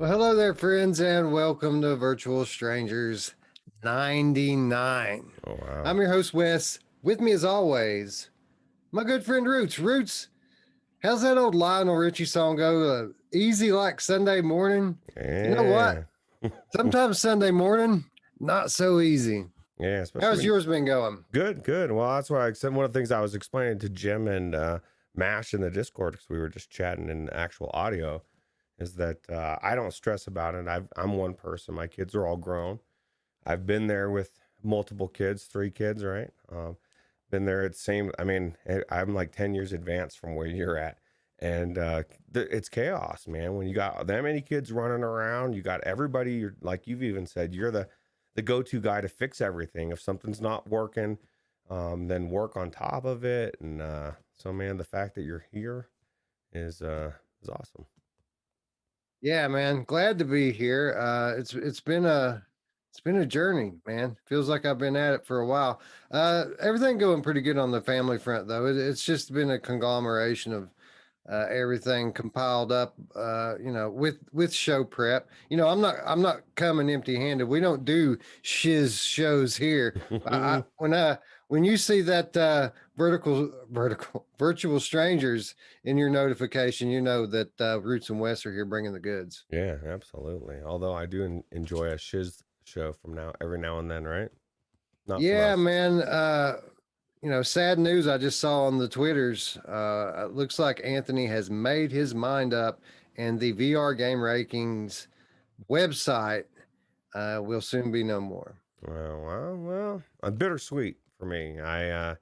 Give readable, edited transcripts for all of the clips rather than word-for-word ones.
Well, hello there, friends, and welcome to Virtual Strangers 99. Oh I'm wow. your host, Wes. With me, as always, my good friend Roots. Roots, how's that old Lionel Richie song go? Easy like Sunday morning. You know what? Yeah. Sometimes Sunday morning, not so easy. Yeah, especially How's when yours been going? good. Well, that's why I said one of the things I was explaining to Jim and Mash in the Discord because we were just chatting in actual audio is that I don't stress about it. I'm one person. My kids are all grown. I've been there with multiple kids, 3 kids, right? Been there at the same. I mean, I'm like 10 years advanced from where you're at, and it's chaos, man. When you got that many kids running around, you got everybody. You're like you've even said, you're the go-to guy to fix everything. If something's not working, then work on top of it. And so, man, the fact that you're here is awesome. Yeah, man. Glad to be here. It's been a journey, man. Feels like I've been at it for a while. Everything going pretty good on the family front, though. It's just been a conglomeration of everything compiled up. With show prep. I'm not coming empty-handed. We don't do shiz shows here. When you see that vertical virtual strangers in your notification, you know that Roots and West are here bringing the goods. Yeah, absolutely. Although I do enjoy a shiz show from now every now and then, right? Not from Yeah, us. man. Sad news I just saw on the Twitters. It looks like Anthony has made his mind up, and the VR game rankings website will soon be no more. Well, bittersweet for me. I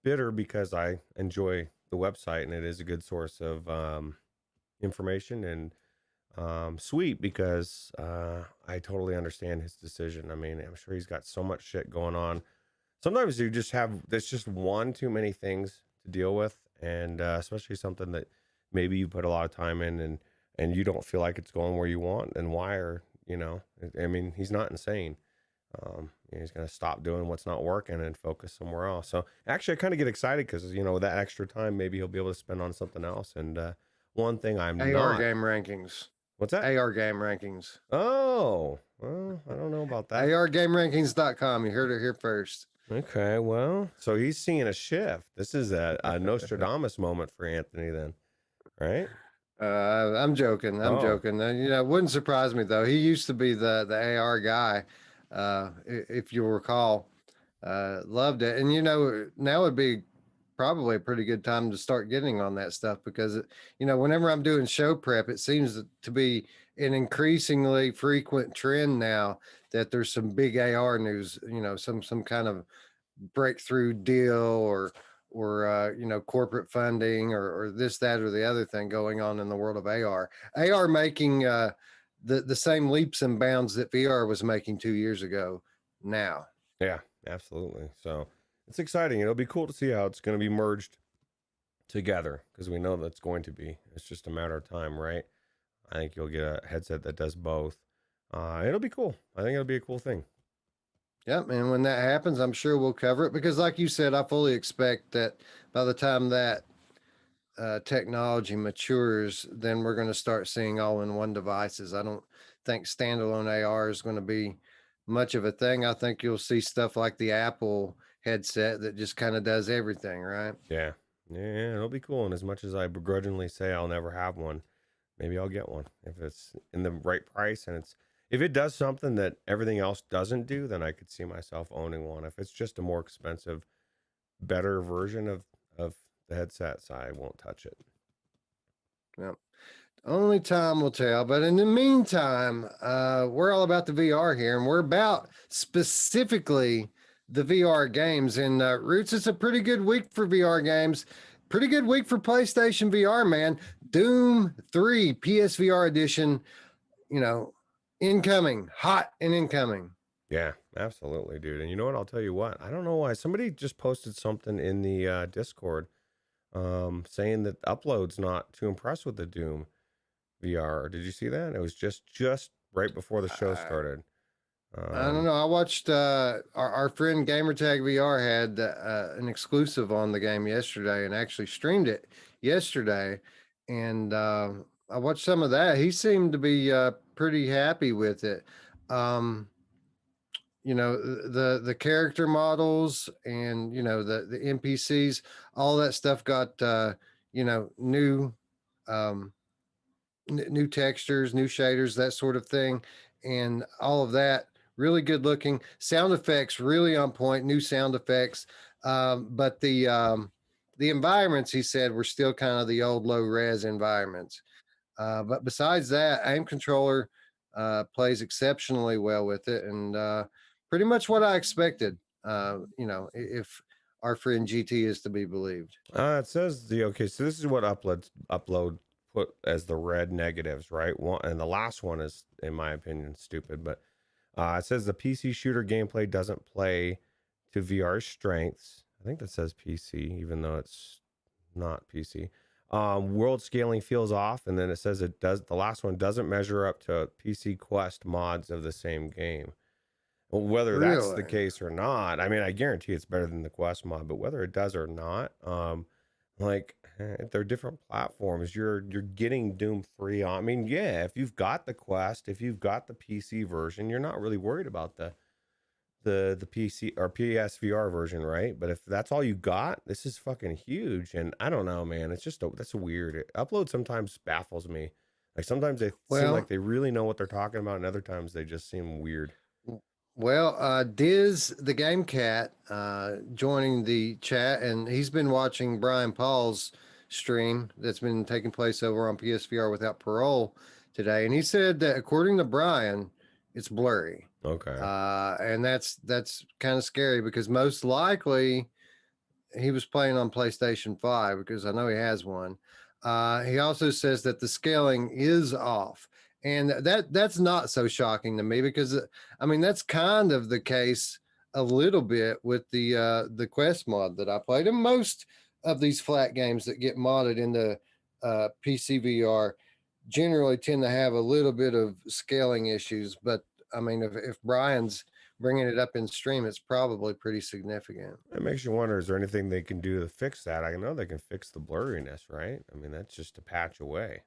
bitter because I enjoy the website and it is a good source of information, and sweet because I totally understand his decision. I mean, I'm sure he's got so much shit going on. Sometimes you just have there's just one too many things to deal with, and especially something that maybe you put a lot of time in, and you don't feel like it's going where you want. And why are I mean, he's not insane. He's going to stop doing what's not working and focus somewhere else. So actually, I kind of get excited because with that extra time, maybe he'll be able to spend on something else. And one thing I'm AR not. game rankings. What's that? AR game rankings. Oh, well, I don't know about that. ARGameRankings.com. You heard it here first. Okay, well, so he's seeing a shift. This is a Nostradamus moment for Anthony, then, right? I'm joking. I'm Oh, joking. It wouldn't surprise me though. He used to be the AR guy, if you'll recall. Loved it, and now would be probably a pretty good time to start getting on that stuff because whenever I'm doing show prep, it seems to be an increasingly frequent trend now that there's some big AR news. Some kind of breakthrough deal or corporate funding or this, that, or the other thing going on in the world of AR making the same leaps and bounds that VR was making 2 years ago now. yeah, absolutely. So it's exciting. It'll be cool to see how it's going to be merged together because we know that's going to be. It's just a matter of time, right? I think you'll get a headset that does both. It'll be cool. I think it'll be a cool thing. Yep, and when that happens, I'm sure we'll cover it because, like you said, I fully expect that by the time that technology matures, then we're going to start seeing all-in-one devices. I don't think standalone AR is going to be much of a thing. I think you'll see stuff like the Apple headset that just kind of does everything, right? Yeah. Yeah, it'll be cool. And as much as I begrudgingly say I'll never have one, maybe I'll get one if it's in the right price and it's if it does something that everything else doesn't do, then I could see myself owning one. If it's just a more expensive, better version of the headsets, I won't touch it. Yep. Only time will tell. But in the meantime, we're all about the VR here, and we're about specifically the VR games. And Roots, it's a pretty good week for VR games. Pretty good week for PlayStation VR, man. Doom 3 PSVR edition, you know, incoming, hot and incoming. Yeah, absolutely, dude. And you know what? I'll tell you what. I don't know why somebody just posted something in the Discord saying that Upload's not too impressed with the Doom VR. Did you see that? It was just right before the show I, started. I don't Um, know. I watched our friend Gamertag VR had an exclusive on the game yesterday and actually streamed it yesterday. And I watched some of that. He seemed to be pretty happy with it. Um, the character models and the NPCs, all that stuff got new um, new textures, new shaders, that sort of thing, and all of that really good looking. Sound effects really on point. New sound effects, but the environments he said were still kind of the old low res environments. But besides that, aim controller plays exceptionally well with it, and pretty much what I expected. If our friend GT is to be believed. It says okay, so this is what upload put as the red negatives, right? One and the last one is, in my opinion, stupid, but it says the PC shooter gameplay doesn't play to VR strengths. I think that says PC, even though it's not PC. World scaling feels off, and then it says it does. The last one doesn't measure up to PC Quest mods of the same game. Well, whether that's the Really? case or not, I mean, I guarantee it's better than the Quest mod, but whether it does or not, they're different platforms. You're getting Doom 3 on. I mean, yeah, if you've got the Quest, if you've got the PC version, you're not really worried about the PC or PSVR version, right? But if that's all you got, this is fucking huge. And I don't know, man. It's just that's weird. Upload sometimes baffles me. Like sometimes they seem like Well, they really know what they're talking about, and other times they just seem weird. Diz the Game Cat joining the chat, and he's been watching Brian Paul's stream that's been taking place over on PSVR Without Parole today, and he said that according to Brian, it's blurry, Okay. and that's kind of scary because most likely he was playing on PlayStation 5 because I know he has one. He also says that the scaling is off. And that's not so shocking to me because I mean that's kind of the case a little bit with the Quest mod that I played. And most of these flat games that get modded into PCVR generally tend to have a little bit of scaling issues. But I mean, if Brian's bringing it up in stream, it's probably pretty significant. It makes you wonder, is there anything they can do to fix that? I know they can fix the blurriness, right? I mean, that's just a patch away.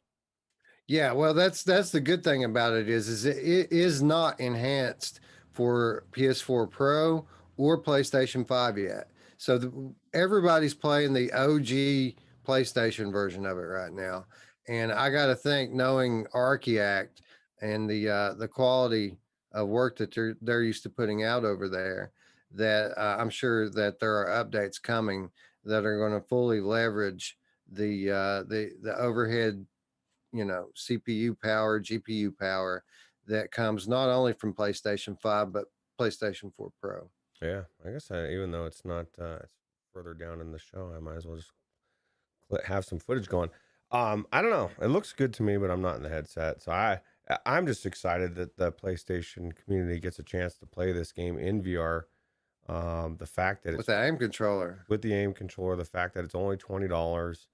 Yeah, well, that's the good thing about it is it is not enhanced for PS4 Pro or PlayStation 5 yet. So everybody's playing the OG PlayStation version of it right now, and I got to think, knowing Archiact and the quality of work that they're used to putting out over there, that I'm sure that there are updates coming that are going to fully leverage the overhead CPU power, GPU power that comes not only from PlayStation 5 but PlayStation 4 Pro. Yeah, I guess even though it's not, it's further down in the show, I might as well just have some footage going. I don't know. It looks good to me, but I'm not in the headset, so I'm just excited that the PlayStation community gets a chance to play this game in VR. The fact that With it's the aim controller. with the aim controller, the fact that it's only $20.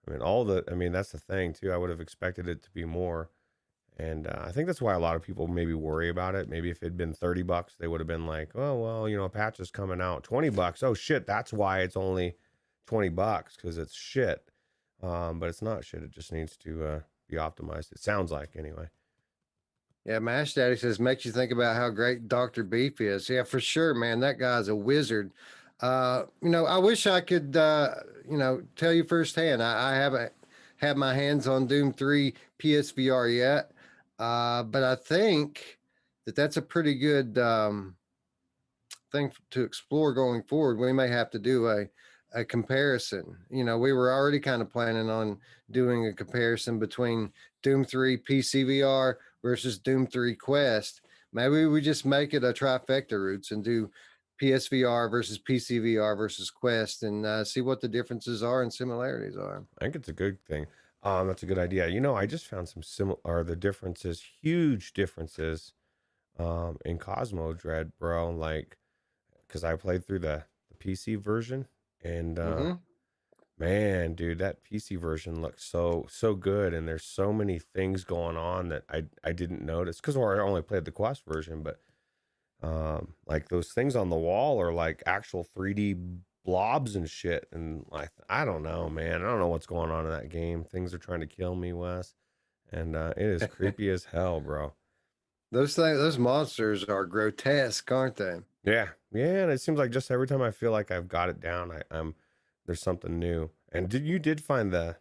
I mean, that's the thing too. I would have expected it to be more. And I think that's why a lot of people maybe worry about it. Maybe if it'd been $30, they would have been like, oh, well, a patch is coming out. $20. Oh, shit. That's why it's only $20 because it's shit. But it's not shit. It just needs to be optimized. It sounds like, anyway. Yeah, Mash Daddy says makes you think about how great Dr. Beef is. Yeah, for sure, man. That guy's a wizard. I wish I could tell you firsthand. I haven't had my hands on Doom 3 PSVR yet. But I think that's a pretty good thing to explore going forward. We may have to do a comparison. We were already kind of planning on doing a comparison between Doom 3 PCVR versus Doom 3 Quest. Maybe we just make it a trifecta roots and do PSVR versus PCVR versus Quest and see what the differences are and similarities are. I think it's a good thing. That's a good idea. I just found some the differences, huge differences, in Cosmo Dread, bro. Like, because I played through the PC version, and Mm-hmm. man, dude, that PC version looks so good, and there's so many things going on that I didn't notice because I only played the Quest version, but like those things on the wall are like actual 3D blobs and shit, and like I don't know, man, I don't know what's going on in that game. Things are trying to kill me, Wes. and it is creepy as hell, bro. Those monsters are grotesque, aren't they? Yeah, yeah, and it seems like just every time I feel like I've got it down, I'm there's something new. And you did find the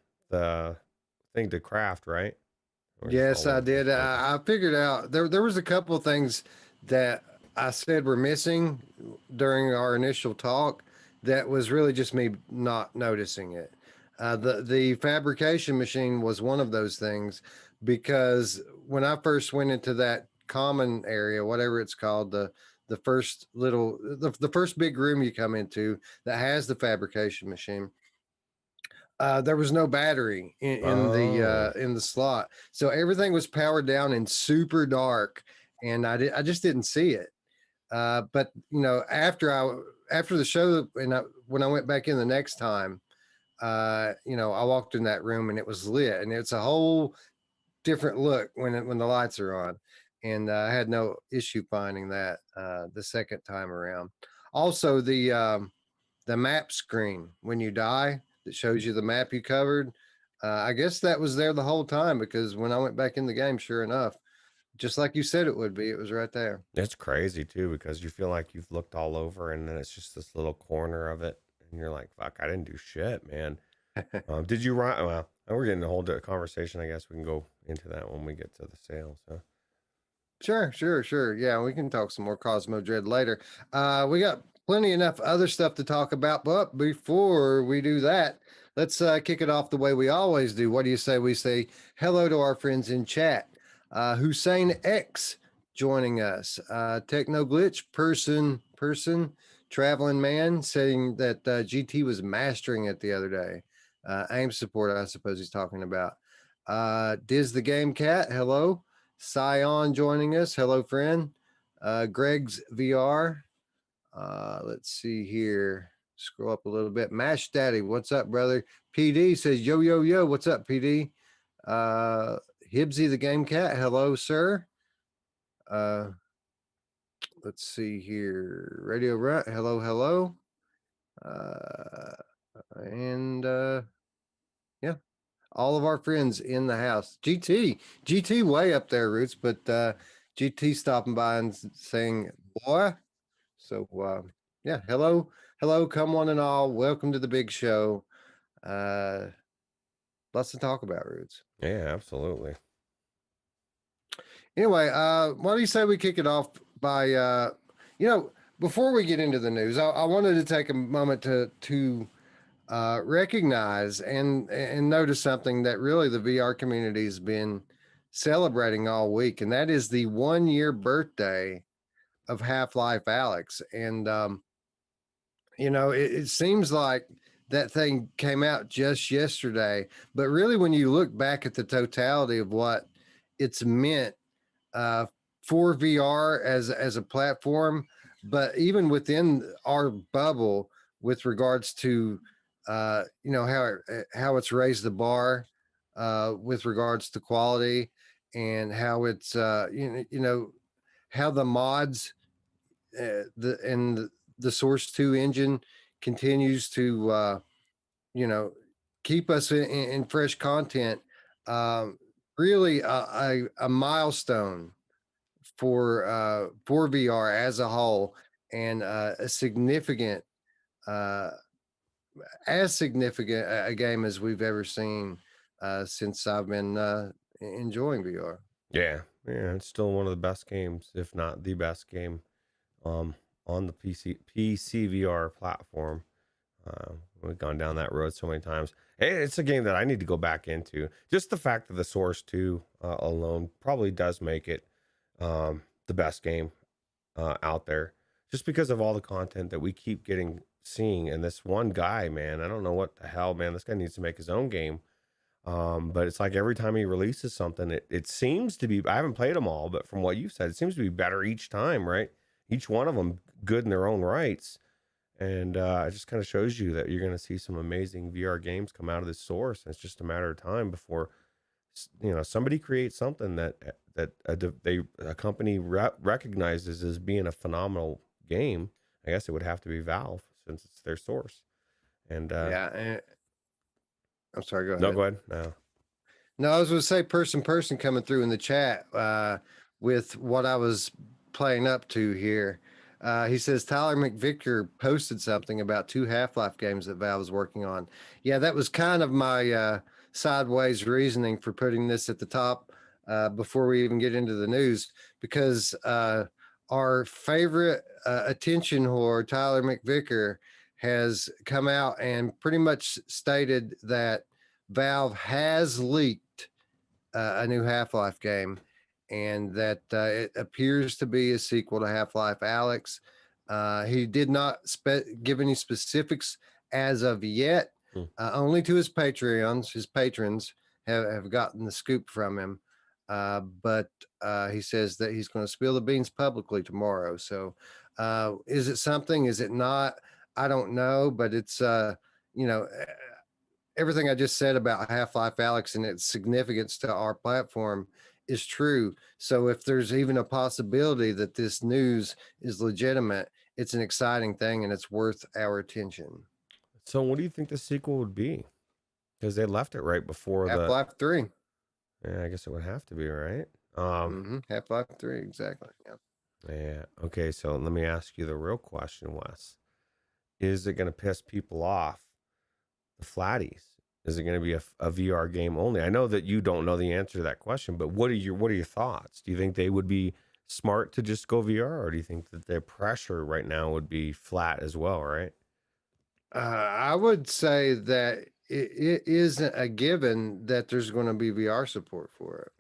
thing to craft, right? Or just Yes, all I over the did. place. I figured out there was a couple of things that I said were missing during our initial talk that was really just me not noticing it. The fabrication machine was one of those things because when I first went into that common area, whatever it's called, the first the first big room you come into that has the fabrication machine, there was no battery Oh, in the slot, so everything was powered down and super dark, and I just didn't see it. But after the show, and when I went back in the next time, I walked in that room and it was lit, and it's a whole different look when the lights are on, and I had no issue finding that the second time around. Also, the map screen when you die that shows you the map you covered. I guess that was there the whole time because when I went back in the game, sure enough, just like you said it would be, it was right there. it's crazy too because you feel like you've looked all over, and then it's just this little corner of it, and you're like, "Fuck, I didn't do shit, man." Did you run? Well, we're getting a whole conversation. I guess we can go into that when we get to the sale. So Sure. Yeah, we can talk some more Cosmo Dread later. We got plenty enough other stuff to talk about, but before we do that, let's kick it off the way we always do. What do you say we say hello to our friends in chat? Hussein X joining us. Techno Glitch person, traveling man saying that GT was mastering it the other day. AIM support, I suppose he's talking about. Diz the Game Cat, hello. Scion joining us. Hello, friend. Greg's VR. Let's see here. Scroll up a little bit. Mash Daddy, what's up, brother? PD says, yo. What's up, PD? Hibsy the Game Cat. Hello, sir. Uh, let's see here. Radio Rut. Hello. Uh, and yeah, all of our friends in the house. GT way up there, Roots, but GT stopping by and saying, boy. So yeah, hello, come one and all. Welcome to the big show. Uh Lots to talk about, Roots. yeah, absolutely. Anyway, why do you say we kick it off by before we get into the news, I wanted to take a moment to recognize and notice something that really the VR community has been celebrating all week, and that is the 1 year birthday of Half-Life Alyx. And it seems like that thing came out just yesterday, but really, when you look back at the totality of what it's meant uh, for VR as a platform, but even within our bubble, with regards to how it's raised the bar with regards to quality, and how it's how the mods the Source 2 engine continues to keep us in fresh content. Really a milestone for VR as a whole, and a significant as significant a game as we've ever seen since I've been enjoying VR. Yeah, yeah, it's still one of the best games, if not the best game, um, on the PCVR platform. We've gone down that road so many times. It's a game that I need to go back into. Just the fact that the Source 2 alone probably does make it the best game out there, just because of all the content that we keep seeing. And this one guy, man, I don't know what the hell, man. This guy needs to make his own game. But it's like every time he releases something, it seems to be, I haven't played them all, but from what you said, it seems to be better each time, right? Each one of them good in their own rights. And it just kind of shows you that you're going to see some amazing VR games come out of this Source. And it's just a matter of time before, somebody creates something a company recognizes as being a phenomenal game. I guess it would have to be Valve, since it's their Source. And Yeah, I'm sorry. Go no, ahead. go ahead. No. No, I was going to say person coming through in the chat with what I was playing up to here. He says Tyler McVicker posted something about 2 Half-Life games that Valve is working on. Yeah, that was kind of my sideways reasoning for putting this at the top before we even get into the news, because our favorite attention whore, Tyler McVicker, has come out and pretty much stated that Valve has leaked a new Half-Life game, and that it appears to be a sequel to Half-Life Alyx. He did not give any specifics as of yet. Only to his Patreons. His patrons have gotten the scoop from him. But he says that he's going to spill the beans publicly tomorrow. So is it something? Is it not? I don't know, but it's, you know, everything I just said about Half-Life Alyx and its significance to our platform is true. So if there's even a possibility that this news is legitimate, it's an exciting thing and it's worth our attention. So what do you think the sequel would be? Because they left it right before Half-Life 3. Yeah, I guess it would have to be, right? Half-Life 3, exactly. Yeah. Yeah. Okay, so let me ask you the real question, Wes. Is it going to piss people off, the flatties? Is it going to be a VR game only? I know that you don't know the answer to that question, but what are your thoughts? Do you think they would be smart to just go VR, or do you think that their pressure right now would be flat as well, right? I would say that it isn't a given that there's going to be VR support for it.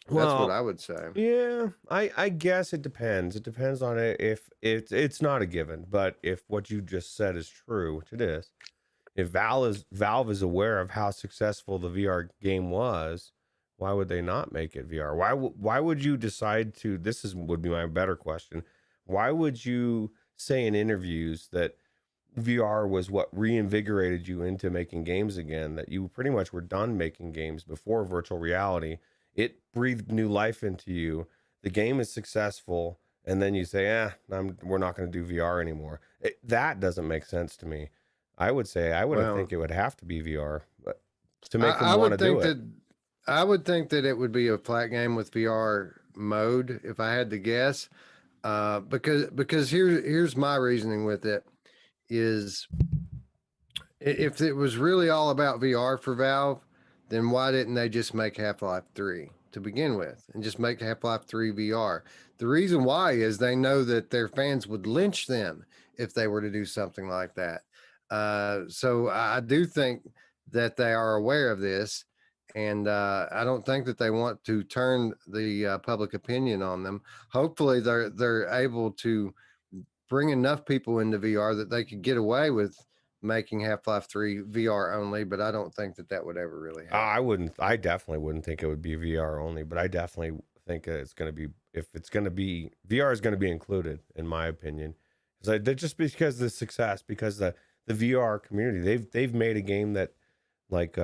That's what Well, I would say. yeah, I guess it depends. It depends on it if it's not a given, but if what you just said is true, which it is, if Valve is aware of how successful the VR game was, why would they not make it VR? Why would you decide to? Would be my better question. Why would you say in interviews that VR was what reinvigorated you into making games again? That you pretty much were done making games before virtual reality. It breathed new life into you. The game is successful, and then you say, we're not going to do VR anymore. That doesn't make sense to me. I would say I would think it would have to be VR, but to make them want to do it. I would think that it would be a flat game with VR mode if I had to guess. Because here's my reasoning with it is, if it was really all about VR for Valve, then why didn't they just make Half-Life 3 to begin with and just make Half-Life 3 VR? The reason why is they know that their fans would lynch them if they were to do something like that. So I do think that they are aware of this, and I don't think that they want to turn the public opinion on them. Hopefully, they're able to bring enough people into VR that they could get away with making Half-Life 3 VR only, but I don't think that that would ever really happen. I definitely wouldn't think it would be VR only, but I definitely think it's going to be, if it's going to be, VR is going to be included, in my opinion. Just because of the success, because the VR community, they've made a game that like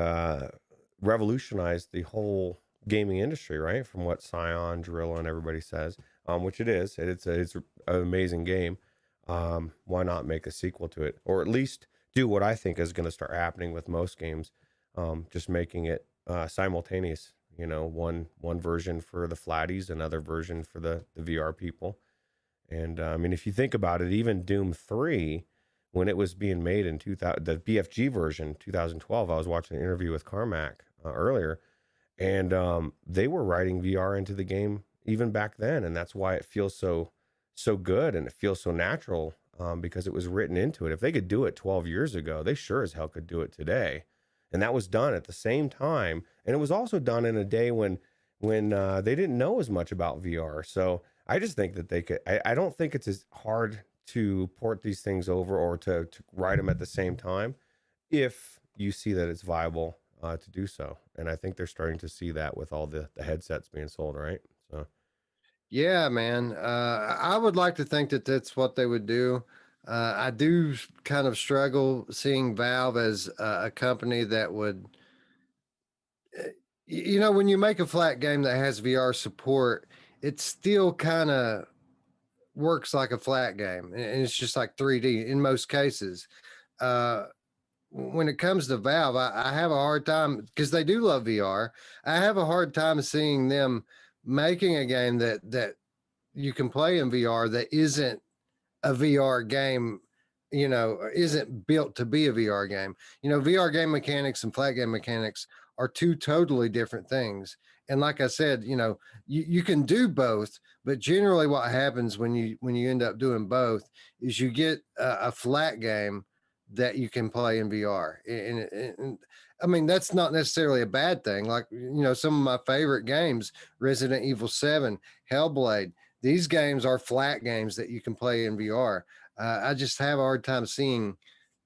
revolutionized the whole gaming industry, right? From what Scion, Drilla, and everybody says, which it is. It's an amazing game. Why not make a sequel to it, or at least do what I think is going to start happening with most games, just making it simultaneous. One version for the flatties, another version for the VR people. And I mean, if you think about it, even Doom 3, when it was being made in 2000, the BFG version, 2012, I was watching an interview with Carmack earlier, and they were writing VR into the game even back then, and that's why it feels so good and it feels so natural, because it was written into it. If they could do it 12 years ago, they sure as hell could do it today. And that was done at the same time, and it was also done in a day when they didn't know as much about VR. So I just think that they could. I don't think it's as hard to port these things over, or to write them at the same time, if you see that it's viable to do so. And I think they're starting to see that with all the headsets being sold, right? So Yeah, man. I would like to think that that's what they would do. I do kind of struggle seeing Valve as a company that would, when you make a flat game that has VR support, it still kind of works like a flat game, and it's just like 3D in most cases. Uh, when it comes to Valve, I have a hard time because they do love VR. I have a hard time seeing them making a game that you can play in VR that isn't a VR game, isn't built to be a VR game. VR game mechanics and flat game mechanics are two totally different things. And like I said, you can do both, but generally what happens when you end up doing both is you get a flat game that you can play in VR. And I mean, that's not necessarily a bad thing. Like, some of my favorite games, Resident Evil 7, Hellblade, these games are flat games that you can play in VR. I just have a hard time seeing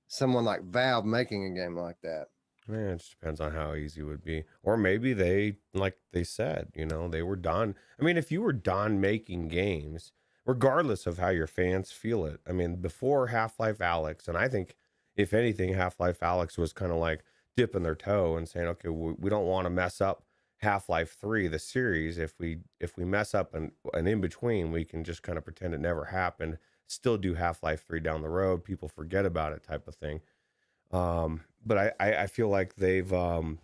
someone like Valve making a game like that. Man, it just depends on how easy it would be. Or maybe they, like they said, they were done. I mean, if you were done making games, regardless of how your fans feel it, I mean, before Half-Life Alyx, and I think if anything, Half-Life Alyx was kind of like dipping their toe and saying, okay, we don't want to mess up Half-Life 3, the series. If we mess up an in between, we can just kind of pretend it never happened, still do Half-Life 3 down the road, people forget about it type of thing. But I feel like they're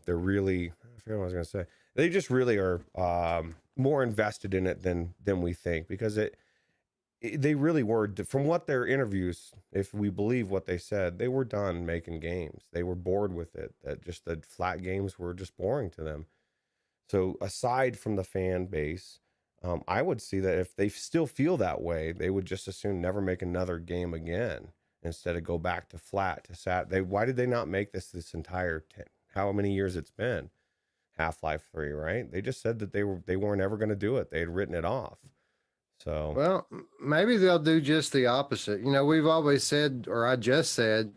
really, I forget what I was gonna say. They just really are more invested in it than we think, because they really were, from what their interviews, if we believe what they said, they were done making games. They were bored with it. That just the flat games were just boring to them. So aside from the fan base, I would see that if they still feel that way, they would just as soon never make another game again, instead of go back to flat to sat. Why did they not make this entire how many years it's been? Half-Life 3, right? They just said that they weren't ever going to do it. They had written it off. So, Well, maybe they'll do just the opposite. We've always said, or I just said,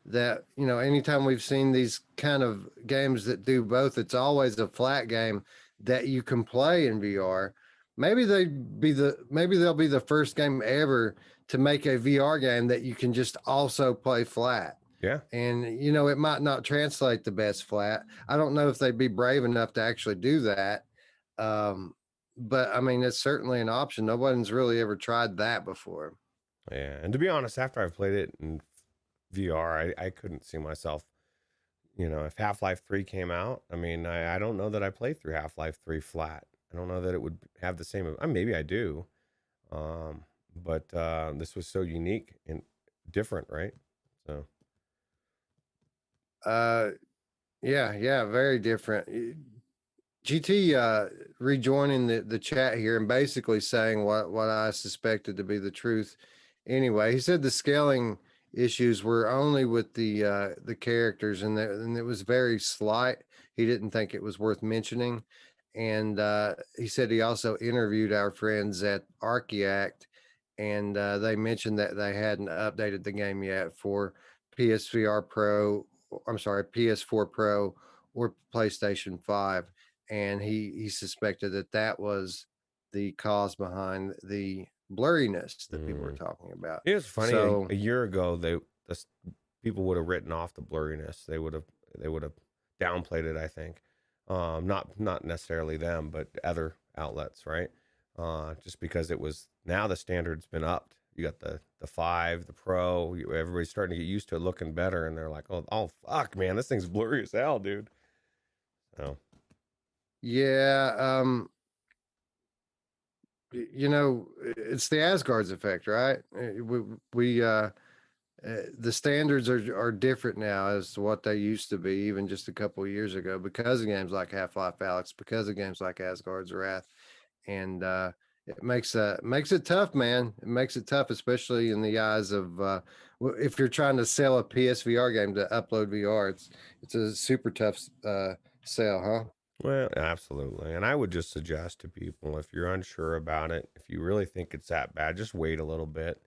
that anytime we've seen these kind of games that do both, it's always a flat game that you can play in VR. Maybe they'll be the first game ever to make a VR game that you can just also play flat. yeah. And it might not translate the best flat. I don't know if they'd be brave enough to actually do that. But I mean, it's certainly an option. Nobody's really ever tried that before. Yeah. And to be honest, after I've played it in VR, I couldn't see myself, if Half-Life 3 came out, I mean, I don't know that I play through Half-Life 3 flat. I don't know that it would have the same, maybe I do. But this was so unique and different, right? So, Yeah, very different. GT rejoining the chat here and basically saying what I suspected to be the truth. Anyway, he said the scaling issues were only with the characters, and it was very slight. He didn't think it was worth mentioning, and he said he also interviewed our friends at Archaeact, and they mentioned that they hadn't updated the game yet for PSVR Pro. I'm sorry, PS4 Pro or PlayStation 5, and he suspected that was the cause behind the blurriness that people were talking about. it was funny. So A year ago, people would have written off the blurriness. They would have downplayed it, I think. Not necessarily them, but other outlets, right? Just because it was, now the standard's been upped. You got the 5, the Pro. Everybody's starting to get used to it looking better, and they're like, oh fuck, man, this thing's blurry as hell, dude. So yeah, it's the Asgard's effect, right? We the standards are different now as to what they used to be even just a couple of years ago, because of games like Half-Life Alyx, because of games like Asgard's Wrath. And it makes it tough, man. It makes it tough, especially in the eyes of if you're trying to sell a PSVR game to upload VR. It's a super tough sell, huh? well, absolutely. And I would just suggest to people, if you're unsure about it, if you really think it's that bad, just wait a little bit.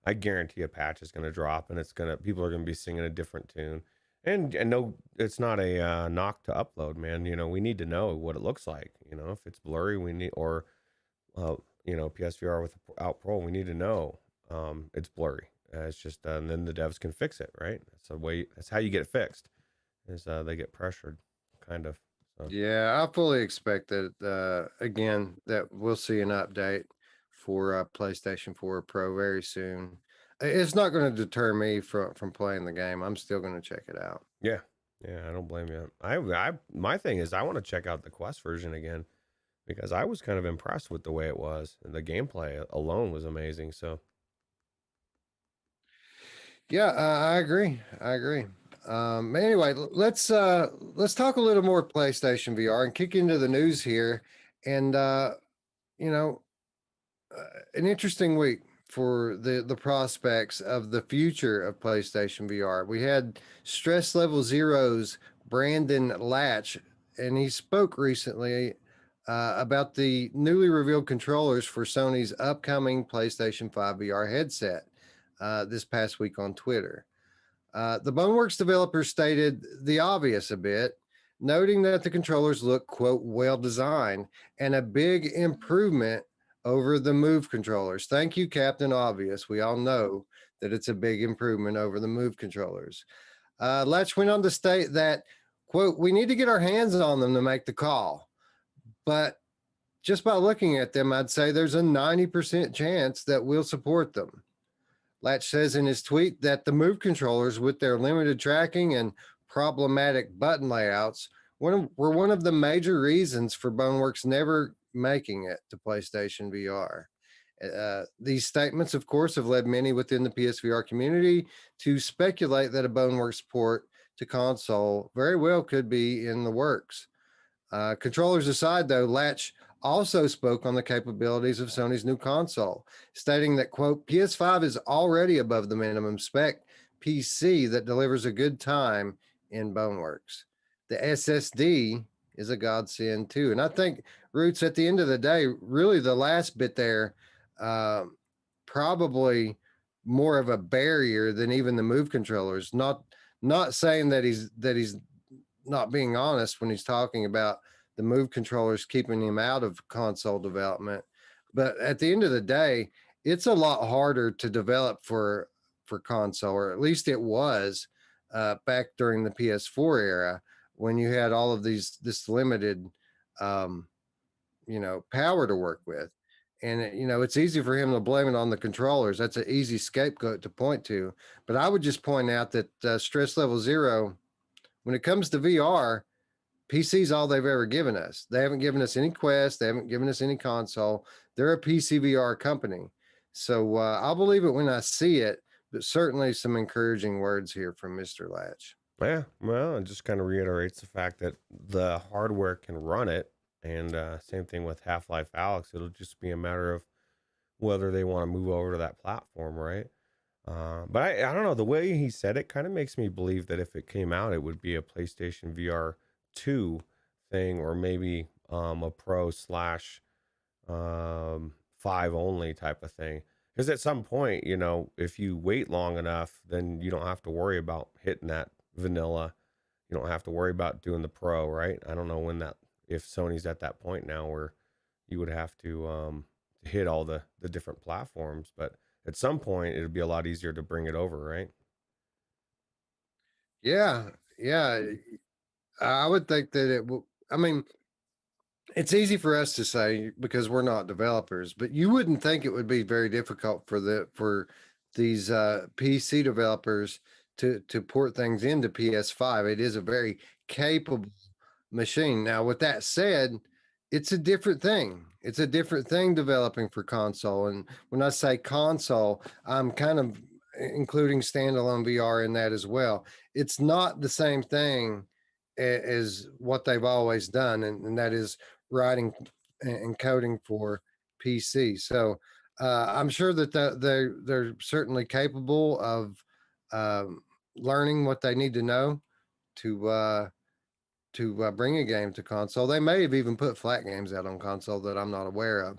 I guarantee a patch is going to drop, and people are going to be singing a different tune. And no, it's not a knock to upload, man. We need to know what it looks like. If it's blurry, we need, or PSVR without Pro, we need to know it's blurry. It's just, and then the devs can fix it, right? That's how you get it fixed, is they get pressured, kind of. So. Yeah, I fully expect that again that we'll see an update for PlayStation 4 Pro very soon. It's not going to deter me from playing the game. I'm still going to check it out. Yeah. Yeah, I don't blame you. My thing is I want to check out the Quest version again because I was kind of impressed with the way it was, and the gameplay alone was amazing. So, Yeah, I agree. I agree. Anyway, let's talk a little more PlayStation VR and kick into the news here. And you know, an interesting week for the prospects of the future of PlayStation VR. We had Stress Level Zero's Brandon Latch, and he spoke recently about the newly revealed controllers for Sony's upcoming PlayStation 5 VR headset this past week on Twitter. The Boneworks developers stated the obvious a bit, noting that the controllers look, quote, well designed and a big improvement over the Move controllers. Thank you, Captain Obvious. We all know that it's a big improvement over the Move controllers. Latch went on to state that, quote, we need to get our hands on them to make the call. But just by looking at them, I'd say there's a 90% chance that we'll support them. Latch says in his tweet that the Move controllers, with their limited tracking and problematic button layouts, were one of the major reasons for Boneworks never making it to PlayStation VR. These statements, of course, have led many within the PSVR community to speculate that a Boneworks port to console very well could be in the works. Controllers aside, though, Latch also spoke on the capabilities of Sony's new console, stating that, quote, PS5 is already above the minimum spec PC that delivers a good time in Boneworks. The SSD is a godsend too. And I think, Roots, at the end of the day, really the last bit there, uh, probably more of a barrier than even the Move controllers. Not saying that he's not being honest when he's talking about the Move controllers keeping him out of console development. But at the end of the day, it's a lot harder to develop for console, or at least it was back during the PS4 era when you had all of this limited, um, power to work with. And it's easy for him to blame it on the controllers. That's an easy scapegoat to point to. But I would just point out that Stress Level Zero, when it comes to VR, PC's all they've ever given us. They haven't given us any Quest. They haven't given us any console. They're a PC VR company. So I'll believe it when I see it, but certainly some encouraging words here from Mr. Latch. yeah, well, it just kind of reiterates the fact that the hardware can run it. And same thing with Half-Life Alyx. It'll just be a matter of whether they want to move over to that platform, right? But I don't know. The way he said it kind of makes me believe that if it came out, it would be a PlayStation VR 2 thing, or maybe a Pro slash 5 only type of thing. Because at some point, if you wait long enough, then you don't have to worry about hitting that vanilla. You don't have to worry about doing the Pro, right? I don't know if Sony's at that point now where you would have to hit all the different platforms, but at some point it'd be a lot easier to bring it over, right? Yeah, yeah. I would think that it will. I mean, it's easy for us to say because we're not developers, but you wouldn't think it would be very difficult for these PC developers to port things into PS5. It is a very capable machine. Now, with that said, it's a different thing. It's a different thing developing for console. And when I say console, I'm kind of including standalone VR in that as well. It's not the same thing as what they've always done, and that is writing and coding for PC. So I'm sure that they're certainly capable of um, learning what they need to know to bring a game to console. They may have even put flat games out on console that I'm not aware of.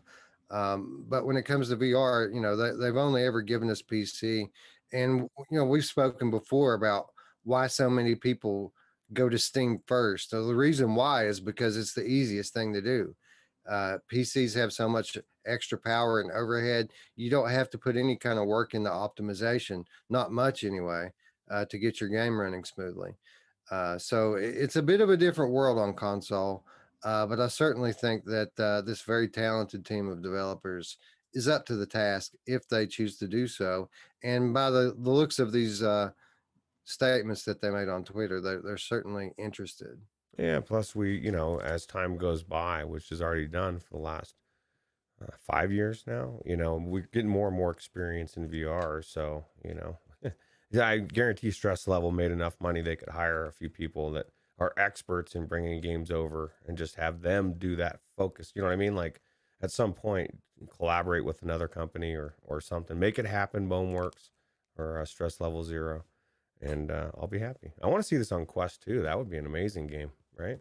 But when it comes to VR, they've only ever given us PC, and we've spoken before about why so many people go to Steam first. So the reason why is because it's the easiest thing to do. PCs have so much extra power and overhead. You don't have to put any kind of work into optimization, not much anyway, to get your game running smoothly. So it's a bit of a different world on console, but I certainly think that this very talented team of developers is up to the task if they choose to do so. And by the looks of these statements that they made on Twitter, they're certainly interested. Yeah. Plus, we, as time goes by, which is already done for the last 5 years now, we're getting more and more experience in VR. So, yeah, I guarantee Stress Level made enough money they could hire a few people that are experts in bringing games over and just have them do that focus. You know what I mean? Like at some point, collaborate with another company or something, make it happen. Boneworks or Stress Level Zero, and I'll be happy. I want to see this on Quest too. That would be an amazing game, right?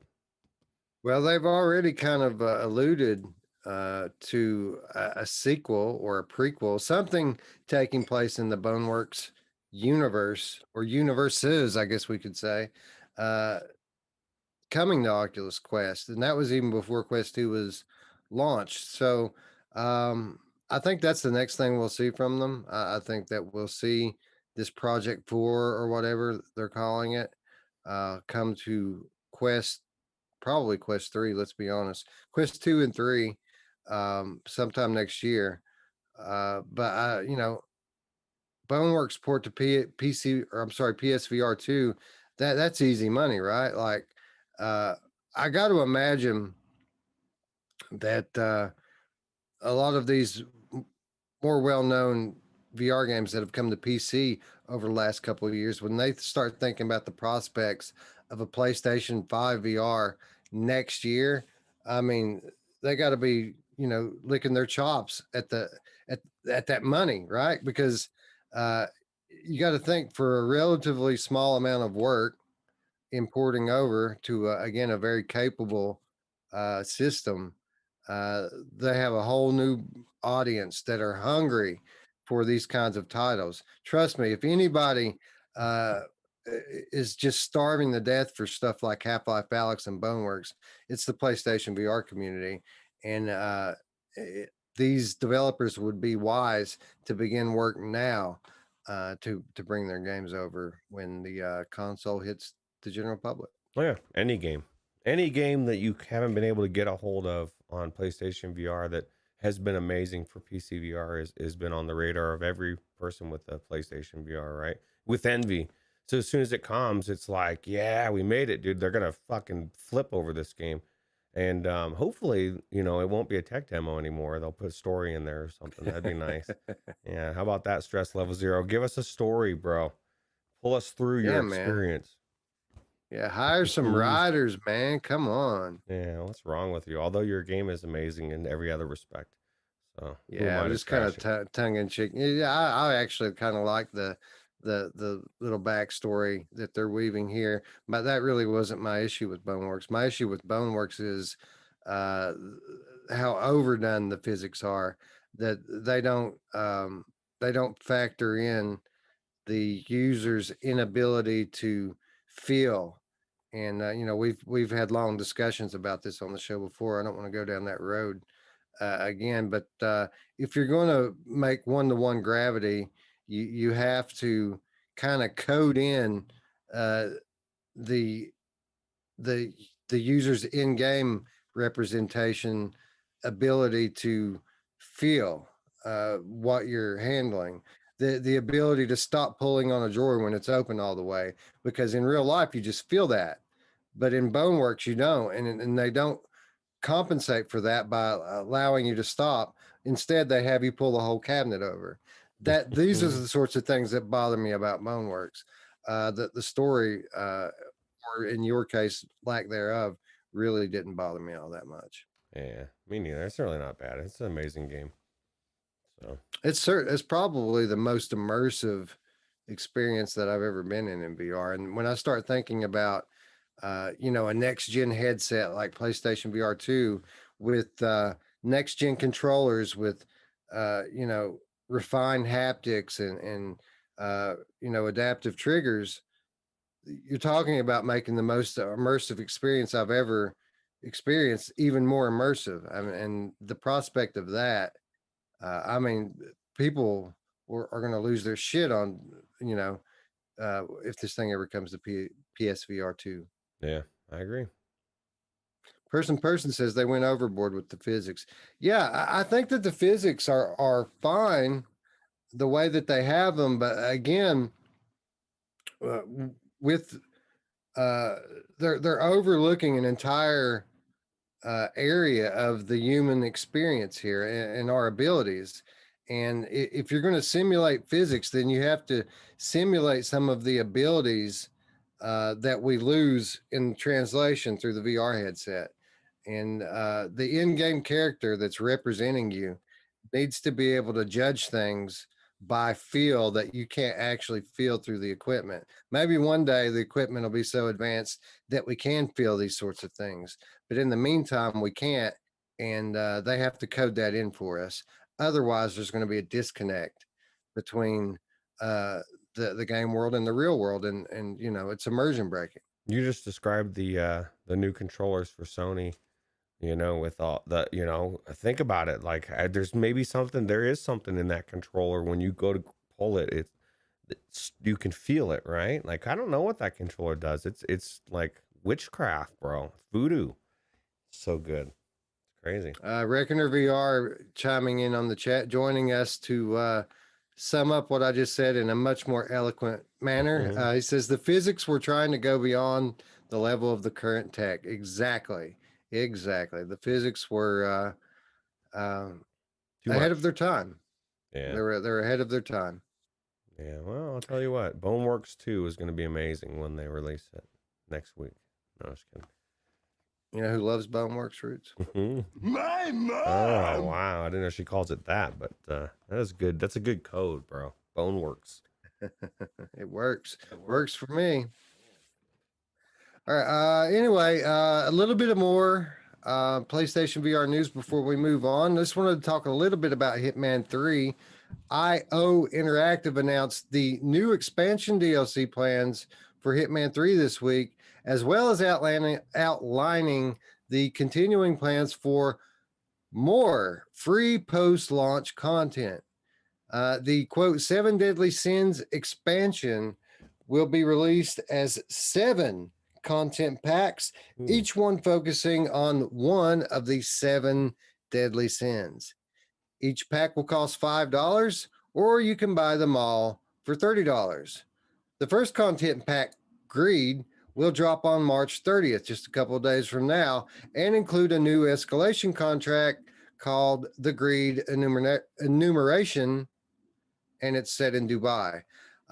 Well, they've already kind of alluded to a sequel or a prequel, something taking place in the Boneworks universe or universes, I guess we could say, uh, coming to Oculus Quest, and that was even before Quest 2 was launched. So I think that's the next thing we'll see from them. I think that we'll see this Project 4 or whatever they're calling it come to Quest, probably Quest 3, let's be honest. Quest 2 and 3 sometime next year. But Boneworks port to PC, or I'm sorry, PSVR 2, that's easy money, right? Like uh I got to imagine that a lot of these more well-known VR games that have come to PC over the last couple of years, when they start thinking about the prospects of a PlayStation 5 VR next year, I mean, they got to be, licking their chops at at that money, right? Because uh, you got to think, for a relatively small amount of work, importing over to again a very capable system, uh, they have a whole new audience that are hungry for these kinds of titles. Trust me, if anybody uh, is just starving to death for stuff like Half-Life Alyx and Boneworks, it's the PlayStation VR community, and these developers would be wise to begin work now to bring their games over when the console hits the general public. Oh yeah, any game that you haven't been able to get a hold of on PlayStation VR that has been amazing for PC VR is been on the radar of every person with a PlayStation VR, right? With envy. So as soon as it comes, it's like, yeah, we made it, dude. They're gonna fucking flip over this game, and hopefully, it won't be a tech demo anymore. They'll put a story in there or something. That'd be nice. Yeah, how about that? Stress Level Zero. Give us a story, bro. Pull us through your Yeah, man. experience. Yeah, hire some riders, man. Come on. Yeah, what's wrong with you? Although your game is amazing in every other respect. So who am Yeah, I I'm to just kind trash of it? tongue in cheek. Yeah, I actually kind of like the little backstory that they're weaving here, but that really wasn't my issue with Boneworks. My issue with Boneworks is uh, how overdone the physics are. That they don't factor in the user's inability to feel. And we've had long discussions about this on the show before. I don't want to go down that road again, but if you're going to make one-to-one gravity, you have to kind of code in uh, the the the user's in-game representation ability to feel what you're handling, the ability to stop pulling on a drawer when it's open all the way, because in real life you just feel that, but in Boneworks you don't, and they don't compensate for that by allowing you to stop. Instead, they have you pull the whole cabinet over. That These are the sorts of things that bother me about Boneworks. The story, or in your case, lack thereof, really didn't bother me all that much. Yeah, me neither. It's really not bad. It's an amazing game. So It's probably the most immersive experience that I've ever been in VR. And when I start thinking about a next gen headset like PlayStation VR 2 with next gen controllers with refined haptics and adaptive triggers, you're talking about making the most immersive experience I've ever experienced even more immersive. I mean, and the prospect of that, I mean, people are going to lose their shit on, if this thing ever comes to PSVR 2. yeah, I agree. Person says they went overboard with the physics. Yeah, I think that the physics are fine the way that they have them, but again, with uh, they're overlooking an entire area of the human experience here and our abilities. And if you're going to simulate physics, then you have to simulate some of the abilities that we lose in translation through the VR headset. And the in-game character that's representing you needs to be able to judge things by feel that you can't actually feel through the equipment. Maybe one day the equipment will be so advanced that we can feel these sorts of things, but in the meantime we can't, and they have to code that in for us. Otherwise, there's going to be a disconnect between uh, the game world and the real world, and it's immersion breaking. You just described the new controllers for Sony, with all the, think about it. Like, there is something in that controller when you go to pull it. You can feel it, right? Like, I don't know what that controller does. It's like witchcraft, bro. Voodoo. So good. It's crazy. Reckoner VR chiming in on the chat, joining us to sum up what I just said in a much more eloquent manner. He says the physics were trying to go beyond the level of the current tech. Exactly. The physics were ahead of their time. Yeah, they're ahead of their time. Yeah, well, I'll tell you what, Boneworks 2 is going to be amazing when they release it next week. No, just kidding. You know who loves Boneworks, Ruuts? My mom! Oh, wow. I didn't know she calls it that, but that is good. That's a good code, bro. Boneworks. It works. Works for me. All right. Anyway, a little bit of more PlayStation VR news before we move on. Just wanted to talk a little bit about Hitman 3. IO Interactive announced the new expansion DLC plans for Hitman 3 this week, as well as outlining the continuing plans for more free post-launch content. The quote 7 Deadly Sins expansion will be released as 7 content packs, each one focusing on one of the 7 deadly sins. Each pack will cost $5, or you can buy them all for $30. The first content pack, Greed, will drop on March 30th, just a couple of days from now, and include a new escalation contract called the Greed Enumeration, and it's set in Dubai.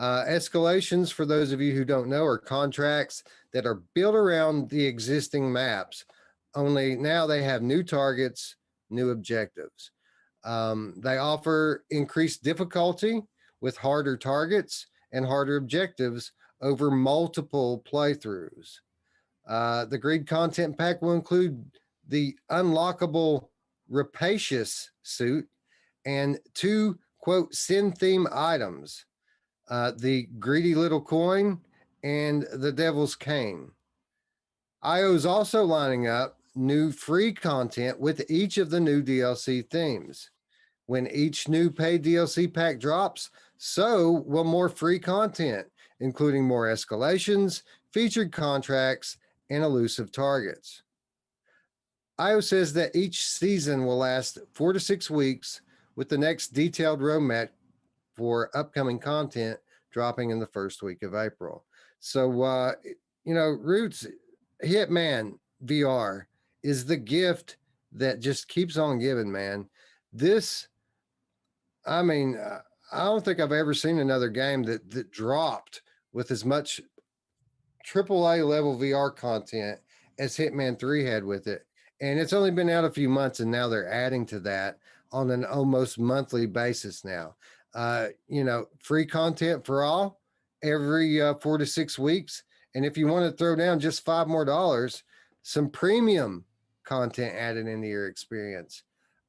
Escalations, for those of you who don't know, are contracts that are built around the existing maps, only now they have new targets, new objectives. They offer increased difficulty with harder targets and harder objectives over multiple playthroughs. The Greed content pack will include the unlockable Rapacious suit and 2, quote, sin theme items, the Greedy Little Coin and the Devil's Cane. IO's also lining up new free content with each of the new DLC themes. When each new paid DLC pack drops, so will more free content, including more escalations, featured contracts, and elusive targets. IO says that each season will last 4 to 6 weeks, with the next detailed roadmap for upcoming content dropping in the first week of April. So, Ruuts, Hitman VR is the gift that just keeps on giving, man. I don't think I've ever seen another game that dropped with as much AAA level VR content as Hitman 3 had with it. And it's only been out a few months, and now they're adding to that on an almost monthly basis now. Free content for all every 4 to 6 weeks. And if you want to throw down just $5 more, some premium content added into your experience.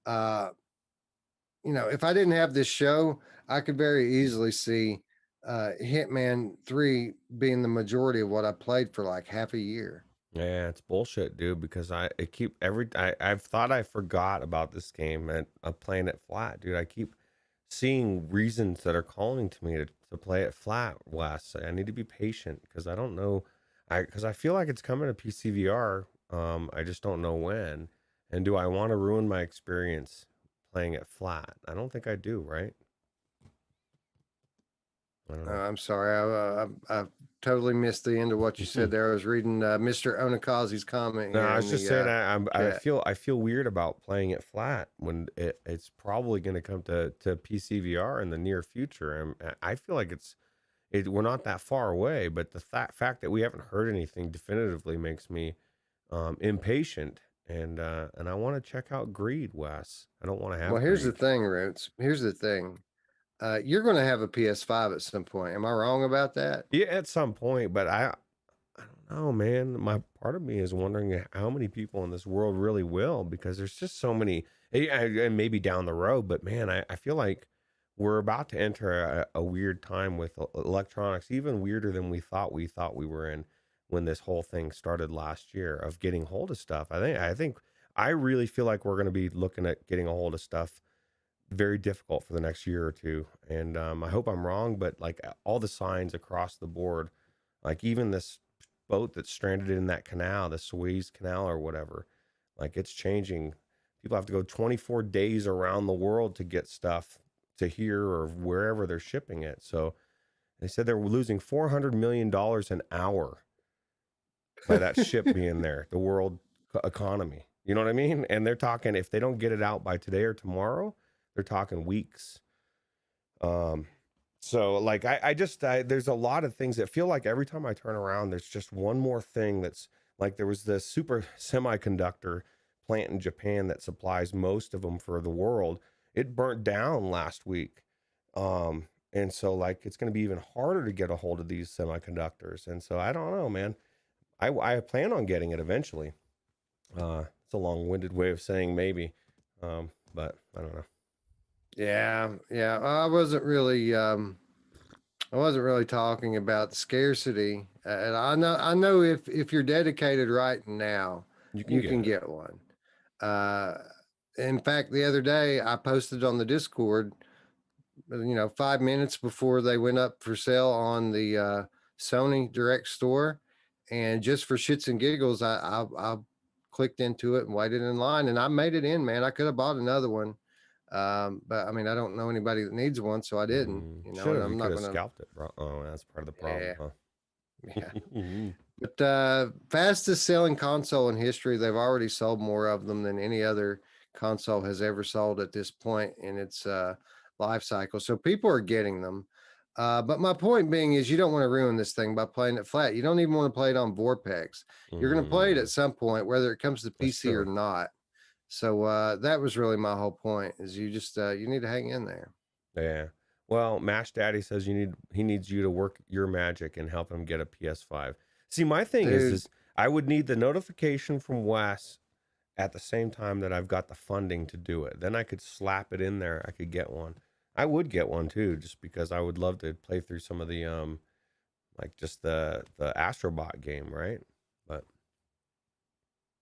If I didn't have this show, I could very easily see Hitman 3 being the majority of what I played for like half a year. Yeah, it's bullshit, dude, because I've thought I forgot about this game and I'm playing it flat, dude. I keep seeing reasons that are calling to me to play it flat, Wes. I need to be patient because I don't know. Because I feel like it's coming to PCVR I just don't know when. And do I want to ruin my experience playing it flat? I don't think I do, right? I don't know. I'm sorry, I totally missed the end of what you said there. I was reading Mr. Onikazi's comment No, here I in was just saying the chat. I feel weird about playing it flat when it's probably going to come to PCVR in the near future. And I feel like we're not that far away, but the fact that we haven't heard anything definitively makes me impatient, and I want to check out Greed, Wes. I don't want to have Well, here's the greed. thing, Roots. Here's the thing. You're going to have a PS5 at some point. Am I wrong about that? Yeah, at some point, but I don't know, man. My part of me is wondering how many people in this world really will, because there's just so many, and maybe down the road. But man, I feel like we're about to enter a weird time with electronics, even weirder than we thought we were in when this whole thing started last year of getting hold of stuff. I really feel like we're going to be looking at getting a hold of stuff very difficult for the next year or two. And I hope I'm wrong, but like all the signs across the board, like even this boat that's stranded in that canal, the Suez Canal or whatever, like it's changing. People have to go 24 days around the world to get stuff to here or wherever they're shipping it. So they said they're losing $400 million an hour by that ship being there, the world economy. You know what I mean? And they're talking, if they don't get it out by today or tomorrow, they're talking weeks. So like there's a lot of things that feel like every time I turn around, there's just one more thing that's like there was this super semiconductor plant in Japan that supplies most of them for the world. It burnt down last week. And so like it's going to be even harder to get a hold of these semiconductors. And so I don't know, man. I plan on getting it eventually. It's a long-winded way of saying maybe. But I don't know. Yeah. I wasn't really talking about the scarcity. And I know if you're dedicated right now, You can you get can it. get one. Uh, in fact, the other day I posted on the Discord, 5 minutes before they went up for sale on the Sony Direct Store, and just for shits and giggles, I clicked into it and waited in line, and I made it in. Man, I could have bought another one, but I mean, I don't know anybody that needs one, so I didn't. Should And have. You I'm could not have gonna. scalped it, bro. Oh, that's part of the problem, Yeah, huh? yeah. But fastest selling console in history. They've already sold more of them than any other console has ever sold at this point in its life cycle. So people are getting them. But my point being is you don't want to ruin this thing by playing it flat. You don't even want to play it on Vorpex. You're going to play it at some point, whether it comes to That's PC or true. not. So that was really my whole point is you just you need to hang in there. Yeah. Well, Mash Daddy says he needs you to work your magic and help him get a PS5. See, my thing Dude, is I would need the notification from Wes at the same time that I've got the funding to do it. Then I could slap it in there. I could get one. I would get one too, just because I would love to play through some of the like just the Astrobot game, right? But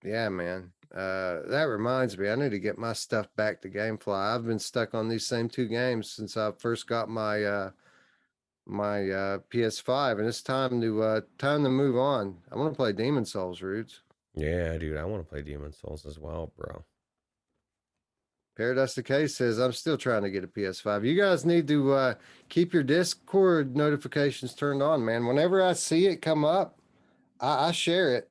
yeah, man. That reminds me, I need to get my stuff back to GameFly. I've been stuck on these same two games since I first got my PS5, and it's time to move on. I want to play Demon Souls, Roots. yeah, dude, I want to play Demon Souls as well, bro. Paradise Decay says I'm still trying to get a PS5. You guys need to keep your Discord notifications turned on, man. Whenever I see it come up, I share it.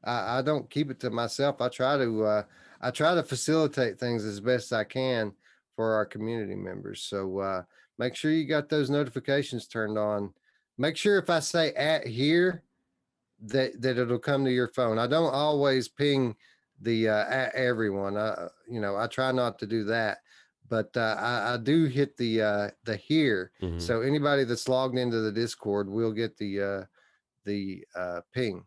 I don't keep it to myself. I try to facilitate things as best I can for our community members. So make sure you got those notifications turned on. Make sure if I say at here that it'll come to your phone. I don't always ping the at everyone. I try not to do that, but I do hit the here. Mm-hmm. So anybody that's logged into the Discord will get the ping,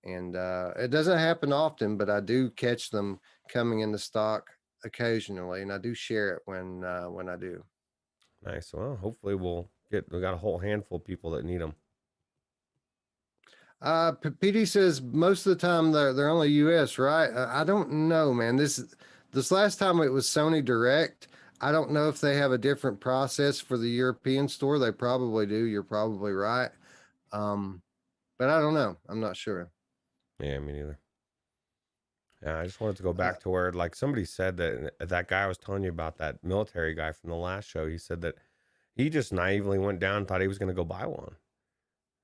and it doesn't happen often, but I do catch them coming into stock occasionally, and I do share it when I do. Nice. Well, hopefully we got a whole handful of people that need them. PD says most of the time they're only US, right? I don't know, man. This last time it was Sony Direct. I don't know if they have a different process for the European store. They probably do. You're probably right. But I don't know. I'm not sure. Yeah, me neither. Yeah, I just wanted to go Uh, back to where, like, somebody said that that guy I was telling you about, that military guy from the last show, he said that he just naively went down and thought he was going to go buy one.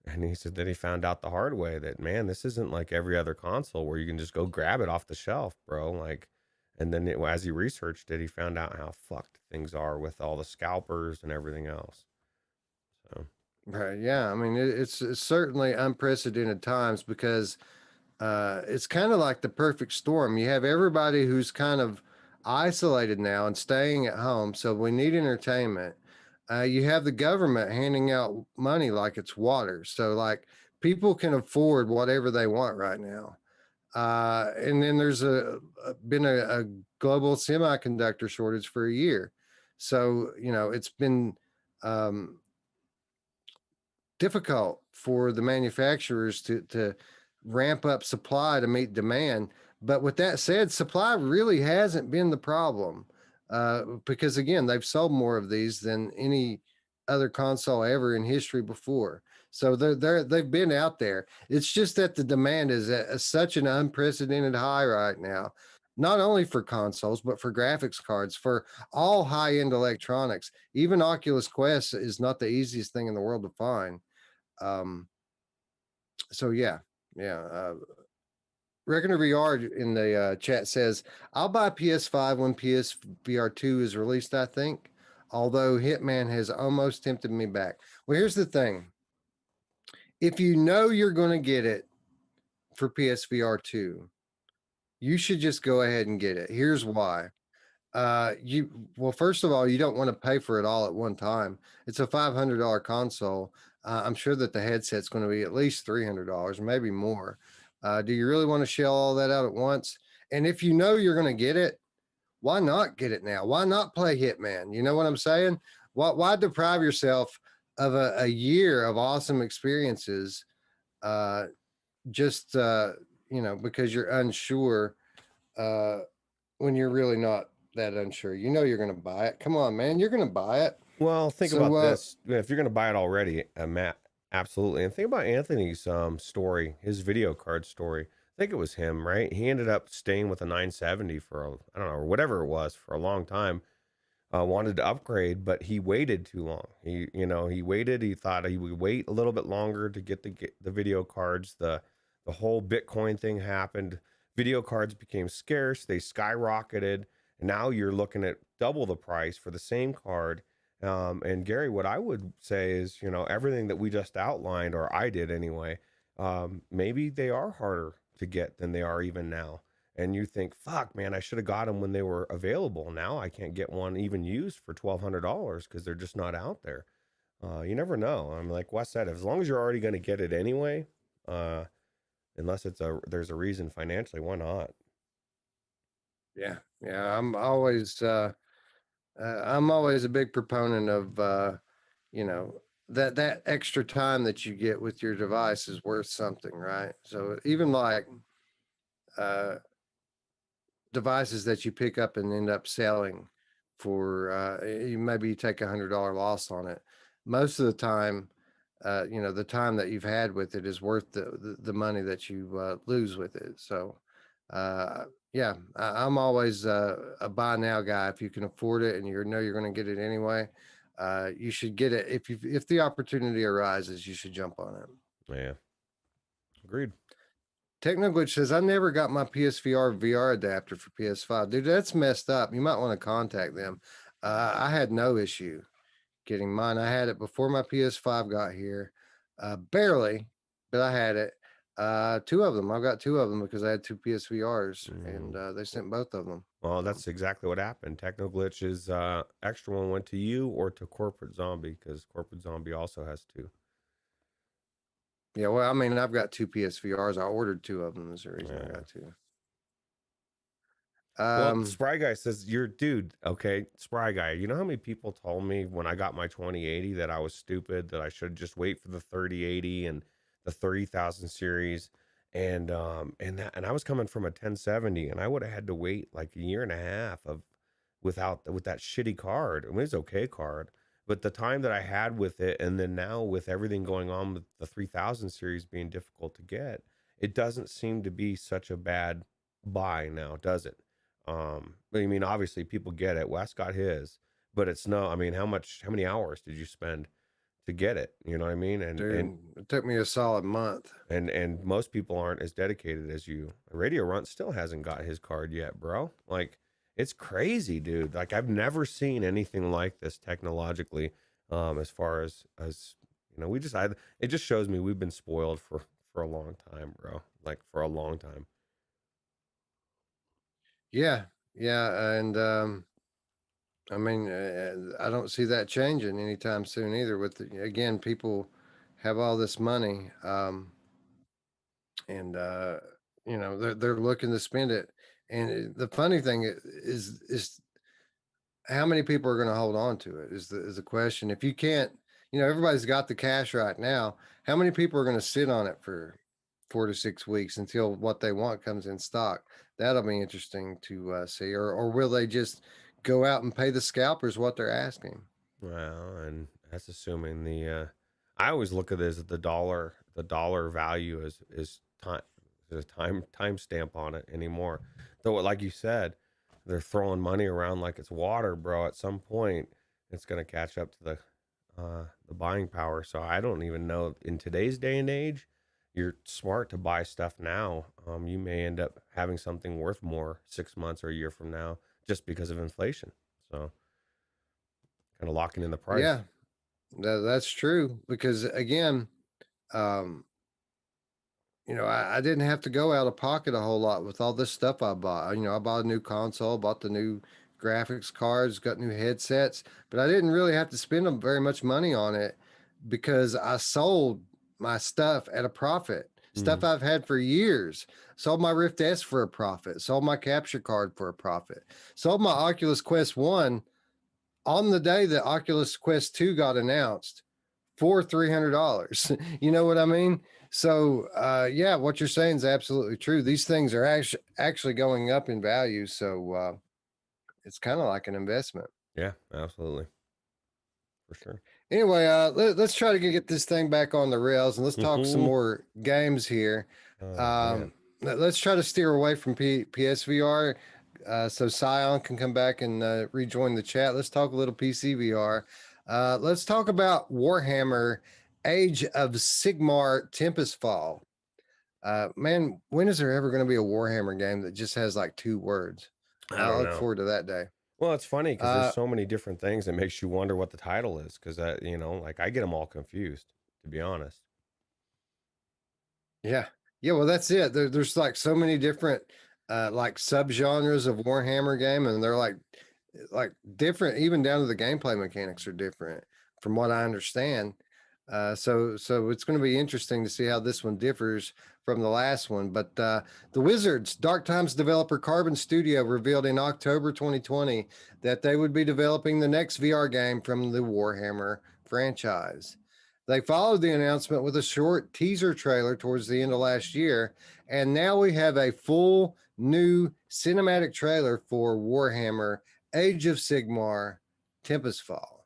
And he said that he found out the hard way that, man, this isn't like every other console where you can just go grab it off the shelf, bro. Like, and then as he researched it, he found out how fucked things are with all the scalpers and everything else. So, right. Yeah. I mean, it's certainly unprecedented times because it's kind of like the perfect storm. You have everybody who's kind of isolated now and staying at home. So we need entertainment. You have the government handing out money like it's water. So, like, people can afford whatever they want right now. And then there's been a global semiconductor shortage for a year. So, it's been um, difficult for the manufacturers to ramp up supply to meet demand. But with that said, supply really hasn't been the problem, because again, they've sold more of these than any other console ever in history before. So they've been out there. It's just that the demand is at such an unprecedented high right now, not only for consoles but for graphics cards, for all high end electronics. Even Oculus Quest is not the easiest thing in the world to find. um so yeah, yeah. Reckoner VR in the chat says, I'll buy PS5 when PSVR 2 is released, I think, although Hitman has almost tempted me back. Well, here's the thing. If you know you're going to get it for PSVR 2, you should just go ahead and get it. Here's why. Well, first of all, you don't want to pay for it all at one time. It's a $500 console. I'm sure that the headset's going to be at least $300, maybe more. Do you really want to shell all that out at once? And if you know you're going to get it, why not get it now? Why not play Hitman? You know what I'm saying? Why deprive yourself of a year of awesome experiences, uh, just because you're unsure, uh, when you're really not that unsure. You know you're going to buy it. Come on, man, you're going to buy it. well, think So, about this. If you're going to buy it already, Matt, absolutely. And think about Anthony's story, his video card story. I think it was him, right? He ended up staying with a 970 for I don't know, or whatever it was, for a long time. Wanted to upgrade, but he waited too long. He waited. He thought he would wait a little bit longer to get the video cards. The whole Bitcoin thing happened. Video cards became scarce. They skyrocketed. And now you're looking at double the price for the same card. And Gary, what I would say is, everything that we just outlined, or I did anyway, maybe they are harder to get than they are even now. And you think, fuck, man, I should have got them when they were available. Now I can't get one even used for $1,200 because they're just not out there. You never know. I'm like Wes said, as long as you're already going to get it anyway, unless there's a reason financially, why not? yeah, yeah. I'm always a big proponent of, you know, that extra time that you get with your device is worth something, right? So even like, uh, devices that you pick up and end up selling for, maybe you take $100 loss on it. Most of the time, the time that you've had with it is worth the money that you lose with it. So, uh, yeah, I'm always a buy now guy. If you can afford it and you know you're going to get it anyway, you should get it. If the opportunity arises, you should jump on it. Yeah, agreed. Technoglitch says, I never got my PSVR VR adapter for PS5. Dude, that's messed up. You might want to contact them. I had no issue getting mine. I had it before my PS5 got here. Barely, but I had it. Two of them. I've got two of them because I had two PSVRs and they sent both of them. Well, that's exactly what happened. Technoglitch's extra one went to you or to Corporate Zombie, because Corporate Zombie also has two. Yeah, well, I mean, I've got two PSVRs. I ordered two of them. Is the reason I got two. Well, Spry Guy says, you're dude. Okay, Spry Guy, you know how many people told me when I got my 2080 that I was stupid, that I should just wait for the 3080 and the 30,000 series, and I was coming from a 1070, and I would have had to wait like a year and a half with that shitty card. I mean, it's okay card, but the time that I had with it, and then now with everything going on with the 3000 series being difficult to get, it doesn't seem to be such a bad buy now, does it? But I mean, obviously people get it. Wes got his, but it's no, I mean, how many hours did you spend to get it? You know what I mean? Dude, it took me a solid month. And most people aren't as dedicated as you. Radio Runt still hasn't got his card yet, bro. Like, it's crazy, dude. Like, I've never seen anything like this technologically. As far as you know, it just shows me we've been spoiled for a long time, bro. Like, for a long time. Yeah, yeah, and I mean, I don't see that changing anytime soon either. With again, people have all this money, and they're looking to spend it. And the funny thing is how many people are going to hold on to it is the question. If you can't, everybody's got the cash right now. How many people are going to sit on it for 4 to 6 weeks until what they want comes in stock? That'll be interesting to see. Or will they just go out and pay the scalpers what they're asking? Well, and that's assuming I always look at this as the dollar value is time, there's a time stamp on it anymore. Though, like you said, they're throwing money around like it's water, bro. At some point, it's gonna catch up to the buying power. So I don't even know, in today's day and age, you're smart to buy stuff now. You may end up having something worth more 6 months or a year from now just because of inflation. So kind of locking in the price. Yeah, that's true. Because again, um, I didn't have to go out of pocket a whole lot with all this stuff I bought. I bought a new console, bought the new graphics cards, got new headsets, but I didn't really have to spend very much money on it because I sold my stuff at a profit. Stuff Mhm. I've had for years. Sold my Rift S for a profit. Sold my capture card for a profit. Sold my Oculus Quest 1 on the day that Oculus Quest 2 got announced for $300. You know what I mean? So, yeah, what you're saying is absolutely true. These things are actually going up in value. So, it's kind of like an investment. Yeah, absolutely. For sure. Anyway, let's try to get this thing back on the rails and let's talk some Mhm. more games here. Oh man. Let's try to steer away from PSVR so Scion can come back and rejoin the chat. Let's talk a little PCVR. Let's talk about Warhammer Age of Sigmar Tempest Fall. Man, when is there ever going to be a Warhammer game that just has like 2 words? I I don't look know. forward to that day. Well, it's funny because there's Uh, so many different things that makes you wonder what the title is. Because like I get them all confused, to be honest. Yeah. Yeah, well, that's it. There's like so many different like subgenres of Warhammer game, and they're like different, even down to the gameplay mechanics are different from what I understand. So it's going to be interesting to see how this one differs from the last one. But the Wizards, Dark Times developer Carbon Studio revealed in October 2020 that they would be developing the next VR game from the Warhammer franchise. They followed the announcement with a short teaser trailer towards the end of last year, and now we have a full new cinematic trailer for Warhammer Age of Sigmar Tempest Fall.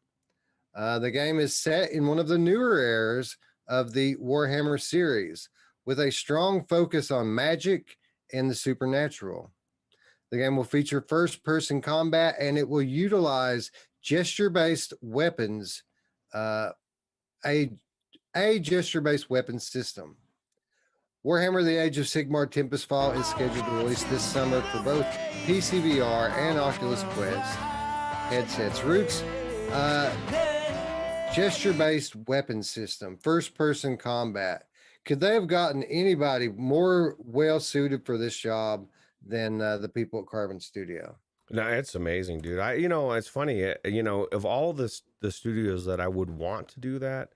The game is set in one of the newer eras of the Warhammer series, with a strong focus on magic and the supernatural. The game will feature first person combat and it will utilize gesture based weapons, uh, a gesture-based weapon system. Warhammer The Age of Sigmar Tempest Fall is scheduled to release this summer for both PCVR and Oculus Quest headsets. Roots, uh, gesture-based weapon system, first-person combat. Could they have gotten anybody more well-suited for this job than the people at Carbon Studio? No, it's amazing, dude. It's funny. Of all the studios that I would want to do that,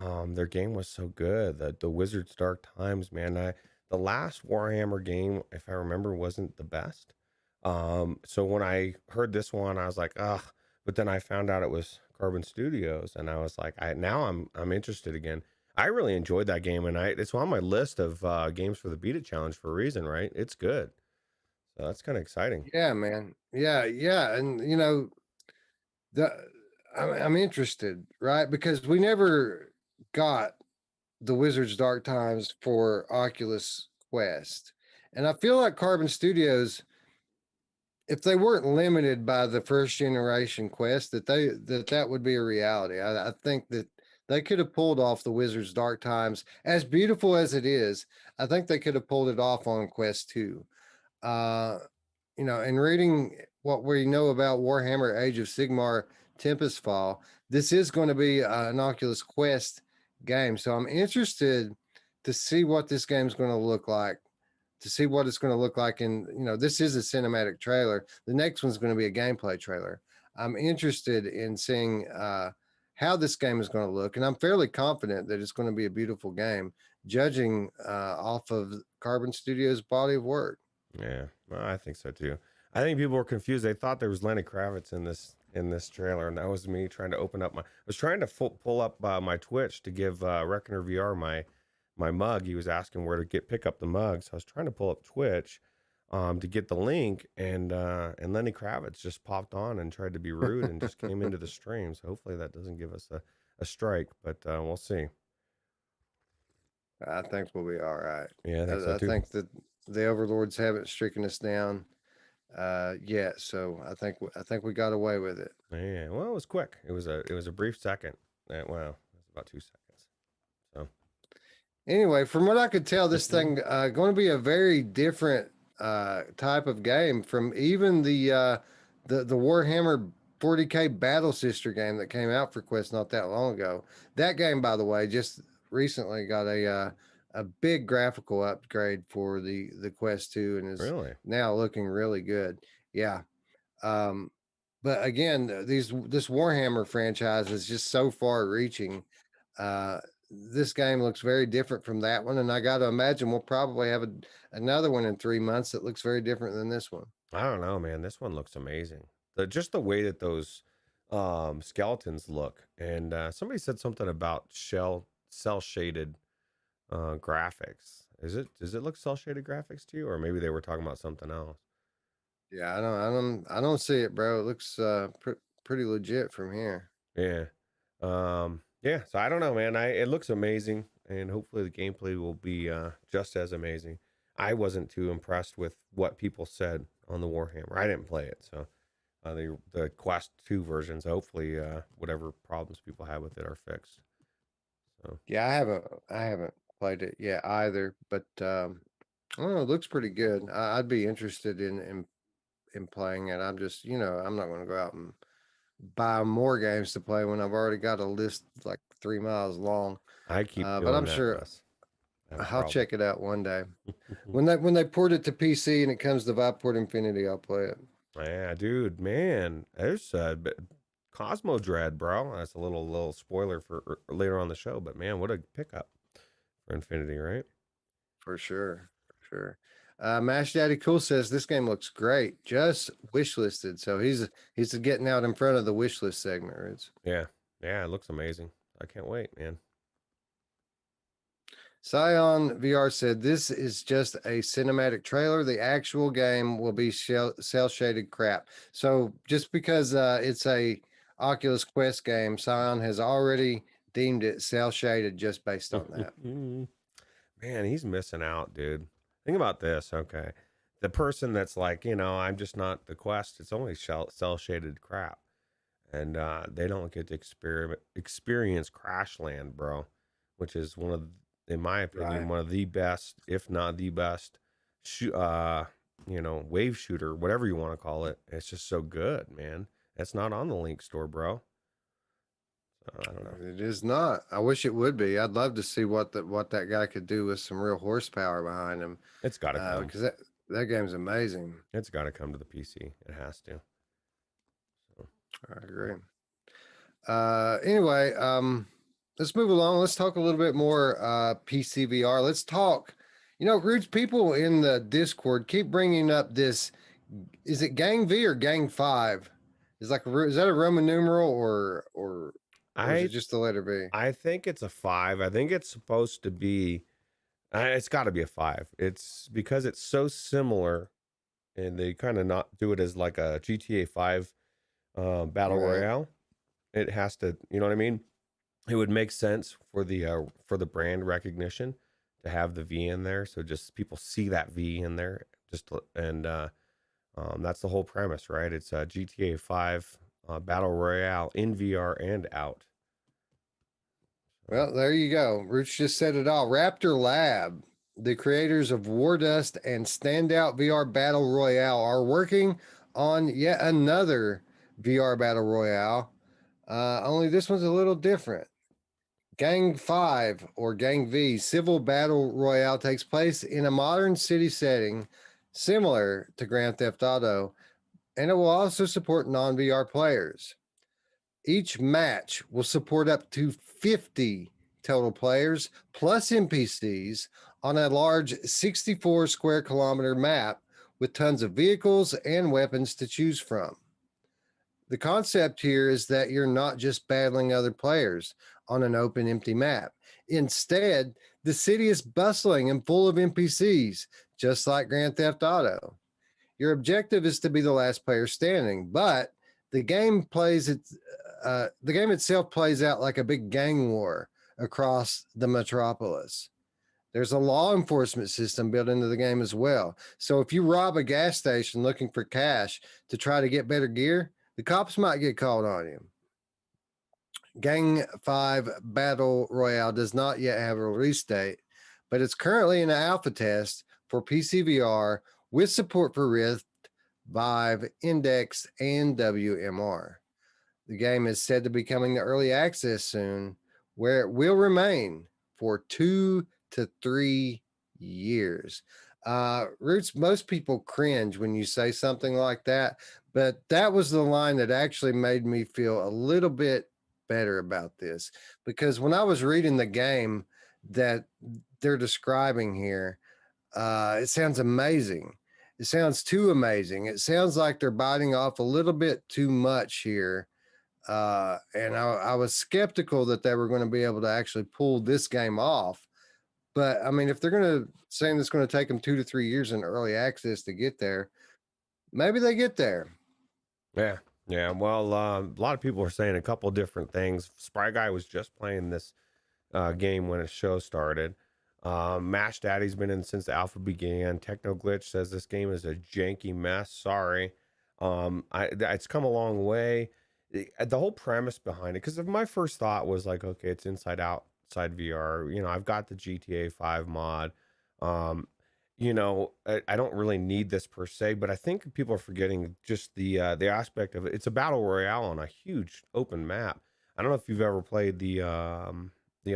their game was so good. The Wizards Dark Times, man. The last Warhammer game, if I remember, wasn't the best. So when I heard this one, I was like, ugh. But then I found out it was Carbon Studios, and I was like, I'm interested again. I really enjoyed that game, and it's on my list of games for the Beat It Challenge for a reason, right? It's good, so that's kind of exciting. Yeah, man. Yeah, yeah. And, the I'm interested, right? Because we never got the Wizards Dark Times for Oculus Quest. And I feel like Carbon Studios, if they weren't limited by the first generation Quest, that would be a reality. I think that they could have pulled off the Wizards Dark Times, as beautiful as it is. I think they could have pulled it off on Quest 2. Uh, and reading what we know about Warhammer Age of Sigmar Tempest Fall, this is going to be an Oculus Quest game. So I'm interested to see what this game's going to look like, to see what it's going to look like. And, this is a cinematic trailer. The next one's going to be a gameplay trailer. I'm interested in seeing how this game is going to look. And I'm fairly confident that it's going to be a beautiful game, judging off of Carbon Studios' body of work. Yeah, well, I think so too. I think people were confused. They thought there was Lenny Kravitz in this trailer, and that was me trying to open up my. I was trying to pull up my Twitch to give Reckoner VR my mug. He was asking where to pick up the mug, so I was trying to pull up Twitch to get the link, and Lenny Kravitz just popped on and tried to be rude and just came into the stream. So hopefully that doesn't give us a strike, but we'll see. I think we'll be all right. Yeah, I think so I too. think that the overlords haven't stricken us down yet, so I think we got away with it. Yeah, well, it was quick. It was a brief second. Wow, it was about 2 seconds. So Anyway, from what I could tell, this thing going to be a very different type of game from even the Warhammer 40K Battle Sister game that came out for Quest not that long ago. That game, by the way, just recently got a big graphical upgrade for the Quest 2 and is really now looking really good. Yeah. But again, this Warhammer franchise is just so far reaching. This game looks very different from that one, and I got to imagine we'll probably have another one in 3 months that looks very different than this one. I don't know, man. This one looks amazing. Just the way that those skeletons look, and somebody said something about cell shaded graphics. Does it look cell shaded graphics to you, or maybe they were talking about something else? Yeah, I don't see it, bro. It looks pretty legit from here. Yeah. Yeah, so I don't know, man. It looks amazing, and hopefully the gameplay will be just as amazing. I wasn't too impressed with what people said on the Warhammer. I didn't play it, so the Quest 2 versions, hopefully whatever problems people have with it are fixed. So Yeah, I haven't played it yet either, but I don't know, it looks pretty good. I'd be interested in playing it. I'm just, I'm not going to go out and buy more games to play when I've already got a list like 3 miles long. I keep But doing I'm that, sure Wes. I have a I'll problem. check it out one day. When they port it to PC and it comes to Viveport Infinity, I'll play it. Yeah, dude, man, there's Cosmo Dread, bro. That's a little spoiler for later on the show, but man, what a pickup for Infinity, right? For sure. For sure. Mash Daddy Cool says this game looks great. Just wishlisted. So he's getting out in front of the wishlist segment. It's Yeah, it looks amazing. I can't wait, man. Scion VR said this is just a cinematic trailer. The actual game will be cell shaded crap. So just because it's a Oculus Quest game, Scion has already deemed it cell shaded just based on that. Man, he's missing out, dude. Think about this, okay? The person that's like, I'm just not the Quest. It's only cell shaded crap, and they don't get to experience Crashland, bro, which is in my opinion, Right. one of the best, if not the best, wave shooter, whatever you want to call it. It's just so good, man. It's not on the Link store, bro. I don't know. It is not. I wish it would be. I'd love to see what that guy could do with some real horsepower behind him. It's got to come. Because that game's amazing. It's got to come to the PC. It has to. So. I agree. Anyway, let's move along. Let's talk a little bit more PCVR. Let's talk. Roots, people in the Discord keep bringing up this. Is it GangV or Gang5? Is that a Roman numeral or is it just the letter V? I think it's a 5. I think it's supposed to be. It's got to be a 5. It's because it's so similar, and they kind of not do it as like a GTA 5 battle royale. It has to, you know what I mean? It would make sense for the brand recognition to have the V in there, so just people see that V in there. That's the whole premise, right? It's a GTA 5 Battle Royale in VR and out. Well, there you go. Roots just said it all. Raptor Lab, the creators of Wardust and Standout VR Battle Royale, are working on yet another VR Battle Royale. Only this one's a little different. Gang 5 or Gang V Civil Battle Royale takes place in a modern city setting similar to Grand Theft Auto, and it will also support non VR players. Each match will support up to 50 total players plus NPCs on a large 64 square kilometer map with tons of vehicles and weapons to choose from. The concept here is that you're not just battling other players on an open, empty map. Instead, the city is bustling and full of NPCs, just like Grand Theft Auto. Your objective is to be the last player standing, but the game the game itself plays out like a big gang war across the metropolis. There's a law enforcement system built into the game as well. So if you rob a gas station looking for cash to try to get better gear, the cops might get called on you. Gang 5 Battle Royale does not yet have a release date, but it's currently in an alpha test for PCVR with support for Rift, Vive, Index, and WMR. The game is said to be coming to early access soon, where it will remain for 2 to 3 years. Roots, most people cringe when you say something like that, but that was the line that actually made me feel a little bit better about this, because when I was reading the game that they're describing here, it sounds amazing. It sounds too amazing. It sounds like they're biting off a little bit too much here. And I was skeptical that they were going to be able to actually pull this game off. But I mean, if they're going to saying it's going to take them 2 to 3 years in early access to get there, maybe they get there. Yeah, yeah. Well, a lot of people are saying a couple different things. Spry Guy was just playing this game when his show started. Mash Daddy's been in since the alpha began. Techno Glitch says this game is a janky mess. Sorry. It's come a long way. The whole premise behind it, because my first thought was like, okay, it's outside VR. You know, I've got the GTA 5 mod. I don't really need this per se, but I think people are forgetting just the aspect of it. It's a battle royale on a huge open map. I don't know if you've ever played the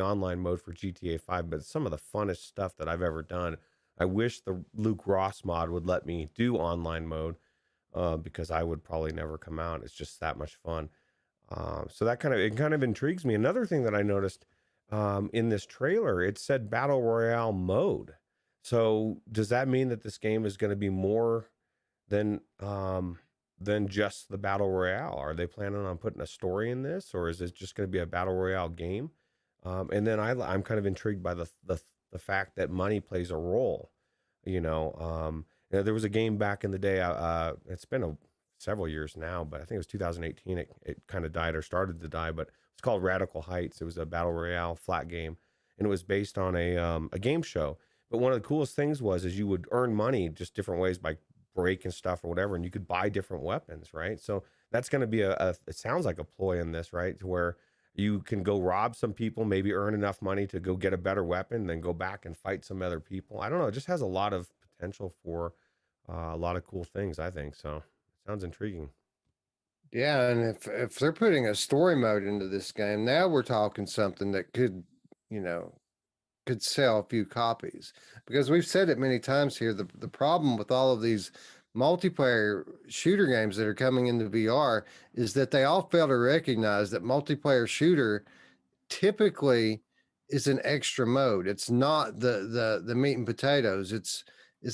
online mode for GTA 5, but it's some of the funnest stuff that I've ever done. I wish the Luke Ross mod would let me do online mode, because I would probably never come out. It's just that much fun. So that kind of intrigues me. Another thing that I noticed in this trailer, it said battle royale mode. So does that mean that this game is going to be more than just the battle royale? Are they planning on putting a story in this, or is it just going to be a battle royale game? And then I'm kind of intrigued by the fact that money plays a role. There was a game back in the day. It's been several years now, but I think it was 2018. It kind of died or started to die, but it's called Radical Heights. It was a battle royale flat game, and it was based on a game show. But one of the coolest things is you would earn money just different ways by breaking stuff or whatever, and you could buy different weapons, right? So that's going to be it sounds like a ploy in this, right? To where you can go rob some people, maybe earn enough money to go get a better weapon, then go back and fight some other people. I don't know. It just has a lot of potential for a lot of cool things, I think. So it sounds intriguing. Yeah, and if they're putting a story mode into this game, now we're talking something that could sell a few copies, because we've said it many times here. The problem with all of these multiplayer shooter games that are coming into VR is that they all fail to recognize that multiplayer shooter typically is an extra mode. It's not the meat and potatoes. It's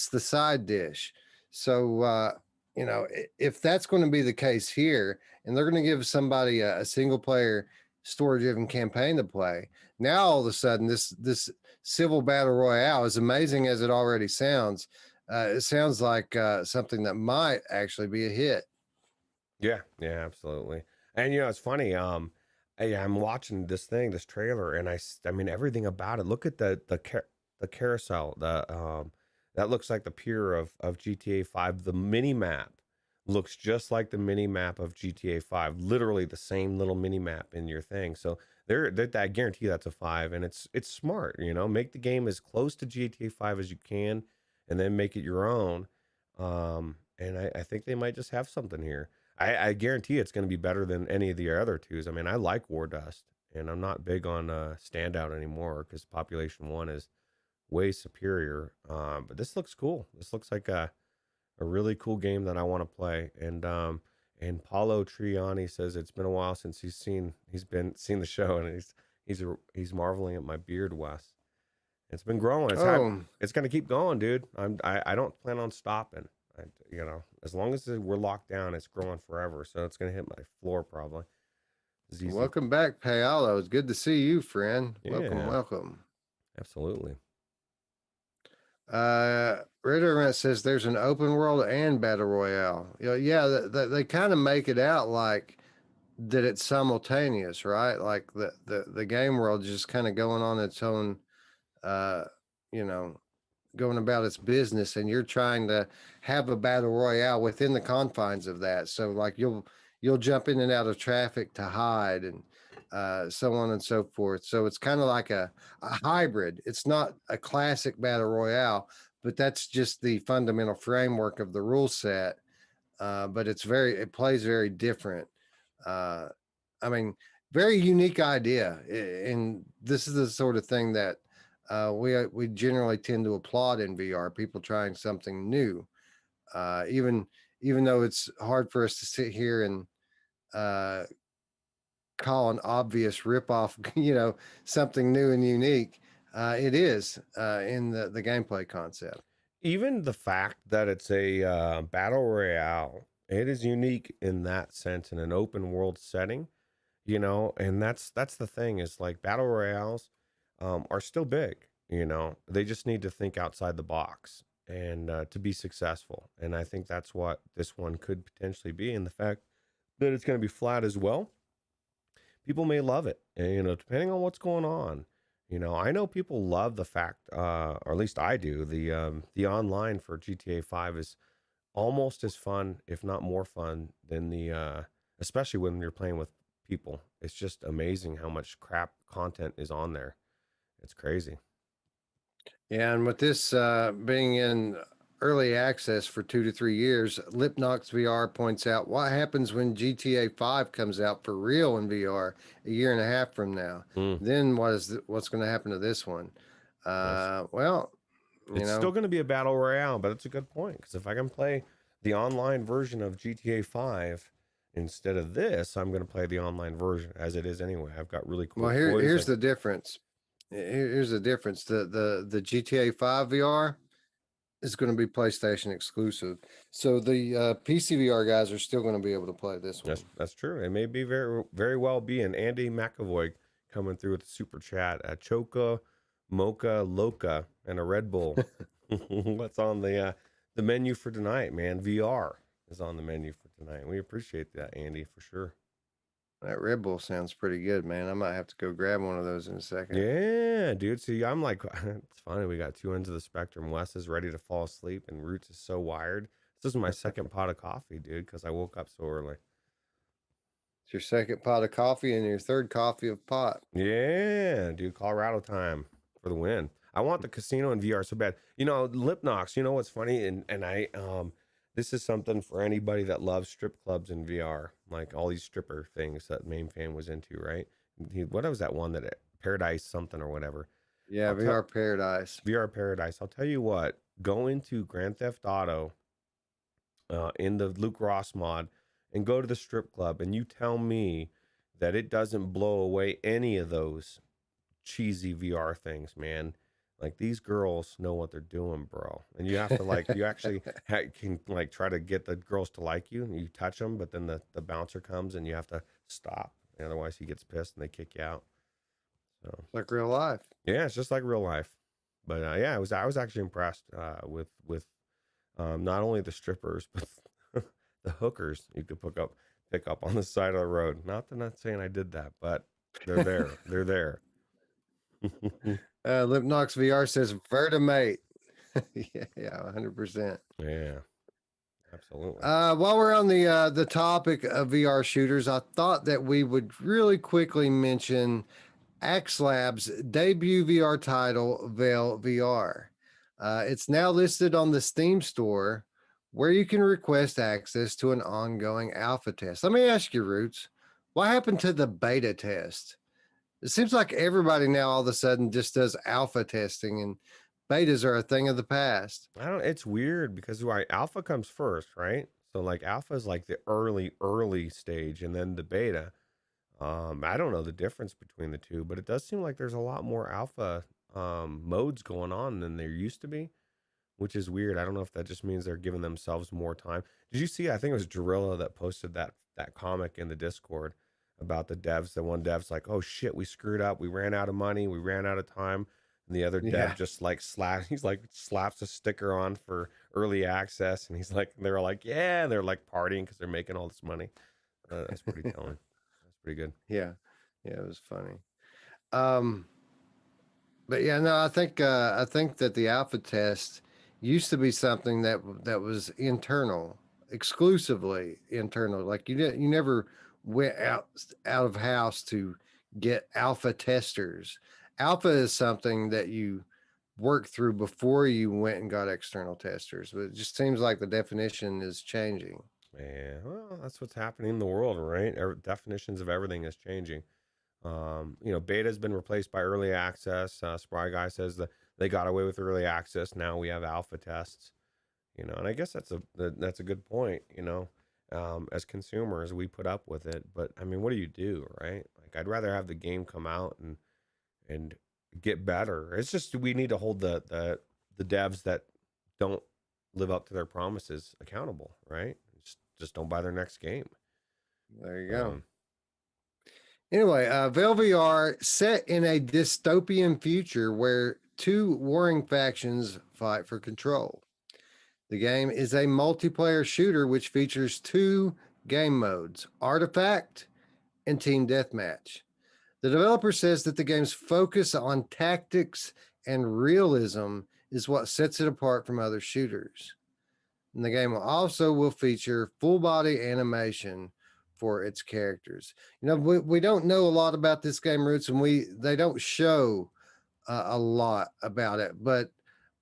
the side dish. So if that's going to be the case here, and they're going to give somebody a single player story driven campaign to play, now all of a sudden this civil battle royale, as amazing as it already sounds, it sounds like something that might actually be a hit. Yeah, yeah, absolutely. And it's funny. I'm watching this trailer, and I mean everything about it. Look at the carousel, that looks like the pier of GTA 5. The mini map looks just like the mini map of GTA 5, literally the same little mini map in your thing. So I guarantee that's a 5, and it's smart, make the game as close to GTA 5 as you can, and then make it your own. And I think they might just have something here. I guarantee it's going to be better than any of the other twos. I mean, I like War Dust, and I'm not big on Standout anymore because Population 1 is way superior. But this looks cool. This looks like a really cool game that I want to play. And Paulo Triani says it's been a while since he's seen the show, and he's marveling at my beard, Wes. It's been growing. It's going to keep going, dude. I don't plan on stopping. As long as we're locked down, it's growing forever. So it's going to hit my floor probably. Welcome back, Paolo. It's good to see you, friend. Yeah. Welcome. Absolutely. Ritter says there's an open world and battle royale. Yeah, they kind of make it out like that it's simultaneous, right? Like the game world just kind of going on its own, going about its business, and you're trying to have a battle royale within the confines of that. So like you'll jump in and out of traffic to hide, and so on and so forth. So it's kind of like a hybrid. It's not a classic battle royale, but that's just the fundamental framework of the rule set. But it plays very different. I mean, very unique idea, and this is the sort of thing that we generally tend to applaud in VR. People trying something new, even though it's hard for us to sit here and call an obvious ripoff, something new and unique. It is in the gameplay concept. Even the fact that it's a battle royale, it is unique in that sense in an open world setting, and that's the thing is like battle royales are still big, they just need to think outside the box and to be successful. And I think that's what this one could potentially be. And the fact that it's going to be flat as well, people may love it, and, depending on what's going on. I know people love the fact, or at least I do, the online for GTA 5 is almost as fun, if not more fun than especially when you're playing with people. It's just amazing how much crap content is on there. It's crazy. Yeah, and with this being in early access for 2 to 3 years, Lipnox VR points out what happens when GTA 5 comes out for real in VR a year and a half from now. Then what's going to happen to this one? Well, it's still going to be a battle royale, but it's a good point, because if I can play the online version of GTA 5 instead of this, I'm going to play the online version as it is anyway. I've got really cool. Well, here's the difference. Here's the difference. The GTA 5 VR is going to be PlayStation exclusive. So the PCVR guys are still going to be able to play this one. That's true. It may be very, very well be. And Andy McAvoy coming through with the super chat. A Choca, Mocha, Loca, and a Red Bull. What's on the menu for tonight, man? VR is on the menu for tonight. We appreciate that, Andy, for sure. That Red Bull sounds pretty good, man. I might have to go grab one of those in a second. Yeah, dude. See, I'm like, it's funny. We got two ends of the spectrum. Wes is ready to fall asleep, and Roots is so wired. This is my second pot of coffee, dude, because I woke up so early. It's your second pot of coffee and your third coffee of pot. Yeah, dude. Colorado time for the win. I want the casino in VR so bad. Lipnox, what's funny? And I, this is something for anybody that loves strip clubs in VR, like all these stripper things that Main Fan was into, right? What was that one that Paradise something or whatever? Yeah, VR Paradise. VR Paradise. I'll tell you what, go into Grand Theft Auto in the Luke Ross mod and go to the strip club, and you tell me that it doesn't blow away any of those cheesy VR things, man. Like, these girls know what they're doing, bro. And you have to you actually can try to get the girls to like you, and you touch them, but then the bouncer comes and you have to stop. Otherwise he gets pissed and they kick you out. So like real life. Yeah, it's just like real life. But I was actually impressed with not only the strippers, but the hookers you could pick up on the side of the road. Not saying I did that, but they're there. They're there. Lipnox VR says Vertimate. Yeah, 100%. Yeah, absolutely. While we're on the topic of VR shooters, I thought that we would really quickly mention Axe Labs' debut VR title, Vail VR. It's now listed on the Steam store, where you can request access to an ongoing alpha test. Let me ask you, Roots, what happened to the beta test? It seems like everybody now all of a sudden just does alpha testing, and betas are a thing of the past. I don't. It's weird because alpha comes first, right? So like alpha is like the early stage, and then the beta. I don't know the difference between the two, but it does seem like there's a lot more alpha modes going on than there used to be, which is weird. I don't know if that just means they're giving themselves more time. Did you see? I think it was Gorilla that posted that comic in the Discord about the devs. The one dev's like, "Oh shit, we screwed up. We ran out of money. We ran out of time." And the other dev Yeah. just like slaps a sticker on for early access, and they're like, "Yeah," they're like partying because they're making all this money. That's pretty telling. That's pretty good. Yeah. Yeah, it was funny. Um, but yeah, no, I think that the alpha test used to be something that was internal, exclusively internal. Like you never went out of house to get alpha testers. Alpha is something that you work through before you went and got external testers. But it just seems like the definition is changing. Yeah, well, that's what's happening in the world, right? Definitions of everything is changing. Beta has been replaced by early access. Spry Guy says that they got away with early access. Now we have alpha tests. And I guess that's a good point. As consumers, we put up with it, but I mean, what do you do, right? Like, I'd rather have the game come out and get better. It's just we need to hold the devs that don't live up to their promises accountable, right? Just don't buy their next game. There you go. Um, Anyway, Vail VR set in a dystopian future where two warring factions fight for control. The game is a multiplayer shooter which features two game modes, Artifact and Team Deathmatch. The developer says that the game's focus on tactics and realism is what sets it apart from other shooters. And the game also will feature full body animation for its characters. We don't know a lot about this game, Roots, and they don't show a lot about it, but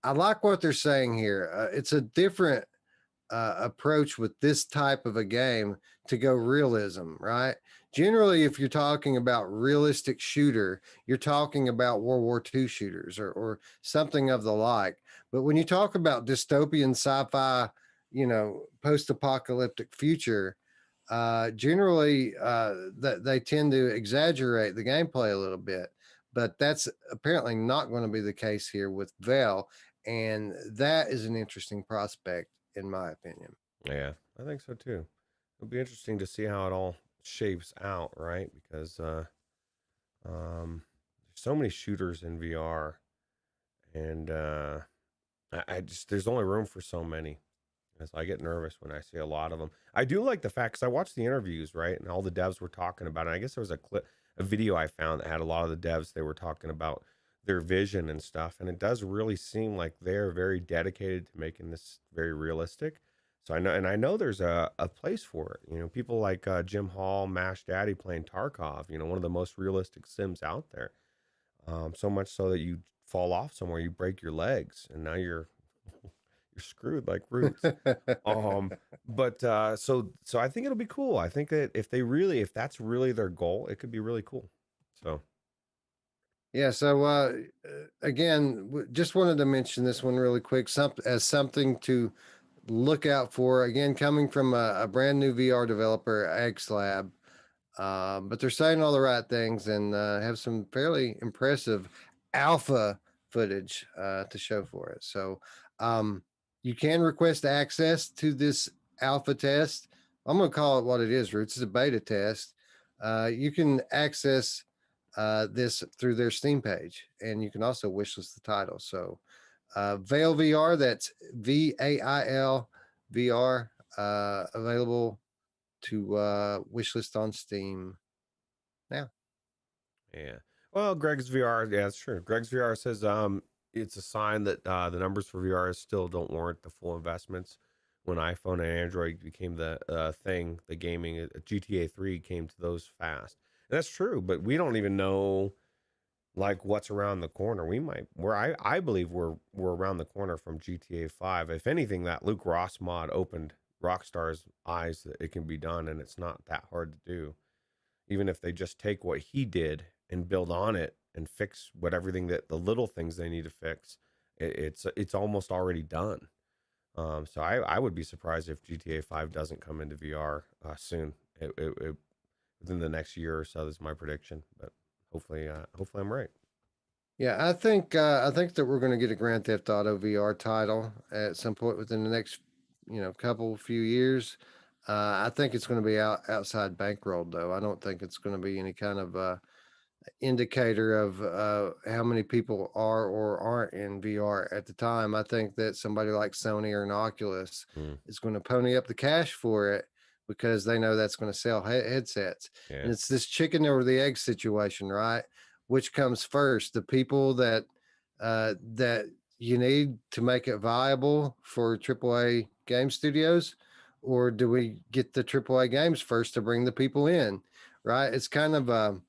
I like what they're saying here. It's a different approach with this type of a game to go realism, right? Generally, if you're talking about realistic shooter, you're talking about World War II shooters or something of the like. But when you talk about dystopian sci-fi, post-apocalyptic future, generally that they tend to exaggerate the gameplay a little bit. But that's apparently not going to be the case here with Vail, and that is an interesting prospect in my opinion. yeah, I think so too. It'll be interesting to see how it all shapes out, right? Because there's so many shooters in VR, and I just there's only room for so many. And so I get nervous when I see a lot of them. I do like the fact because I watched the interviews, right, and all the devs were talking about it. I guess there was a video I found that had a lot of the devs. They were talking about their vision and stuff, and it does really seem like they're very dedicated to making this very realistic. So I know there's a place for it. People like Jim Hall, Mash Daddy playing Tarkov. One of the most realistic sims out there. So much so that you fall off somewhere, you break your legs, and now you're screwed like Roots. But so I think it'll be cool. I think that if that's really their goal, it could be really cool. So Yeah, so again, just wanted to mention this one really quick, as something to look out for. Again, coming from a brand new VR developer, XLab, but they're saying all the right things and have some fairly impressive alpha footage to show for it. So you can request access to this alpha test. I'm going to call it what it is, Roots. It's a beta test. You can access this through their Steam page, and you can also wishlist the title. So Vail VR, that's VAIL VR, available to wishlist on Steam now. yeah. Well, Greg's VR, yeah, that's true. Greg's VR says it's a sign that the numbers for VR still don't warrant the full investments. When iPhone and Android became the thing, the gaming, GTA 3 came to those fast. And that's true, but we don't even know like what's around the corner. We might, where I believe we're around the corner from GTA 5. If anything, that Luke Ross mod opened Rockstar's eyes that it can be done, and it's not that hard to do. Even if they just take what he did and build on it and fix what everything that the little things they need to fix, it's almost already done. So I would be surprised if GTA 5 doesn't come into VR soon. Within the next year or so. That's my prediction, but hopefully I'm right. Yeah, I think that we're going to get a Grand Theft Auto VR title at some point within the next, couple few years. I think it's going to be outside bankrolled though. I don't think it's going to be any kind of indicator of how many people are or aren't in VR at the time. I think that somebody like Sony or an Oculus is going to pony up the cash for it because they know that's going to sell headsets. Yeah. And it's this chicken or the egg situation, right? Which comes first? The people that you need to make it viable for AAA game studios, or do we get the AAA games first to bring the people in? Right? It's kind of a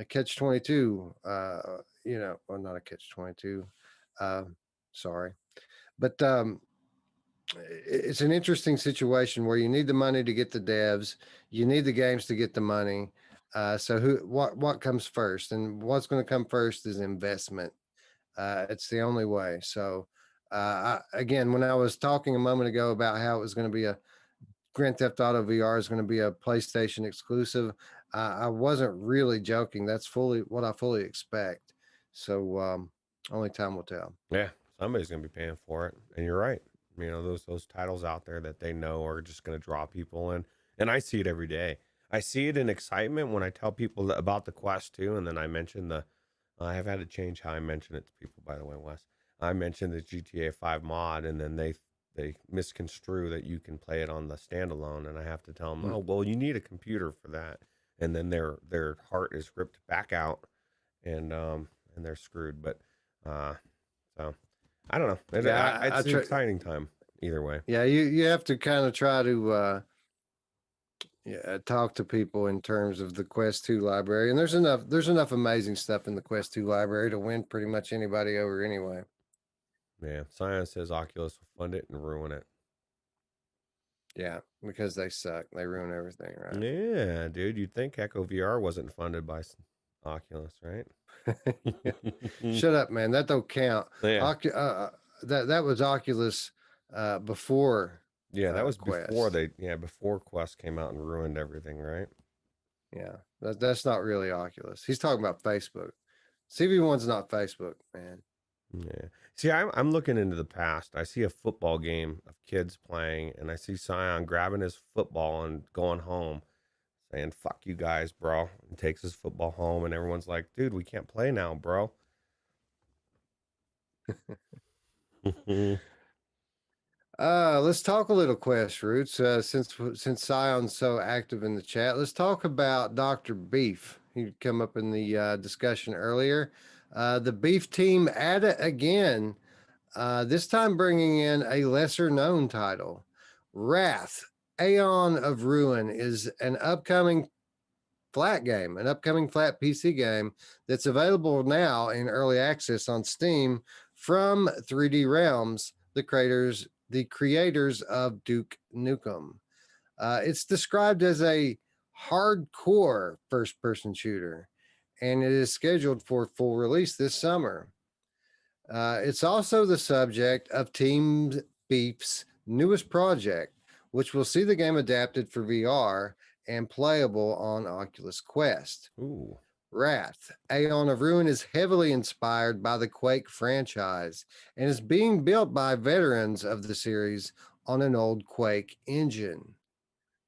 catch 22. Well, not a catch 22. Sorry, but it's an interesting situation where you need the money to get the devs, you need the games to get the money. So what comes first, and what's going to come first is investment. It's the only way. So again, when I was talking a moment ago about how it was going to be a Grand Theft Auto VR is going to be a PlayStation exclusive, I wasn't really joking. That's what I fully expect. So only time will tell. Yeah, somebody's gonna be paying for it, and you're right. Those titles out there that they know are just gonna draw people in, and I see it every day. I see it in excitement when I tell people about the Quest 2, and then I mention the. I have had to change how I mention it to people, by the way, Wes. I mentioned the GTA 5 mod, and then they misconstrue that you can play it on the standalone, and I have to tell them, oh, well, you need a computer for that, and then their heart is ripped back out, and they're screwed. But so I don't know. It's an exciting time either way. Yeah, you have to kind of try to talk to people in terms of the Quest 2 library, and there's enough amazing stuff in the Quest 2 library to win pretty much anybody over anyway. Yeah, Science says Oculus will fund it and ruin it. Yeah, because they suck. They ruin everything, right? Yeah, dude. You'd think Echo VR wasn't funded by Oculus, right? Shut up, man. That don't count. Yeah. That was Oculus before. Yeah, that was Quest. before Quest came out and ruined everything, right? Yeah, that's not really Oculus. He's talking about Facebook. CV1's not Facebook, man. Yeah. See, I'm looking into the past. I see a football game of kids playing, and I see Scion grabbing his football and going home, saying, fuck you guys, bro. And takes his football home, and everyone's like, dude, we can't play now, bro. Let's talk a little Quest Roots. Since Scion's so active in the chat, let's talk about Dr. Beef. He come up in the discussion earlier. The Beef team at it again, this time bringing in a lesser known title. Wrath, Aeon of Ruin is an upcoming flat PC game that's available now in early access on Steam from 3D Realms, the creators of Duke Nukem. It's described as a hardcore first-person shooter, and it is scheduled for full release this summer. It's also the subject of Team Beef's newest project, which will see the game adapted for VR and playable on Oculus Quest. Ooh. Wrath, Aeon of Ruin is heavily inspired by the Quake franchise and is being built by veterans of the series on an old Quake engine.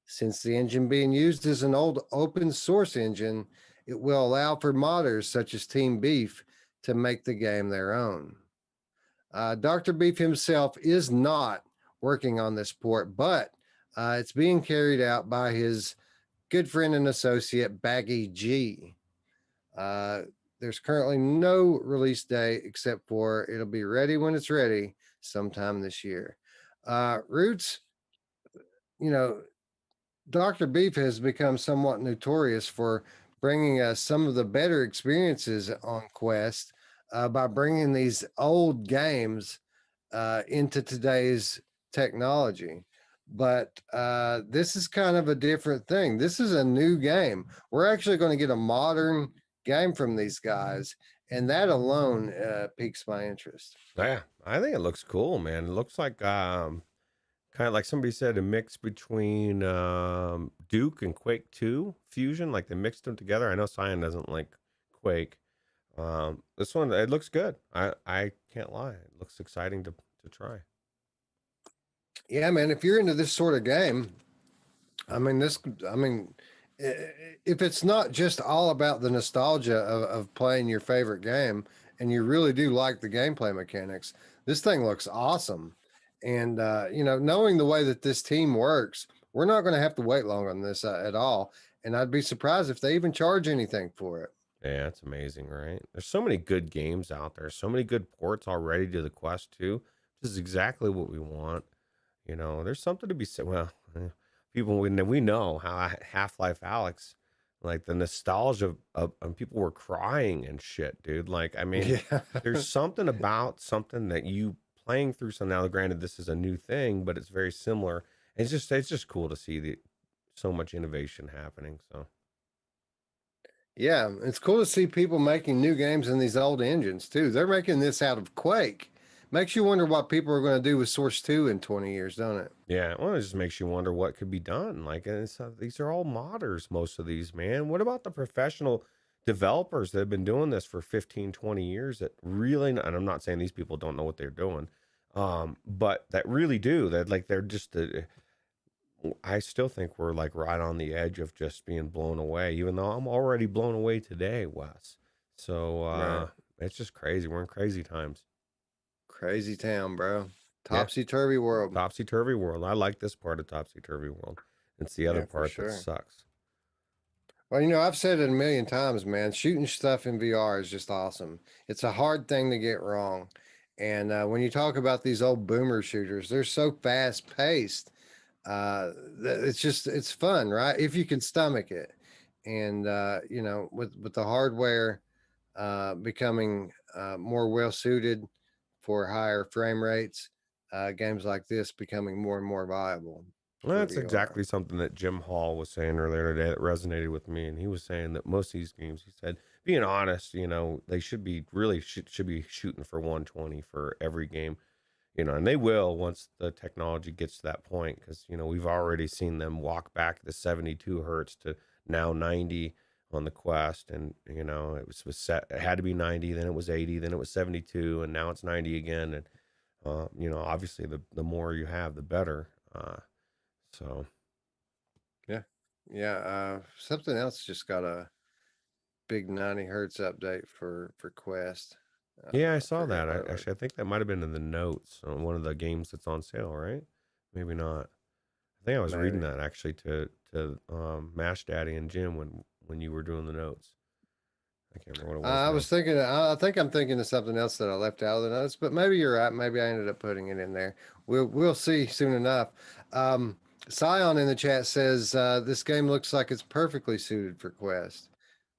Since the engine being used is an old open source engine, it will allow for modders such as Team Beef to make the game their own. Dr. Beef himself is not working on this port, but it's being carried out by his good friend and associate Baggy G. there's currently no release date except for it'll be ready when it's ready sometime this year. Roots, you know, Dr. Beef has become somewhat notorious for bringing us some of the better experiences on Quest by bringing these old games into today's technology. But this is kind of a different thing. This is a new game. We're actually going to get a modern game from these guys, and that alone piques my interest. Yeah, I think it looks cool, man. It looks like kind of like somebody said, a mix between Duke and Quake 2 fusion, like they mixed them together. I know Cyan doesn't like Quake. This one, it looks good. I can't lie. It looks exciting to try. Yeah, man, if you're into this sort of game, I mean, if it's not just all about the nostalgia of playing your favorite game and you really do like the gameplay mechanics, this thing looks awesome. And, knowing the way that this team works, we're not going to have to wait long on this at all. And I'd be surprised if they even charge anything for it. Yeah, it's amazing, right? There's so many good games out there, so many good ports already to the Quest 2. This is exactly what we want. There's something to be said. Well, people we know how Half-Life Alyx, like the nostalgia of people were crying and shit, dude. Like, I mean, Yeah. there's something about something that you playing through. So now, granted, this is a new thing, but it's very similar. It's just cool to see so much innovation happening. So Yeah, it's cool to see people making new games in these old engines too. They're making this out of Quake. Makes you wonder what people are going to do with Source 2 in 20 years, don't it? yeah, well, it just makes you wonder what could be done. Like, and these are all modders, most of these, man. What about the professional developers that have been doing this for 15, 20 years that really, and I'm not saying these people don't know what they're doing, but that really do. That, like, they're just, I still think we're like right on the edge of just being blown away, even though I'm already blown away today, Wes. So, Right. it's just crazy. We're in crazy times. Crazy town, bro. Yeah. Topsy turvy world. Topsy turvy world. I like this part of topsy turvy world. It's the other Yeah, for part that sure. sucks. Well, I've said it a million times, man. Shooting stuff in VR is just awesome. It's a hard thing to get wrong. And when you talk about these old boomer shooters, they're so fast paced. It's fun, right? If you can stomach it. And, with the hardware becoming more well suited for higher frame rates, games like this becoming more and more viable Well, for that's VR. exactly something that Jim Hall was saying earlier today that resonated with me. And he was saying that most of these games, he said, being honest, they should be really should be shooting for 120 for every game, and they will once the technology gets to that point. Because, we've already seen them walk back the 72 hertz to now 90 on the Quest. And, it was set, it had to be 90, then it was 80, then it was 72, and now it's 90 again. And, obviously the more you have, the better. So Yeah. Yeah. Something else just got a big 90 hertz update for Quest. yeah, I I saw forget that. what it was. I think that might have been in the notes on one of the games that's on sale, right? Maybe not. I think I was reading Maybe. that actually to Mash Daddy and Jim when you were doing the notes. I can't remember what it was I now. was thinking, I think I'm thinking of something else that I left out of the notes, but maybe you're right. Maybe I ended up putting it in there. We'll see soon enough. Um, Scion in the chat says this game looks like it's perfectly suited for Quest.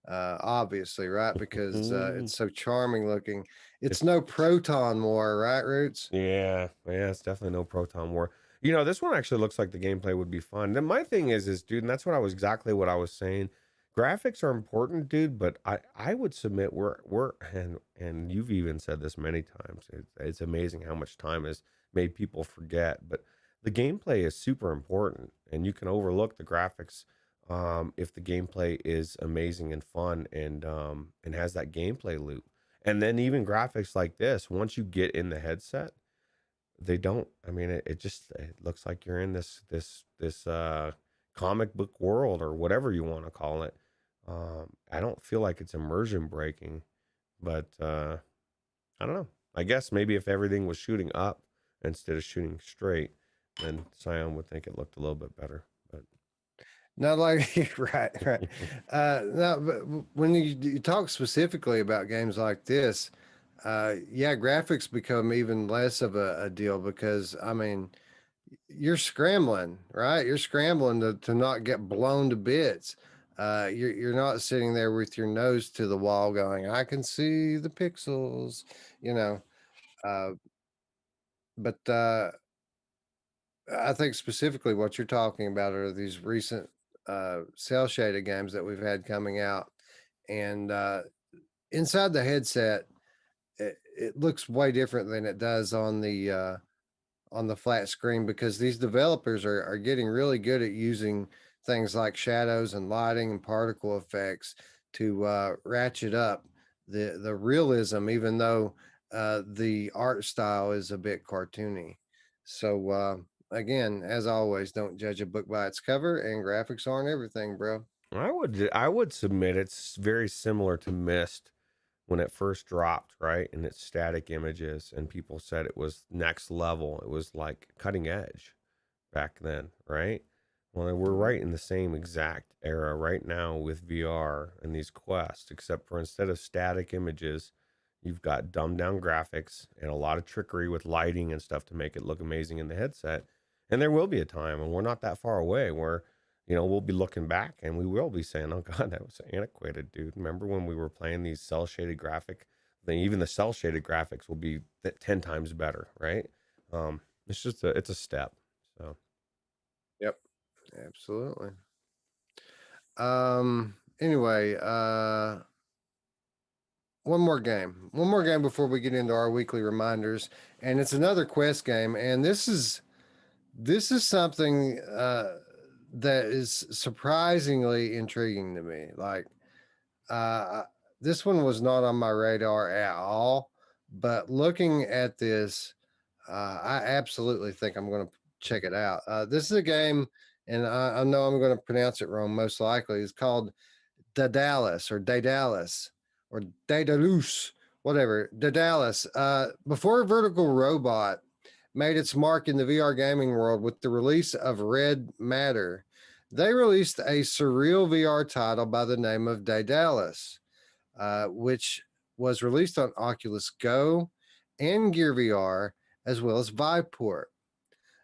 Obviously, right? Because Mm, it's so charming looking. It's it's no Proton War, right, Roots? yeah, it's definitely no Proton War. This one actually looks like the gameplay would be fun. Then my thing is, dude, and that's exactly what I was saying. Graphics are important, dude, but I would submit we're and you've even said this many times. It's amazing how much time has made people forget, but the gameplay is super important, and you can overlook the graphics if the gameplay is amazing and fun and has that gameplay loop. And then even graphics like this, once you get in the headset, they don't. I mean, it looks like you're in this comic book world or whatever you want to call it. I don't feel like it's immersion breaking, but I don't know. I guess maybe if everything was shooting up instead of shooting straight, then Scion would think it looked a little bit better. But Not like right, right. No, but when you talk specifically about games like this, yeah, graphics become even less of a deal because I mean, you're scrambling, right? You're scrambling to not get blown to bits. You're not sitting there with your nose to the wall going, I can see the pixels, you know. Uh, but I think specifically what you're talking about are these recent cell shaded games that we've had coming out. And inside the headset, it looks way different than it does on the flat screen because these developers are getting really good at using things like shadows and lighting and particle effects to ratchet up the realism, even though the art style is a bit cartoony. So again, as always, don't judge a book by its cover, and graphics aren't everything, bro. I would submit it's very similar to Mist when it first dropped, right? And it's static images, and people said it was next level. It was like cutting edge back then, right? Well, we're Mhm. right in the same exact era right now with VR and these quests, except for instead of static images, you've got dumbed down graphics and a lot of trickery with lighting and stuff to make it look amazing in the headset. And there will be a time, and we're not that far away, where we'll be looking back and we will be saying, "Oh God, that was antiquated, dude." Remember when we were playing these cell shaded graphic? Then even the cell shaded graphics will be 10 times better, right? It's just it's a step. So Yep, absolutely. Anyway, one more game before we get into our weekly reminders, and it's another quest game, and this is something that is surprisingly intriguing to me. Like, uh, this one was not on my radar at all, but looking at this, I absolutely think I'm going to check it out. This is a game, and I know I'm going to pronounce it wrong, most likely. It's called Daedalus or Daedalus, whatever. Daedalus. Before Vertical Robot made its mark in the VR gaming world with the release of Red Matter, they released a surreal VR title by the name of Daedalus, which was released on Oculus Go and Gear VR, as well as Viveport.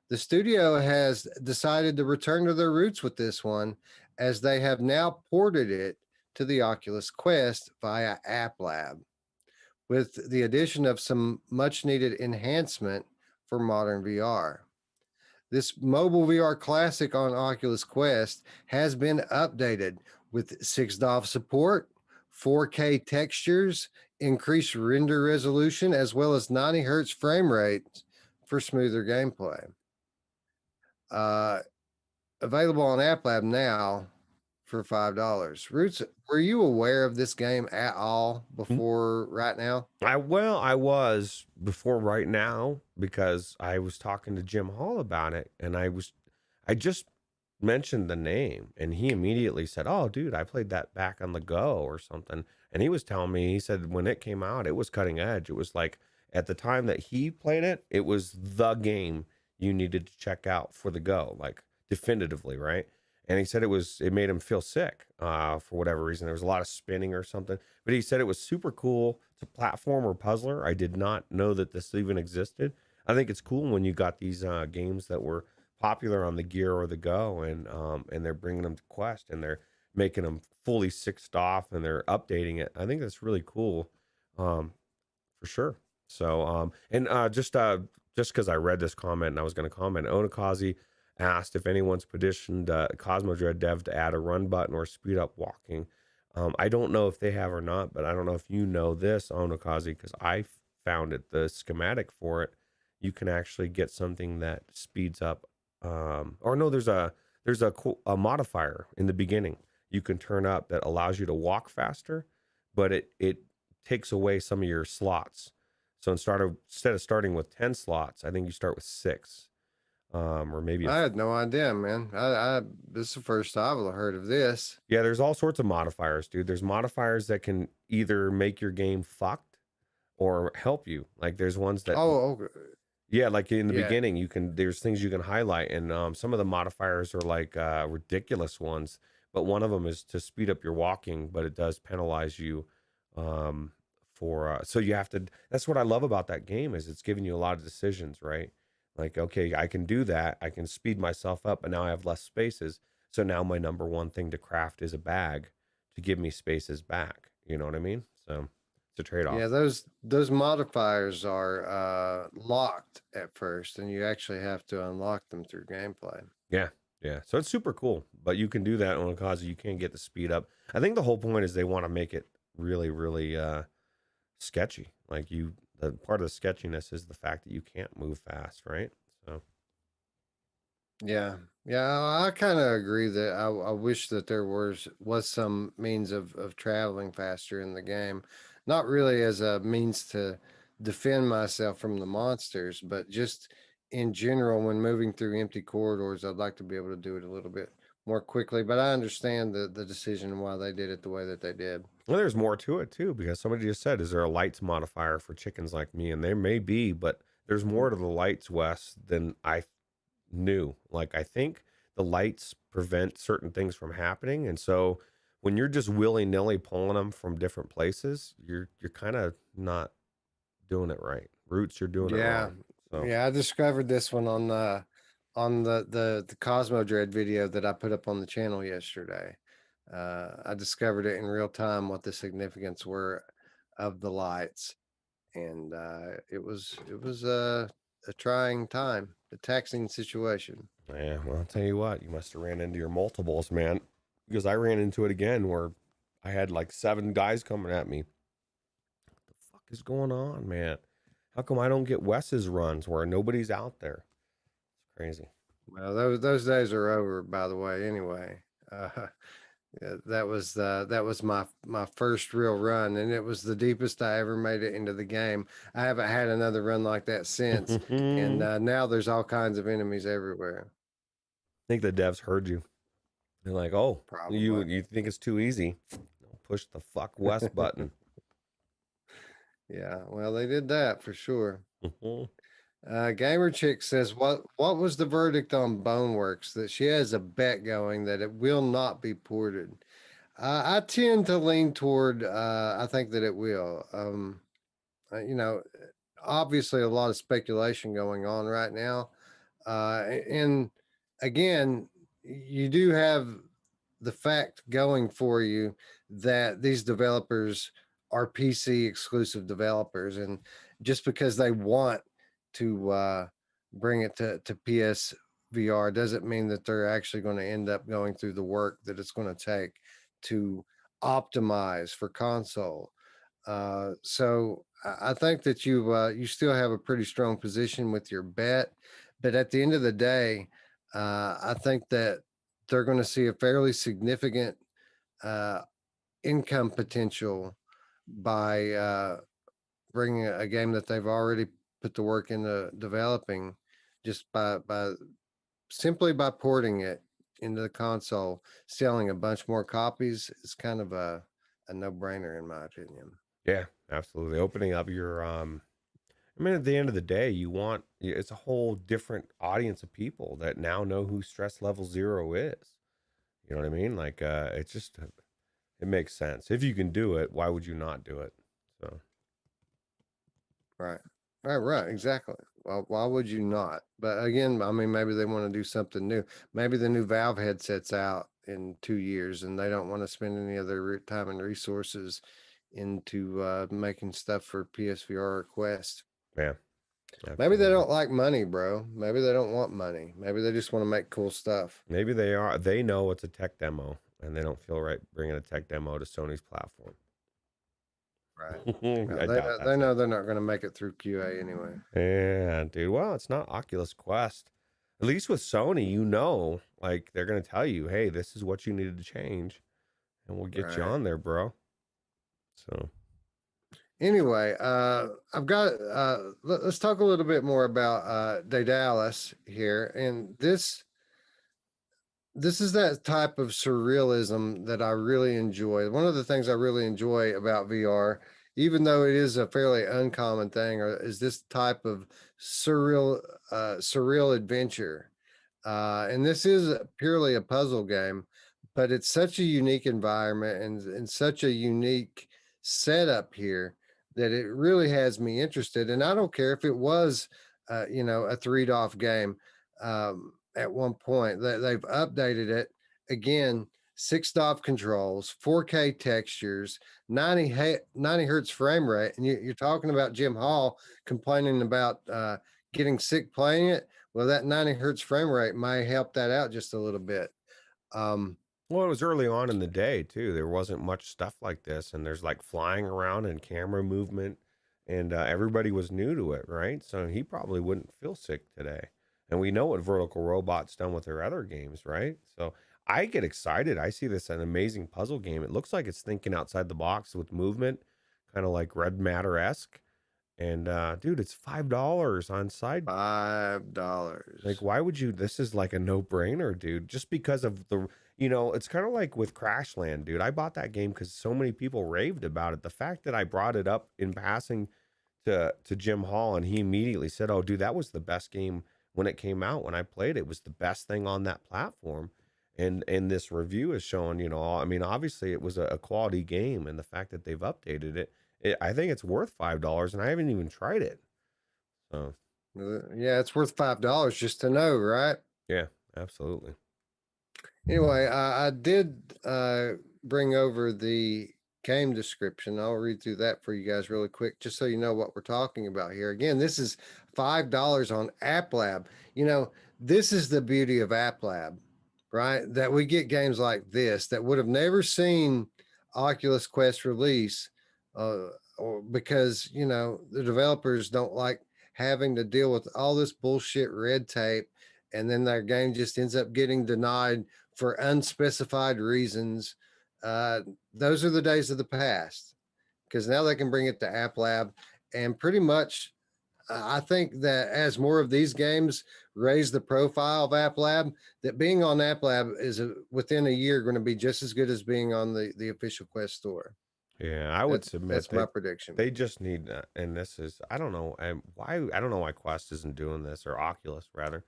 The studio has decided to return to their roots with this one, as they have now ported it to the Oculus Quest via App Lab, with the addition of some much needed enhancement for modern VR. This mobile VR classic on Oculus Quest has been updated with 6DOF support, 4K textures, increased render resolution, as well as 90 hertz frame rates for smoother gameplay. Uh, Available on App Lab now for $5. Roots, were you aware of this game at all before right now? I was before right now because I was talking to Jim Hall about it, and I just mentioned the name, and he immediately said, "Oh, dude, I played that back on the Go or something." And he was telling me, he said when it came out, it was cutting edge. It was like at the time that he played it, it was the game you needed to check out for the Go, like definitively, right? And he said it made him feel sick for whatever reason. There was a lot of spinning or something, but he said it was super cool. It's a platformer puzzler. I did not know that this even existed. I think it's cool when you got these games that were popular on the Gear or the Go, and they're bringing them to Quest, and they're making them fully sixed off, and they're updating it. I think that's really cool, um, for sure. So and just because I read this comment and I was going to comment, Onakazi asked if anyone's petitioned Cosmo Dread dev to add a run button or speed up walking. I don't know if they have or not, but I don't know if you know this, Onakazi, because I found it, the schematic for it. You can actually get something that speeds up, or no, there's a modifier in the beginning you can turn up that allows you to walk faster, but it takes away some of your slots. So instead of starting with 10 slots, I think you start with six, or maybe I had no idea, man. This is the first I've ever heard of this. yeah. There's all sorts of modifiers, dude. There's modifiers that can either make your game fucked or help you. Like there's ones that Oh, okay. Yeah, like in the Yeah. beginning, there's things you can highlight, and some of the modifiers are like ridiculous ones. But one of them is to speed up your walking, but it does penalize you um, for. So you have to. That's what I love about that game is it's giving you a lot of decisions, right? Like, okay, I can do that. I can speed myself up, but now I have less spaces. So now my number one thing to craft is a bag to give me spaces back. You know what I mean? So it's a trade Yeah, off. those modifiers are locked at first, and you actually have to unlock them through gameplay. Yeah, yeah. So it's super cool, but you can do that on a cause you can't get the speed up. I think the whole point is they want to make it really, really sketchy. Like the part of the sketchiness is the fact that you can't move fast, right? So Yeah, yeah, I kind of agree that I wish that there was some means of traveling faster in the game, not really as a means to defend myself from the monsters, but just in general when moving through empty corridors, I'd like to be able to do it a little bit more quickly. But I understand the decision and why they did it the way that they did. well, there's more to it too, because somebody just said, "Is there a lights modifier for chickens like me?" And there may be, but there's more to the lights, Wes, than I knew. Like I think the lights prevent certain things from happening, and so when you're just willy nilly pulling them from different places, you're kind of not doing it right. Roots, you're doing it Yeah, wrong. So yeah, I discovered this one on the Cosmo Dread video that I put up on the channel yesterday. I discovered it in real time what the significance were of the lights, and it was a trying time, a taxing situation. yeah, well, I'll tell you what, you must have ran into your multiples, man. Because I ran into it again where I had like 7 guys coming at me. What the fuck is going on, man? How come I don't get Wes's runs where nobody's out there? It's crazy. Well, those days are over, by the way. Anyway, uh, yeah, that was my first real run, and it was the deepest I ever made it into the game. I haven't had another run like that since, and I now there's all kinds of enemies everywhere. think the devs heard you. They're like, oh, you Probably. you think it's too easy? Push the fuck Wes button. Yeah, well, they did that for sure. Gamer Chick says, "What was the verdict on Boneworks? That she has a bet going that it will not be ported." I tend to lean toward. I think that it will. You know, obviously a lot of speculation going on right now. And again, you do have the fact going for you that these developers are PC exclusive developers, and just because they want to bring it to PSVR doesn't mean that they're actually going to end up going through the work that it's going to take to optimize for console. So I think that you still have a pretty strong position with your bet, but at the end of the day, I think that they're going to see a fairly significant uh, income potential by bringing a game that they've already put the work into developing, just by simply by porting it into the console, selling a bunch more copies is kind of a no brainer in my opinion. Yeah, absolutely. Opening up your I mean, at the end of the day, it's a whole different audience of people that now know who stress level 0 is. You know what I mean? Like, it's just, it makes sense. If you can do it, why would you not do it? So, Right. Right, exactly. Well, why would you not? But again, I mean, maybe they want to do something new. Maybe the new Valve headset's out in 2 years and they don't want to spend any of their time and resources into making stuff for PSVR or Quest. yeah, Maybe they absolutely. don't like money, bro. Maybe they don't want money. Maybe they just want to make cool stuff. Maybe they know it's a tech demo and they don't feel right bringing a tech demo to Sony's platform. Right. Well, I doubt they that's it. know they're not going to make it through QA anyway. Yeah, dude. Well, it's not Oculus Quest. At least with Sony, like they're going to tell you, hey, this is what you needed to change and we'll get you Right. on there, bro. So, Anyway, I've got let's talk a little bit more about Daedalus here. And this is that type of surrealism that I really enjoy. One of the things I really enjoy about VR even though it is a fairly uncommon thing, or is this type of surreal adventure. And this is purely a puzzle game, but it's such a unique environment and such a unique setup here that it really has me interested. And I don't care if it was, a 3 DOF game at one point. They've updated it again. 6 DOF controls, 4K textures, 90 hertz frame rate, and you're talking about Jim Hall complaining about getting sick playing it. Well, that 90 hertz frame rate might help that out just a little bit. Well, it was early on in the day too. There wasn't much stuff like this, and there's like flying around and camera movement, and everybody was new to it, right? So he probably wouldn't feel sick today. And we know what Vertical Robot's done with their other games, right? So I get excited. I see this an amazing puzzle game. It looks like it's thinking outside the box with movement, kind of like Red Matter esque. And dude, it's $5 on side. $5. Like, why would you? This is like a no-brainer, dude. Just because of the, it's kind of like with Crashland, dude. I bought that game because so many people raved about it. The fact that I brought it up in passing to Jim Hall, and he immediately said, "Oh, dude, that was the best game when it came out. When I played it, it was the best thing on that platform." And this review is showing, I mean, obviously it was a quality game, and the fact that they've updated it, I think it's worth $5, and I haven't even tried it. So. Yeah, it's worth $5 just to know, right? Yeah, absolutely. Anyway, I did bring over the game description. I'll read through that for you guys really quick, just so you know what we're talking about here. Again, this is $5 on App Lab. This is the beauty of App Lab, right? That we get games like this that would have never seen Oculus Quest release, or because the developers don't like having to deal with all this bullshit red tape, and then their game just ends up getting denied for unspecified reasons. Those are the days of the past, because now they can bring it to App Lab, and pretty much I think that as more of these games raise the profile of App Lab, that being on App Lab is within a year going to be just as good as being on the official Quest store. Yeah, I would submit That's my prediction. they just need, and this is, I don't know why, I don't know why Quest isn't doing this, or Oculus rather.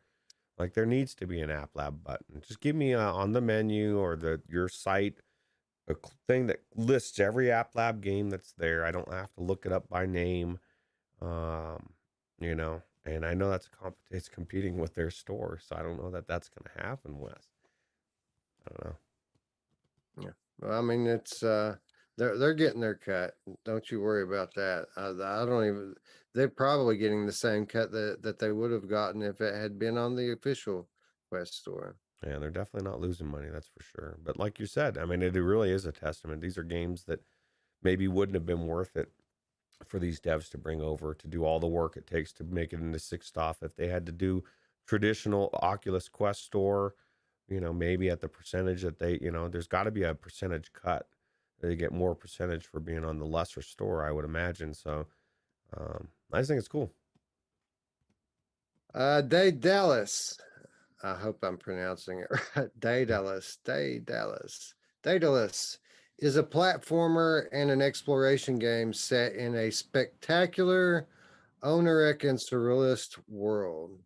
Like, there needs to be an App Lab button. Just give me on the menu or your site a thing that lists every App Lab game that's there. I don't have to look it up by name. Um, and I know it's competing with their store, so I don't know that that's going to happen, Wes. I don't know. Yeah. Well, I mean, it's they're getting their cut. Don't you worry about that. I don't even. They're probably getting the same cut that they would have gotten if it had been on the official Quest store. Yeah, they're definitely not losing money, that's for sure. But like you said, I mean, it really is a testament. These are games that maybe wouldn't have been worth it for these devs to bring over to do all the work it takes to make it into 6 DOF. If they had to do traditional Oculus Quest store, maybe at the percentage that there's got to be a percentage cut. They get more percentage for being on the lesser store, I would imagine. So I just think it's cool. Daedalus. I hope I'm pronouncing it right. Daedalus is a platformer and an exploration game set in a spectacular, Oniric and surrealist world.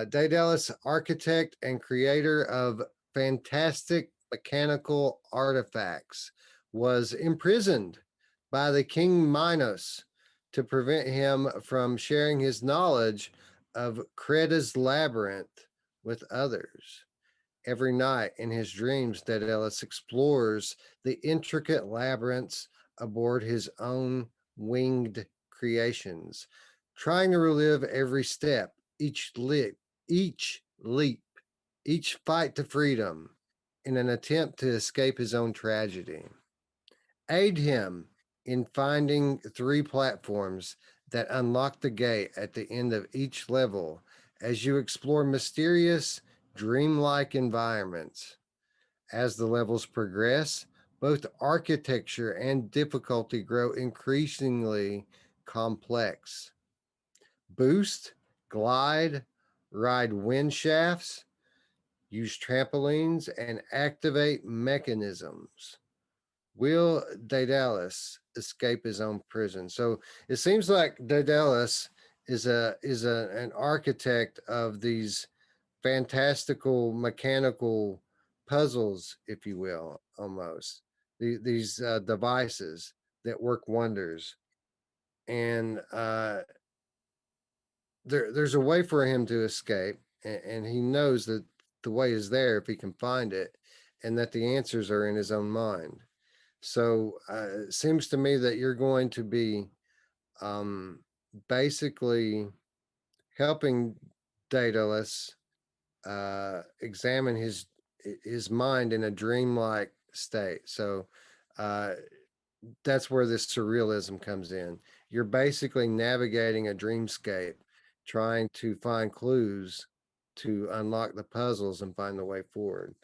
Daedalus, architect and creator of fantastic mechanical artifacts, was imprisoned by the king Minos to prevent him from sharing his knowledge of Creta's labyrinth with others. Every night in his dreams, Daedalus explores the intricate labyrinths aboard his own winged creations, trying to relive every step, each leap, each fight to freedom in an attempt to escape his own tragedy. Aid him in finding 3 platforms that unlock the gate at the end of each level as you explore mysterious, dreamlike environments. As the levels progress, both architecture and difficulty grow increasingly complex. Boost, glide, ride wind shafts, use trampolines, and activate mechanisms. Will Daedalus escape his own prison. So it seems like Daedalus is an architect of these fantastical mechanical puzzles, if you will, almost these devices that work wonders. And there's a way for him to escape, and he knows that the way is there if he can find it, and that the answers are in his own mind. So it seems to me that you're going to be um, basically helping Daedalus examine his mind in a dreamlike state. So uh, that's where this surrealism comes in. You're basically navigating a dreamscape, trying to find clues to unlock the puzzles and find the way forward.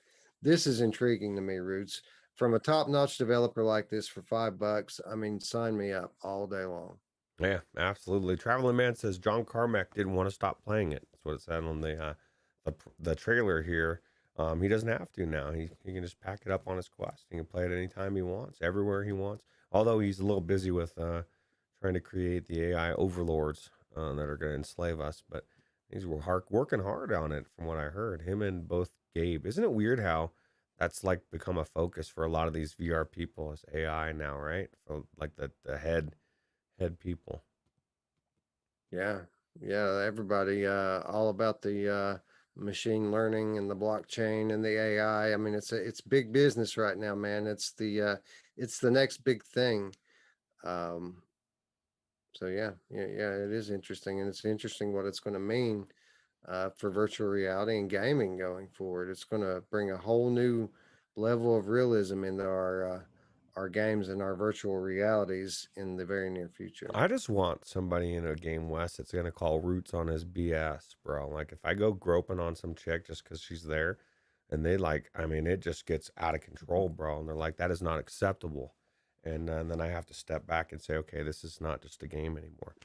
This is intriguing to me, Roots. From a top-notch developer like this for $5, I mean, sign me up all day long. Yeah, absolutely. Traveling Man says John Carmack didn't want to stop playing it. That's what it said on the trailer here. He doesn't have to now. He can just pack it up on his Quest. He can play it anytime he wants, everywhere he wants. Although he's a little busy with trying to create the AI overlords that are going to enslave us, but he's working hard on it, from what I heard. Him and both Gabe. Isn't it weird how that's like become a focus for a lot of these VR people as AI now, right? For like the head people. Yeah, yeah, everybody, all about the machine learning and the blockchain and the AI. I mean, it's big business right now, man. It's the next big thing. Um, so yeah, it is interesting, and it's interesting what it's going to mean for virtual reality and gaming going forward. It's going to bring a whole new level of realism into our games and our virtual realities in the very near future. I just want somebody in a game, West, that's gonna call Roots on his BS, bro. Like if I go groping on some chick just because she's there, and they like, I mean, it just gets out of control, bro. And they're like, that is not acceptable. And then I have to step back and say, okay, this is not just a game anymore.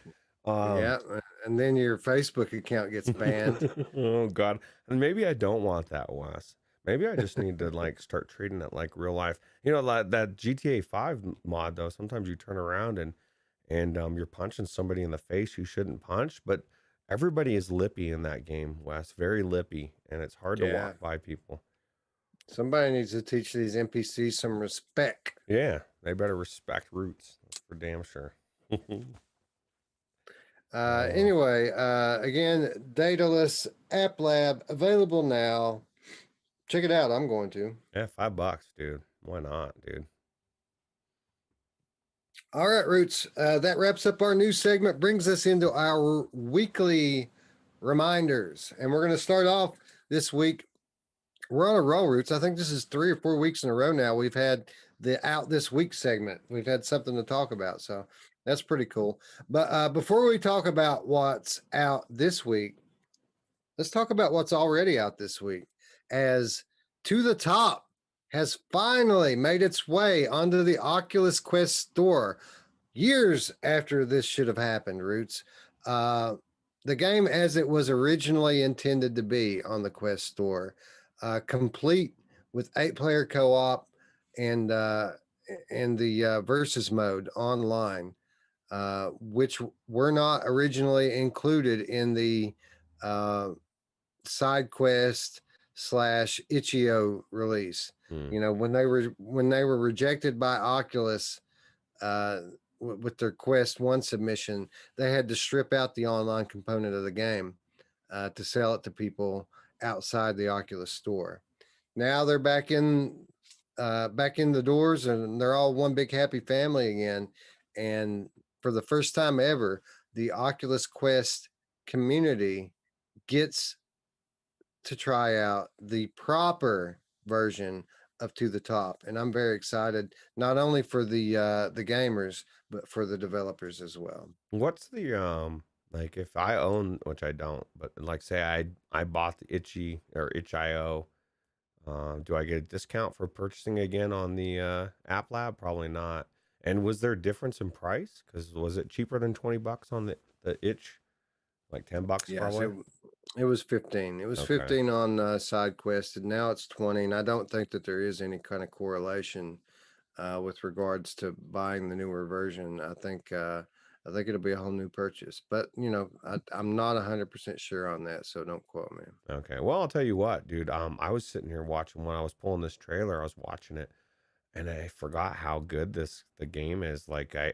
Um, Yeah, and then your Facebook account gets banned. oh God, and maybe I don't want that, Wes. Maybe I just need to like start treating it like real life. You know, like that GTA 5 mod though. Sometimes you turn around and you're punching somebody in the face you shouldn't punch, but everybody is lippy in that game, Wes. Very lippy, and it's hard to Yeah, walk by people. somebody needs to teach these NPCs some respect. Yeah, they better respect Roots. That's for damn sure. Oh, Anyway, again, Daedalus App Lab available now. Check it out. I'm going to. yeah, $5, dude. Why not, dude? All right, Roots. That wraps up our news segment, brings us into our weekly reminders. And we're going to start off this week. We're on a roll, Roots. I think this is 3 or 4 weeks in a row now. We've had the Out This Week segment. We've had something to talk about. So that's pretty cool. But before we talk about what's out this week, let's talk about what's already out this week. As To the Top has finally made its way onto the Oculus Quest store years after this should have happened, Roots. The game as it was originally intended to be on the Quest store, complete with 8-player co-op and the versus mode online, which were not originally included in the uh, side quest slash itch.io release. Hmm. You know, when they were rejected by Oculus uh, with their Quest 1 submission, they had to strip out the online component of the game to sell it to people outside the Oculus store. Now they're back in the doors, and they're all one big happy family again. And for the first time ever, the Oculus Quest community gets to try out the proper version of To the Top, and I'm very excited not only for the gamers but for the developers as well. What's the like if I own, which I don't, but like say I bought the Itchy or Itch.io, do I get a discount for purchasing again on the App Lab? Probably not. And was there a difference in price? Because was it cheaper than $20 on the Itch? Like $10 Yes, probably. it was 15. It was Okay. 15 on side quest, and now it's 20. And I don't think that there is any kind of correlation with regards to buying the newer version. I think it'll be a whole new purchase, but I'm not 100% sure on that, so don't quote me. Okay. Well, I'll tell you what, dude. I was sitting here watching when I was pulling this trailer. I was watching it, and I forgot how good the game is. Like, I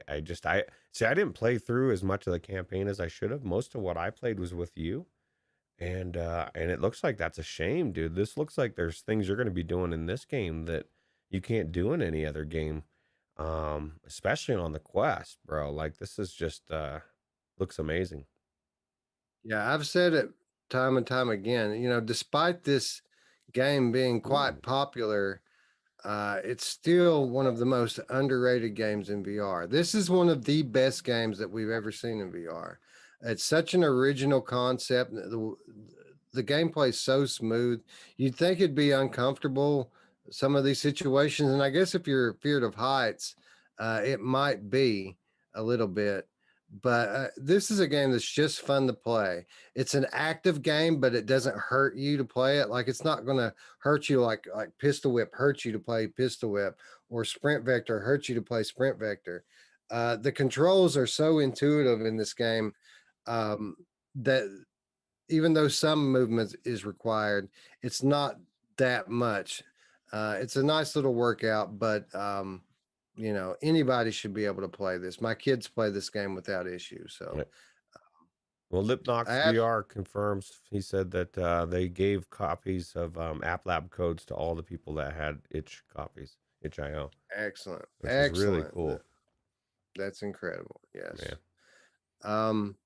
see. I didn't play through as much of the campaign as I should have. Most of what I played was with you, and it looks like that's a shame, dude. This looks like there's things you're going to be doing in this game that you can't do in any other game, especially on the Quest, bro. Like, this is just looks amazing. Yeah, I've said it time and time again. Despite this game being quite popular, it's still one of the most underrated games in VR. This is one of the best games that we've ever seen in VR. It's such an original concept. The gameplay is so smooth. You'd think it'd be uncomfortable, some of these situations. And I guess if you're feared of heights, it might be a little bit. But this is a game that's just fun to play. It's an active game, but it doesn't hurt you to play it. Like, it's not going to hurt you like Pistol Whip hurts you to play Pistol Whip, or Sprint Vector hurts you to play Sprint Vector. The controls are so intuitive in this game, that even though some movement is required, it's not that much. It's a nice little workout, but anybody should be able to play this. My kids play this game without issue. So Right. Well, I Lipnox have VR confirms. He said that they gave copies of App Lab codes to all the people that had itch copies, itch.io, excellent, which is really excellent. cool. That's incredible. Yes. Yeah. Um,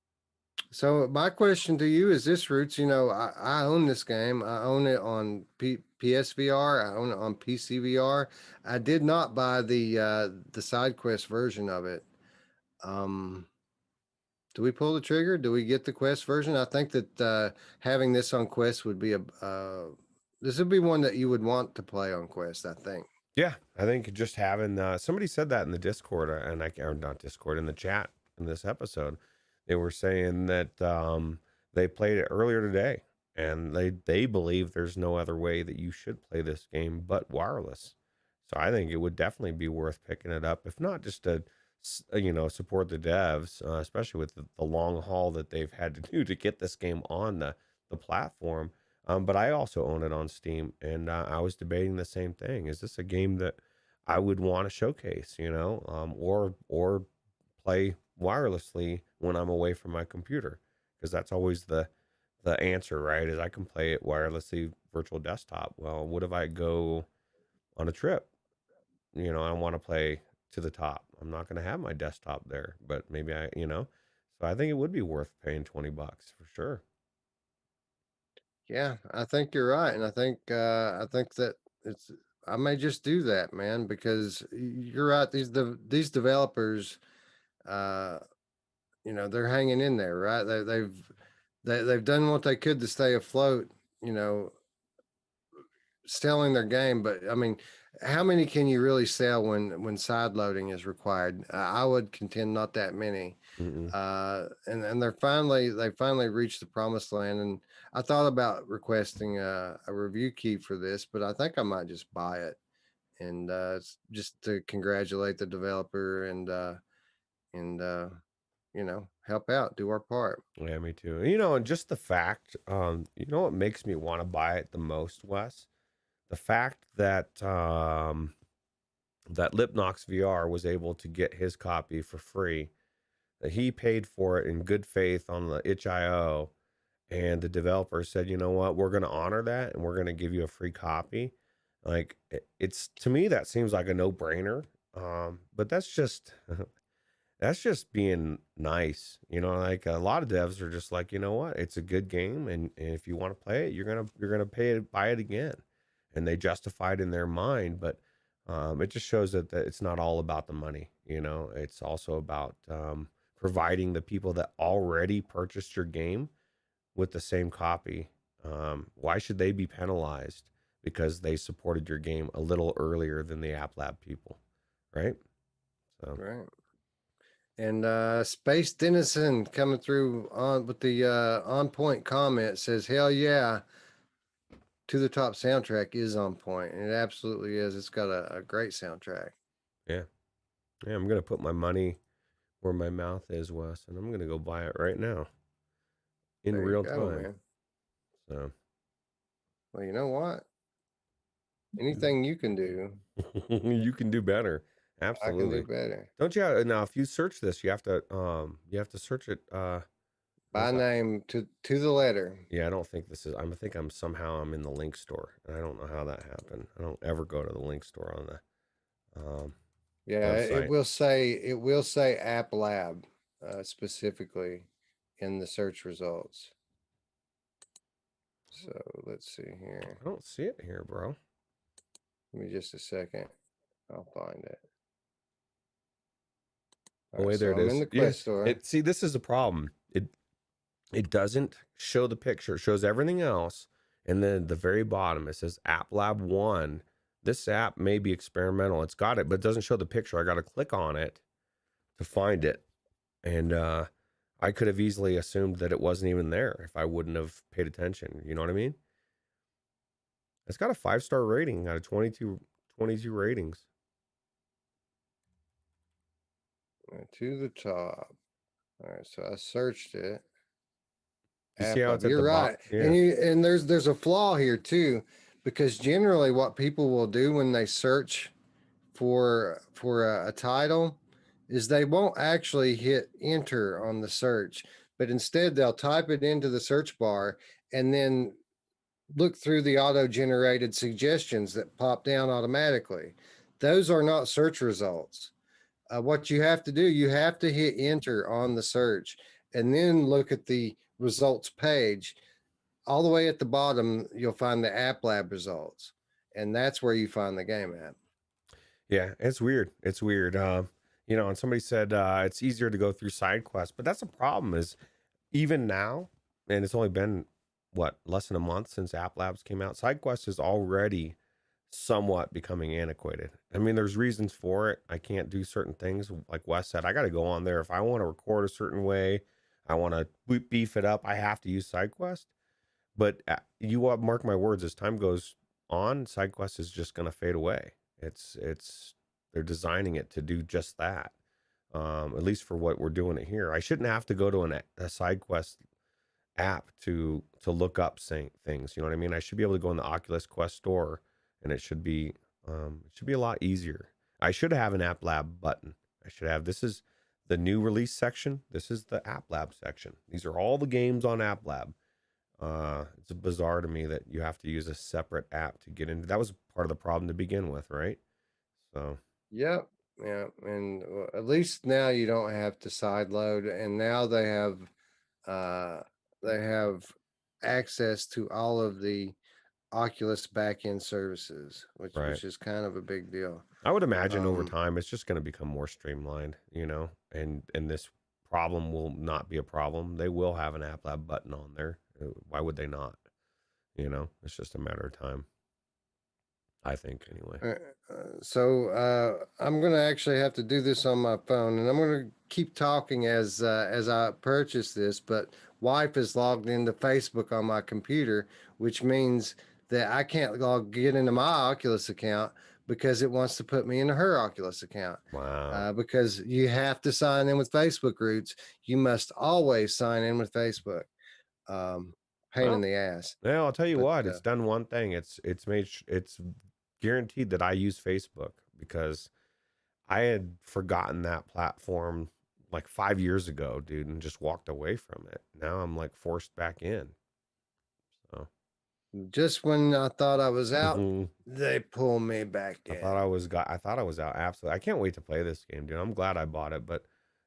So my question to you is this, Roots. I own this game. I own it on PSVR. I own it on PCVR. I did not buy the side quest version of it. Um, do we pull the trigger? Do we get the quest version? I think that having this on Quest would be this would be one that you would want to play on Quest, I think. Yeah, I think just having somebody said that in the Discord, and or not Discord, in the chat in this episode, they were saying that they played it earlier today, and they believe there's no other way that you should play this game but wireless. So I think it would definitely be worth picking it up, if not just to support the devs, especially with the long haul that they've had to do to get this game on the platform. But I also own it on Steam, and I was debating the same thing. Is this a game that I would want to showcase, or play wirelessly when I'm away from my computer? Because that's always the answer, right? Is I can play it wirelessly, virtual desktop. Well, what if I go on a trip? I want to play to the top. I'm not going to have my desktop there, but maybe So I think it would be worth paying $20 for sure. Yeah, I think you're right, and I think that it's I may just do that, man, because you're right. These developers, uh, they're hanging in there, right? They've done what they could to stay afloat, you know, selling their game. But I mean, how many can you really sell when side loading is required? I would contend not that many. Mm-mm. And they finally reached the promised land. And I thought about requesting a review key for this, but I think I might just buy it, and just to congratulate the developer, and help out, do our part. Yeah, me too. And just the fact, what makes me want to buy it the most, Wes? The fact that that Lipnox VR was able to get his copy for free, that he paid for it in good faith on the itch.io, and the developer said, you know what, we're going to honor that, and we're going to give you a free copy. Like, it's, to me, that seems like a no-brainer. But that's just being nice. Like, a lot of devs are just like, you know what, it's a good game, and if you want to play it, you're gonna buy it again, and they justify it in their mind. But it just shows that it's not all about the money. It's also about providing the people that already purchased your game with the same copy. Why should they be penalized because they supported your game a little earlier than the App Lab people, right? So Right. And Space Dennison coming through on with the on point comment says, "Hell yeah, To the Top soundtrack is on point, and it absolutely is. It's got a great soundtrack." Yeah. Yeah, I'm gonna put my money where my mouth is, Wes, and I'm gonna go buy it right now in There you real go, time. man. So Well, you know what? Anything you can do, you can do better. I can do Absolutely. better. Don't you now if you search this, you have to search it By where's that? name to the letter. Yeah, I don't think this is I think I'm in the link store. And I don't know how that happened. I don't ever go to the link store on the Yeah, website. it will say App Lab specifically in the search results. So let's see here. I don't see it here, bro. Give me just a second. I'll find it. All Oh right, wait, there so it I'm in is. the Yeah. Quest store. It see this is a problem. It doesn't show the picture. It shows everything else. And then at the very bottom, it says App Lab 1. This app may be experimental. It's got it, but it doesn't show the picture. I got to click on it to find it. And I could have easily assumed that it wasn't even there if I wouldn't have paid attention. You know what I mean? It's got a 5-star rating out of 22 ratings. To the top. All right, so I searched it. You see App how Lab. it's at the You're bottom? right. Yeah. And there's a flaw here too, because generally what people will do when they search for a title is they won't actually hit enter on the search, but instead they'll type it into the search bar and then look through the auto generated suggestions that pop down automatically. Those are not search results. What you have to do, you have to hit enter on the search and then look at the results page. All the way at the bottom, you'll find the App Lab results, and that's where you find the game app. Yeah, it's weird. It's weird. And somebody said it's easier to go through side quests, but that's a problem. Is even now, and it's only been what less than a month since App Labs came out. Side quest is already somewhat becoming antiquated. I mean, there's reasons for it. I can't do certain things, like Wes said. I got to go on there if I want to record a certain way. I want to beef it up. I have to use side quest. But mark my words, as time goes on, SideQuest is just going to fade away. It's they're designing it to do just that. At least for what we're doing it here. I shouldn't have to go to a SideQuest app to look up things. You know what I mean? I should be able to go in the Oculus Quest store, and it should be a lot easier. I should have an App Lab button. This is the new release section. This is the App Lab section. These are all the games on App Lab. It's bizarre to me that you have to use a separate app to get into. That was part of the problem to begin with, right? So Yep. Yeah. And at least now you don't have to side load. And now uh they have access to all of the Oculus backend services, right, which is kind of a big deal. I would imagine over Um time it's just going to become more streamlined, and this problem will not be a problem. They will have an App Lab button on there. Why would they not? It's just a matter of time. I think anyway. I'm gonna actually have to do this on my phone, and I'm gonna keep talking as I purchase this. But wife is logged into Facebook on my computer, which means that I can't get into my Oculus account because it wants to put me into her Oculus account. Wow. Because you have to sign in with Facebook Roots. You must always sign in with Facebook. Um, Pain in Well, the ass. yeah, I'll tell you But what. It's done one thing. It's guaranteed that I use Facebook because I had forgotten that platform like 5 years ago, dude, and just walked away from it. Now I'm like forced back in. So just when I thought I was out, they pull me back I in. thought I was out. Absolutely. I can't wait to play this game, dude. I'm glad I bought it, but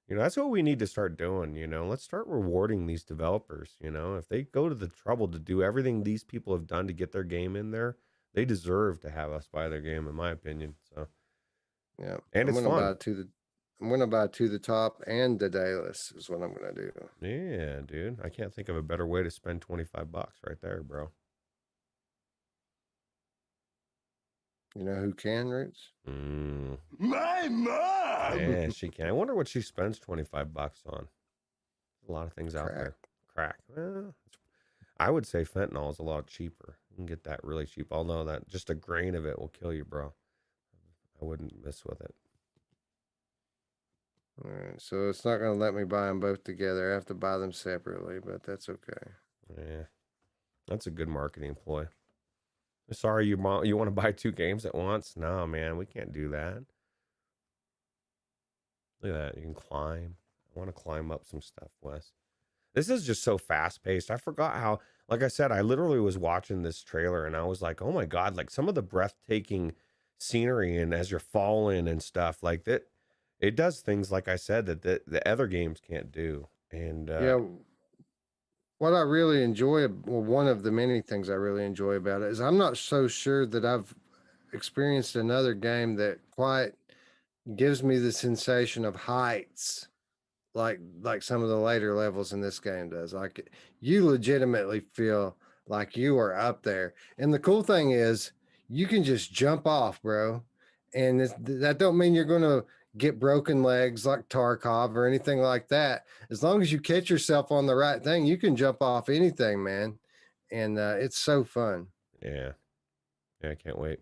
that's what we need to start doing. Let's start rewarding these developers. If they go to the trouble to do everything these people have done to get their game in there, they deserve to have us buy their game, in my opinion. So, Yeah, and it's fun. I'm gonna buy to the top and the Daedalus is what I'm gonna do. Yeah, dude. I can't think of a better way to spend $25 right there, bro. You know who can, Roots? My mom. Yeah, she can. I wonder what she spends $25 on. A lot of things out Crack. there. Crack. Well, I would say fentanyl is a lot cheaper. You can get that really cheap. Although that just a grain of it will kill you, bro. I wouldn't mess with it. All right, so it's not going to let me buy them both together. I have to buy them separately, but that's okay. Yeah, that's a good marketing ploy. Sorry, you want to buy 2 games at once? No, man, we can't do that. Look at that. You can climb. I want to climb up some stuff, Wes. This is just so fast paced. I forgot how, like I said, I literally was watching this trailer and I was like, oh my God, like some of the breathtaking scenery and as you're falling and stuff like that, it does things, like I said, that the other games can't do. And Yeah, what I really enjoy, well, one of the many things I really enjoy about it is I'm not so sure that I've experienced another game that quite gives me the sensation of heights like some of the later levels in this game does. Like you legitimately feel like you are up there. And the cool thing is you can just jump off, bro. And that don't mean you're going to get broken legs like Tarkov or anything like that. As long as you catch yourself on the right thing, you can jump off anything, man. And it's so fun. yeah, I can't wait.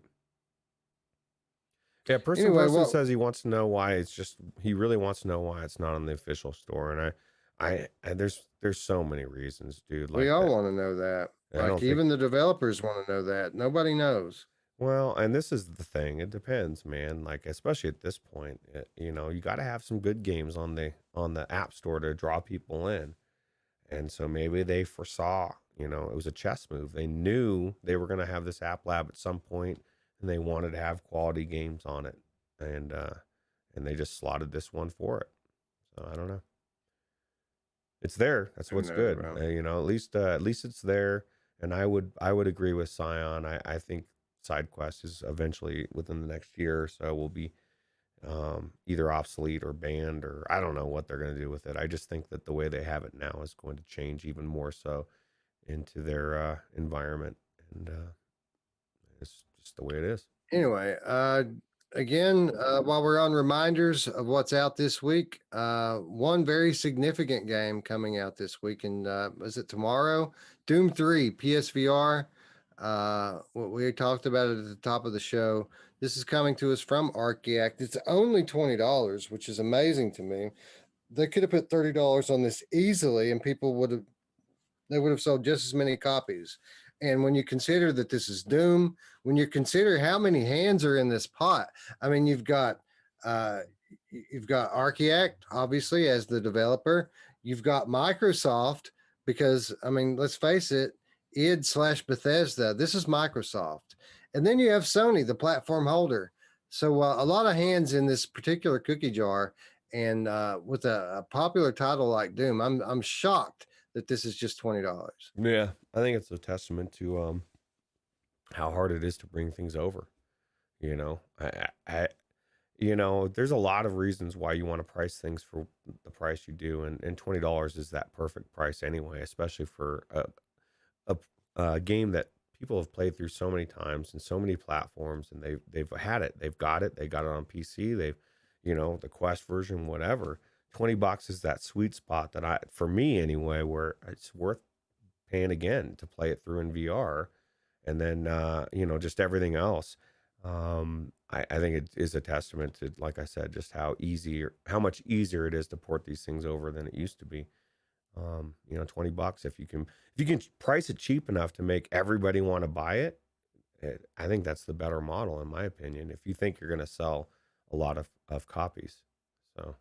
Yeah, person Anyway, person what says he really wants to know why it's not on the official store, and there's so many reasons, dude, we like all that. want to know that. I Like don't think even the developers want to know that. Nobody knows. well, and this is the thing. It depends, man. Like especially at this point, you got to have some good games on the App Store to draw people in. And so maybe they foresaw, it was a chess move. They knew they were going to have this app lab at some point and they wanted to have quality games on it. And they just slotted this one for it. So I don't know. It's there. That's Who what's knows, good. bro? At least it's there. And I would agree with Scion. I think side quest is eventually within the next year or so will be either obsolete or banned, or I don't know what they're going to do with it. I just think that the way they have it now is going to change even more so into their environment, and it's just the way it is. Anyway, again, while we're on reminders of what's out this week, one very significant game coming out this week, and is it tomorrow? Doom 3 PSVR. What we talked about it at the top of the show. This is coming to us from Archact. It's only $20, which is amazing to me. They could have put $30 on this easily, and people would have sold just as many copies. And when you consider that this is Doom, when you consider how many hands are in this pot, I mean, uh, you've got Archact obviously as the developer. You've got Microsoft because I mean, let's face it, id slash Bethesda. This is Microsoft, and then you have Sony, the platform holder. So a lot of hands in this particular cookie jar, and with a popular title like Doom, I'm shocked that this is just $20. Yeah, I think it's a testament to how hard it is to bring things over. You know, there's a lot of reasons why you want to price things for the price you do, and $20 is that perfect price anyway, especially for a, a game that people have played through so many times and so many platforms, and they've had it, they got it on PC, the Quest version, whatever. $20 is that sweet spot that for me anyway, where it's worth paying again to play it through in VR, and then just everything else. I think it is a testament to, like I said, just how much easier it is to port these things over than it used to be. $20 if you can price it cheap enough to make everybody want to buy it, I think that's the better model in my opinion. If you think you're going to sell a lot of copies, so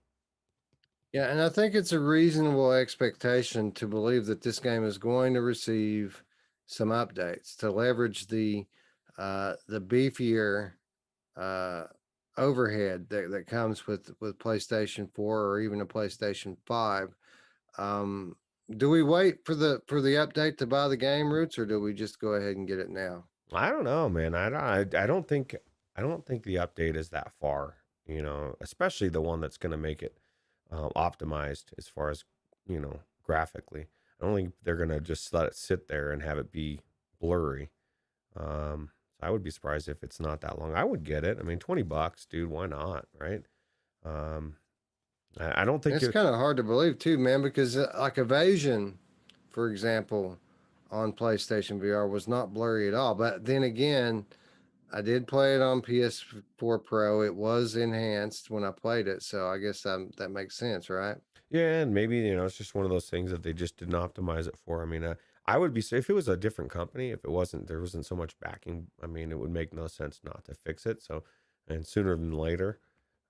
Yeah, and I think it's a reasonable expectation to believe that this game is going to receive some updates to leverage the beefier uh, overhead that comes with PlayStation 4 or even a PlayStation 5. Um, do we wait for the update to buy the game Roots, or do we just go ahead and get it now? I don't know, man. I don't think the update is that far, especially the one that's going to make it optimized as far as graphically. I don't think they're going to just let it sit there and have it be blurry. So I would be surprised if it's not that long. I would get it. I mean, $20, dude, why not, right? Um, I don't think It's it. kind of hard to believe too, man, because like Evasion, for example, on PlayStation VR was not blurry at all. But then again, I did play it on PS4 Pro. It was enhanced when I played it, so I guess that makes sense, right? Yeah, and maybe it's just one of those things that they just didn't optimize it for. I mean, I would be if it was a different company, if it wasn't there wasn't so much backing. I mean, it would make no sense not to fix it. So, and sooner than later,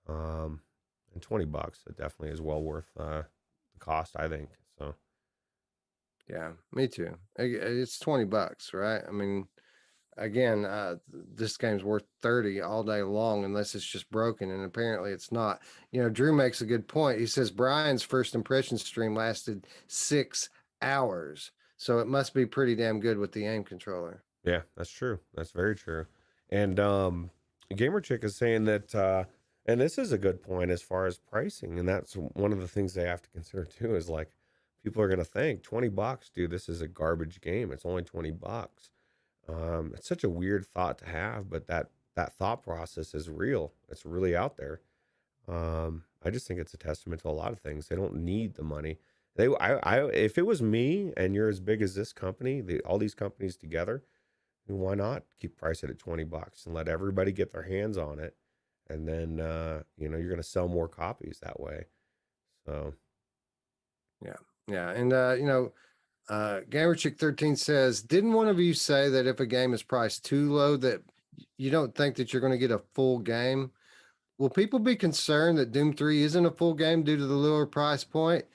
um, and $20, it definitely is well worth the cost, I think. So, Yeah, me too. It's $20, right? I mean, again, this game's worth 30 all day long unless it's just broken, and apparently it's not. Drew makes a good point. He says Brian's first impression stream lasted 6 hours, so it must be pretty damn good with the aim controller. yeah, that's true. That's very true. And Gamer Chick is saying that, and this is a good point as far as pricing, and that's one of the things they have to consider too. Is like people are going to think $20, dude. This is a garbage game. It's only $20. It's such a weird thought to have, but that thought process is real. It's really out there. I just think it's a testament to a lot of things. They don't need the money. If it was me and you're as big as this company, all these companies together, why not keep price it at $20 and let everybody get their hands on it, and then you're going to sell more copies that way. So Yeah, yeah, and GamerChick13 says, didn't one of you say that if a game is priced too low that you don't think that you're going to get a full game? Will people be concerned that Doom 3 isn't a full game due to the lower price point?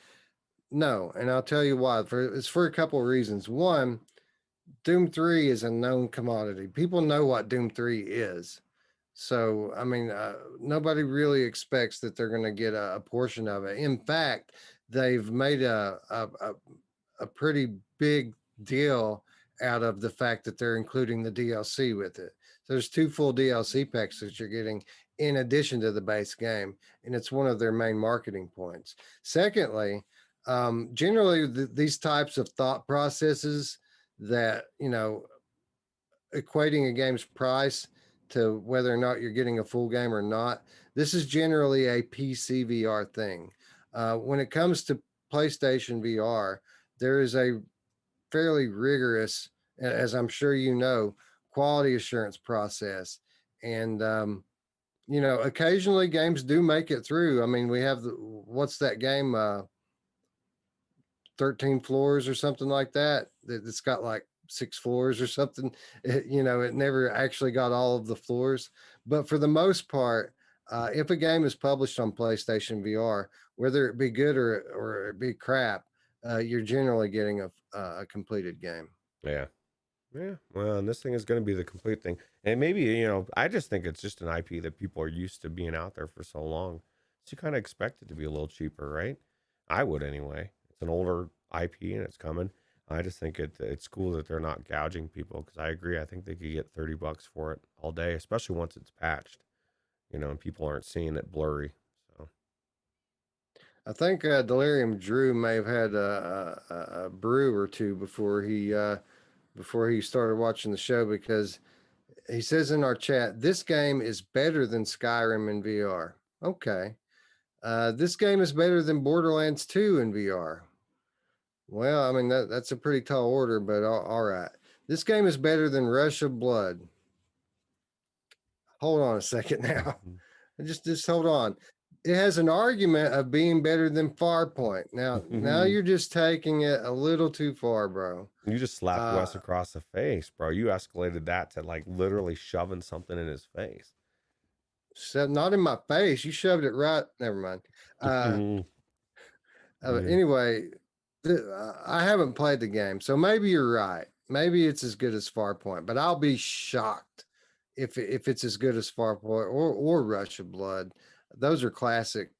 No, and I'll tell you why. It's for a couple of reasons. One, Doom 3 is a known commodity. People know what Doom 3 is. So, I mean, nobody really expects that they're going to get a portion of it. In fact, they've made a pretty big deal out of the fact that they're including the DLC with it. So there's 2 full DLC packs that you're getting in addition to the base game, and it's one of their main marketing points. Secondly, generally these types of thought processes that equating a game's price to whether or not you're getting a full game or not, this is generally a PC VR thing. When it comes to PlayStation VR, there is a fairly rigorous, as I'm sure you know, quality assurance process. And, occasionally games do make it through. I mean, we have what's that game? 13 floors or something like that. It's got like 6 floors or something. It never actually got all of the floors. But for the most part, if a game is published on PlayStation VR, whether it be good or it be crap, you're generally getting a completed game. yeah. Yeah, well, and this thing is going to be the complete thing. And maybe, I just think it's just an IP that people are used to being out there for so long. So you kind of expect it to be a little cheaper, right? I would anyway. It's an older IP and it's coming. I just think it's cool that they're not gouging people, because I agree. I think they could get $30 for it all day, especially once it's patched, and people aren't seeing it blurry. So I think Delirium Drew may have had a brew or two before he started watching the show, because he says in our chat, this game is better than Skyrim in VR. Okay. This game is better than Borderlands 2 in VR. Well, I mean, that's a pretty tall order, but all right. This game is better than Rush of Blood. Hold on a second now. Just hold on. It has an argument of being better than Farpoint. Now you're just taking it a little too far, bro. you just slapped Wes across the face, bro. You escalated that to like literally shoving something in his face. Not in my face. You shoved it right. Never mind. Anyway, I haven't played the game, so maybe you're right. Maybe it's as good as Farpoint, but I'll be shocked if it's as good as Farpoint or Rush of Blood. Those are classic.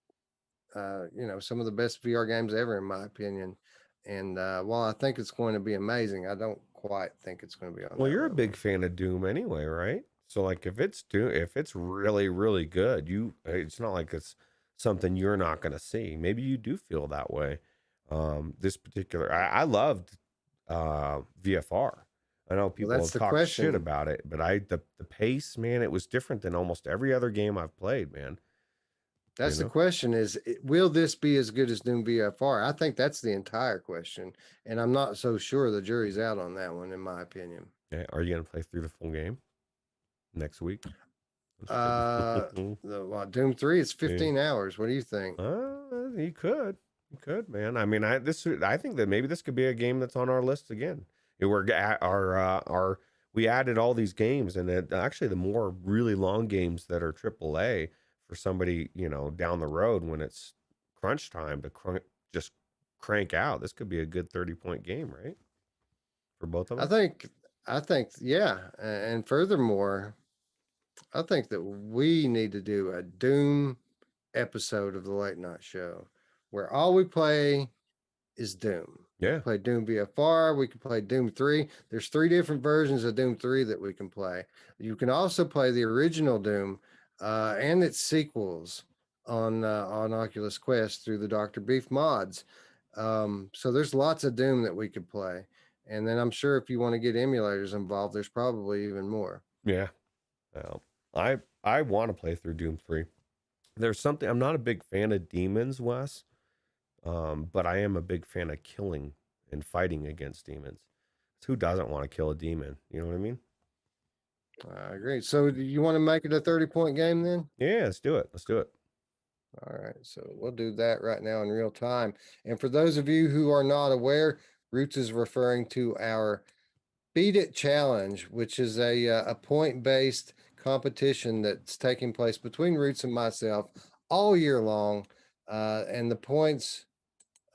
Some of the best VR games ever, in my opinion. And while I think it's going to be amazing, I don't quite think it's going to be on. Well, that you're a level. big fan of Doom anyway, right? So like if it's really really good, it's not like it's something you're not going to see. Maybe you do feel that way. This particular I loved VFR. I know people that's have the talked shit question. about it, but the pace, man, it was different than almost every other game I've played, man. That's the question: is will this be as good as Doom VFR? I think that's the entire question, and I'm not so sure. The jury's out on that one, in my opinion. Yeah, are you going to play through the full game? next week. Doom 3 is Yeah. 15 hours. What do you think? You could. You could, man. I mean, I think that maybe this could be a game that's on our list again. We're at our we added all these games, and actually the more really long games that are AAA for somebody, down the road when it's crunch time to just crank out. This could be a good 30-point game, right? For both of I us. think, yeah. And furthermore, I think that we need to do a Doom episode of the late night show where all we play is Doom. Yeah. Play Doom VFR. We can play Doom 3. There's 3 different versions of Doom 3 that we can play. You can also play the original Doom and its sequels on Oculus Quest through the Dr. Beef mods. So there's lots of Doom that we could play. And then I'm sure if you want to get emulators involved, there's probably even more. Yeah. Well, I want to play through Doom 3. There's something, I'm not a big fan of demons, Wes. But I am a big fan of killing and fighting against demons. Who doesn't want to kill a demon? You know what I mean? I agree. So do you want to make it a 30-point game then? Yeah, let's do it. Let's do it. All right, so we'll do that right now in real time. And for those of you who are not aware, Roots is referring to our Beat It Challenge, which is a point-based competition that's taking place between Roots and myself all year long. And the points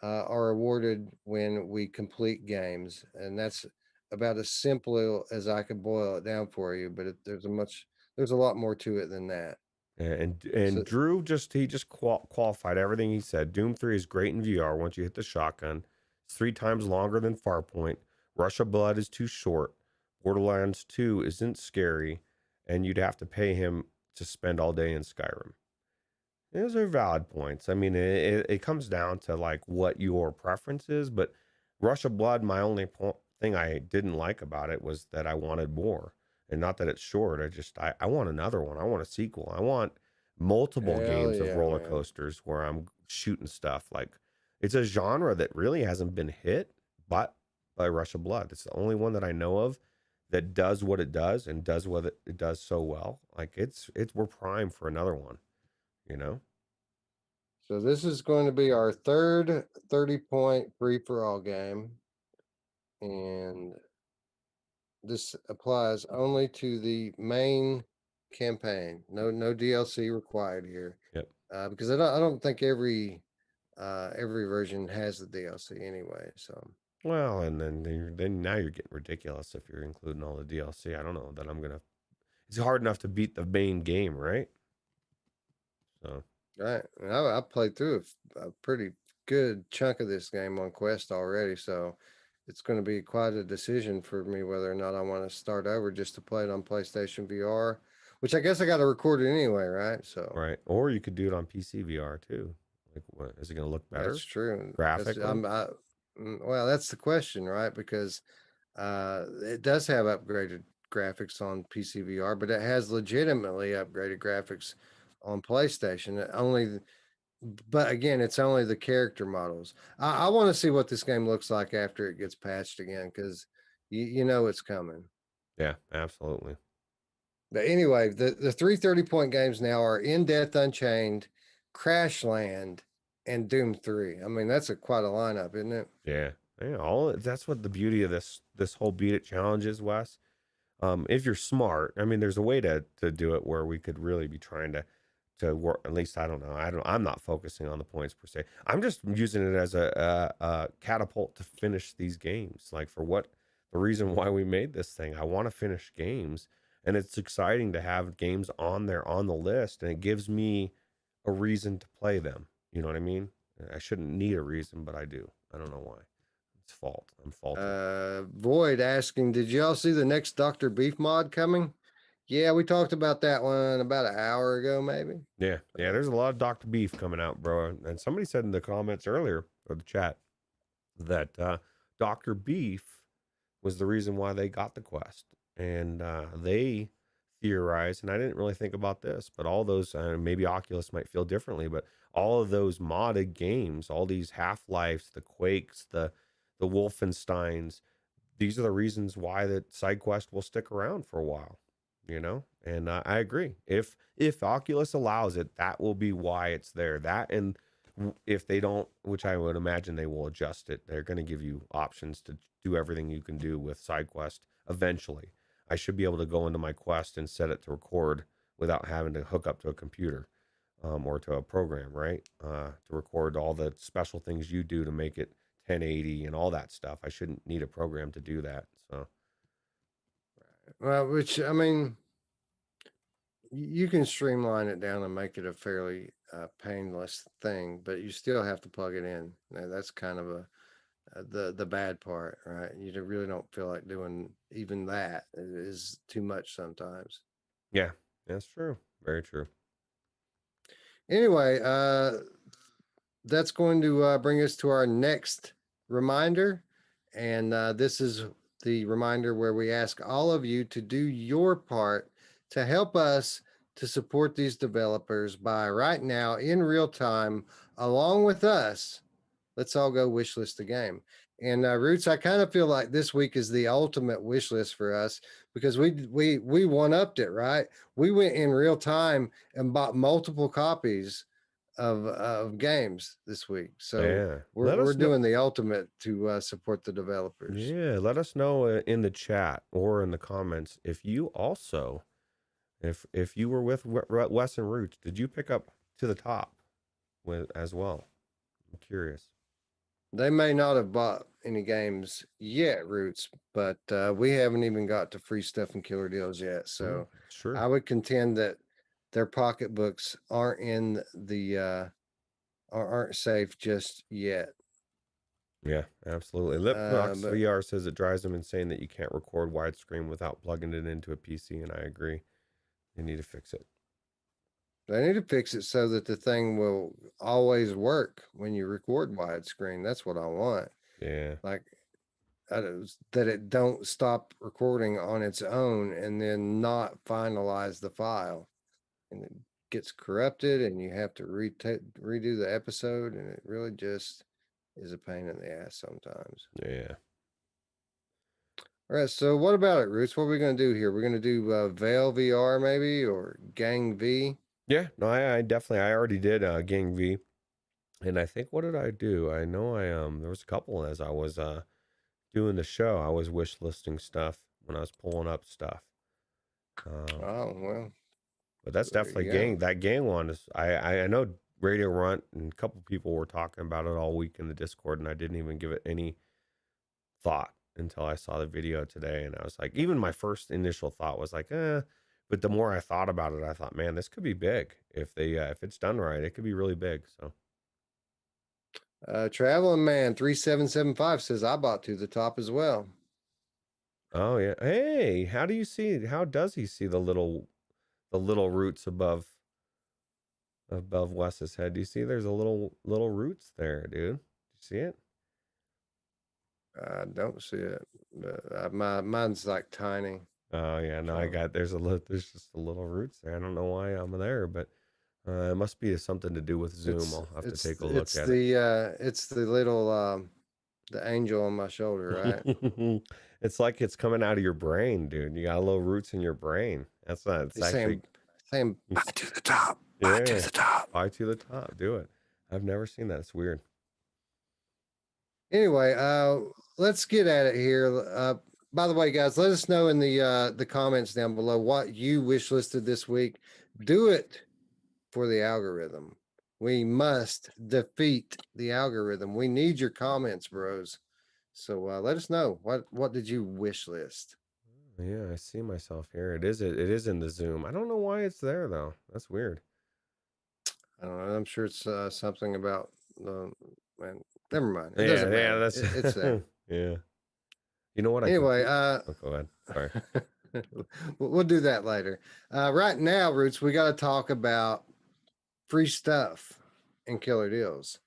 are awarded when we complete games. And that's about as simple as I could boil it down for you, but there's a lot more to it than that. And So Drew he just qualified everything he said. Doom 3 is great in VR once you hit the shotgun. It's 3 times longer than Farpoint. Rush of Blood is too short. Borderlands 2 isn't scary, and you'd have to pay him to spend all day in Skyrim. Those are valid points. I mean, it comes down to like what your preference is, but Rush of Blood, my only thing I didn't like about it was that I wanted more. And not that it's short. I want another one. I want a sequel. I want multiple hell games of yeah, roller man. coasters where I'm shooting stuff. Like it's a genre that really hasn't been hit but by Rush of Blood. It's the only one that I know of that does what it does and does what it does so well. Like we're prime for another one, you know? So this is going to be our third 30-point free-for-all game. And this applies only to the main campaign. No DLC required here. Yep. Because I don't think every version has the DLC anyway. So Well, and then now you're getting ridiculous if you're including all the DLC. I don't know that I'm gonna. It's hard enough to beat the main game, right? So right, and I played through a pretty good chunk of this game on Quest already. So it's going to be quite a decision for me whether or not I want to start over just to play it on PlayStation VR, which I guess I got to record it anyway, right? So right, or you could do it on PC VR too. Like, what is it gonna look better that's true. graphically? Well, that's the question, right? Because it does have upgraded graphics on PC VR, but it has legitimately upgraded graphics on PlayStation. But again, it's only the character models. I want to see what this game looks like after it gets patched again, because you know it's coming. Yeah, absolutely. But anyway, the 330-point games now are In Death Unchained, Crashland, and Doom 3. I mean, that's quite a lineup, isn't it? Yeah, yeah. That's what the beauty of this whole Beat It challenge is, Wes. If you're smart, I mean, there's a way to do it where we could really be trying to work. At least I don't know. I'm not focusing on the points per se. I'm just using it as a catapult to finish these games. Like for what the reason why we made this thing. I want to finish games, and it's exciting to have games on there on the list, and it gives me a reason to play them. You know what I mean? I shouldn't need a reason, but I do. I don't know why. It's fault. I'm faulty. Void asking, did y'all see the next Dr. Beef mod coming? Yeah, we talked about that one about an hour ago, maybe. Yeah. There's a lot of Dr. Beef coming out, bro. And somebody said in the comments earlier or the chat that Dr. Beef was the reason why they got the quest, and they theorized. And I didn't really think about this, but all those maybe Oculus might feel differently, but all of those modded games, all these Half-Lives, the Quakes, the Wolfensteins, these are the reasons why that side quest will stick around for a while. you know. And I agree. If Oculus allows it, that will be why it's there. That, and if they don't, which I would imagine they will adjust it, they're going to give you options to do everything you can do with SideQuest eventually. I should be able to go into my Quest and set it to record without having to hook up to a computer, or to a program, right? To record all the special things you do to make it 1080 and all that stuff. I shouldn't need a program to do that. So, Well, which I mean, you can streamline it down and make it a fairly painless thing, but you still have to plug it in. Now, that's kind of the bad part, right? You really don't feel like doing even that. It is too much sometimes. yeah, that's true. Very true. Anyway, that's going to bring us to our next reminder. And this is the reminder where we ask all of you to do your part to help us to support these developers by right now in real time, along with us. Let's all go wishlist the game. And Roots, I kind of feel like this week is the ultimate wish list for us because we one upped it, right? We went in real time and bought multiple copies of games this week. So Yeah, we're doing the ultimate to support the developers. Yeah, let us know in the chat or in the comments if you also, if you were with Wes and Ruuts, did you pick up To the Top with as well? I'm curious. They may not have bought any games yet, Roots, but we haven't even got to free stuff and killer deals yet. So Sure. I would contend that their pocketbooks aren't in the aren't safe just yet. Yeah, absolutely. Lipnox VR says it drives them insane that you can't record widescreen without plugging it into a PC, and I agree. They need to fix it. They need to fix it so that the thing will always work when you record widescreen. That's what I want. Yeah. Like that it don't stop recording on its own and then not finalize the file. And it gets corrupted and you have to redo the episode, and it really just is a pain in the ass sometimes. Yeah. All right, so what about it, Roots? What are we going to do here? We're going to do Vail VR maybe, or GangV? Yeah, no, I definitely, I already did GangV, and I think, what did I do? I know there was a couple as I was doing the show. I was wish listing stuff when I was pulling up stuff. Oh well, but that's definitely gang. That gang one is, I know Radio Runt and a couple people were talking about it all week in the Discord, and I didn't even give it any thought until I saw the video today. And I was like, even my first initial thought was like, but the more I thought about it, I thought, man, this could be big if it's done right. It could be really big. So, Traveling Man 3775 says I bought To the Top as well. Oh yeah. Hey, how does he see the little roots above Wes's head? Do you see there's a little roots there, dude? You see it? I don't see it. Mine's like tiny. Oh yeah, no, there's just a little roots there. I don't know why I'm there, but it must be something to do with Zoom. I'll have to take a look at it. It's the little the angel on my shoulder, right? It's like it's coming out of your brain, dude. You got little roots in your brain. That's not. It's actually saying buy to the top. Buy to the top. Buy to the top. Do it. I've never seen that. It's weird. Anyway, let's get at it here. By the way, guys, let us know in the comments down below what you wish listed this week. Do it for the algorithm. We must defeat the algorithm. We need your comments, bros. So let us know what did you wish list. Yeah, I see myself here. It is in the Zoom. I don't know why it's there though. That's weird. I don't know. I'm sure it's something about man. Never mind. It doesn't matter. That's it's there. Yeah. You know what? Anyway, go ahead. Sorry. We'll do that later. Right now, Roots, we got to talk about free stuff and killer deals.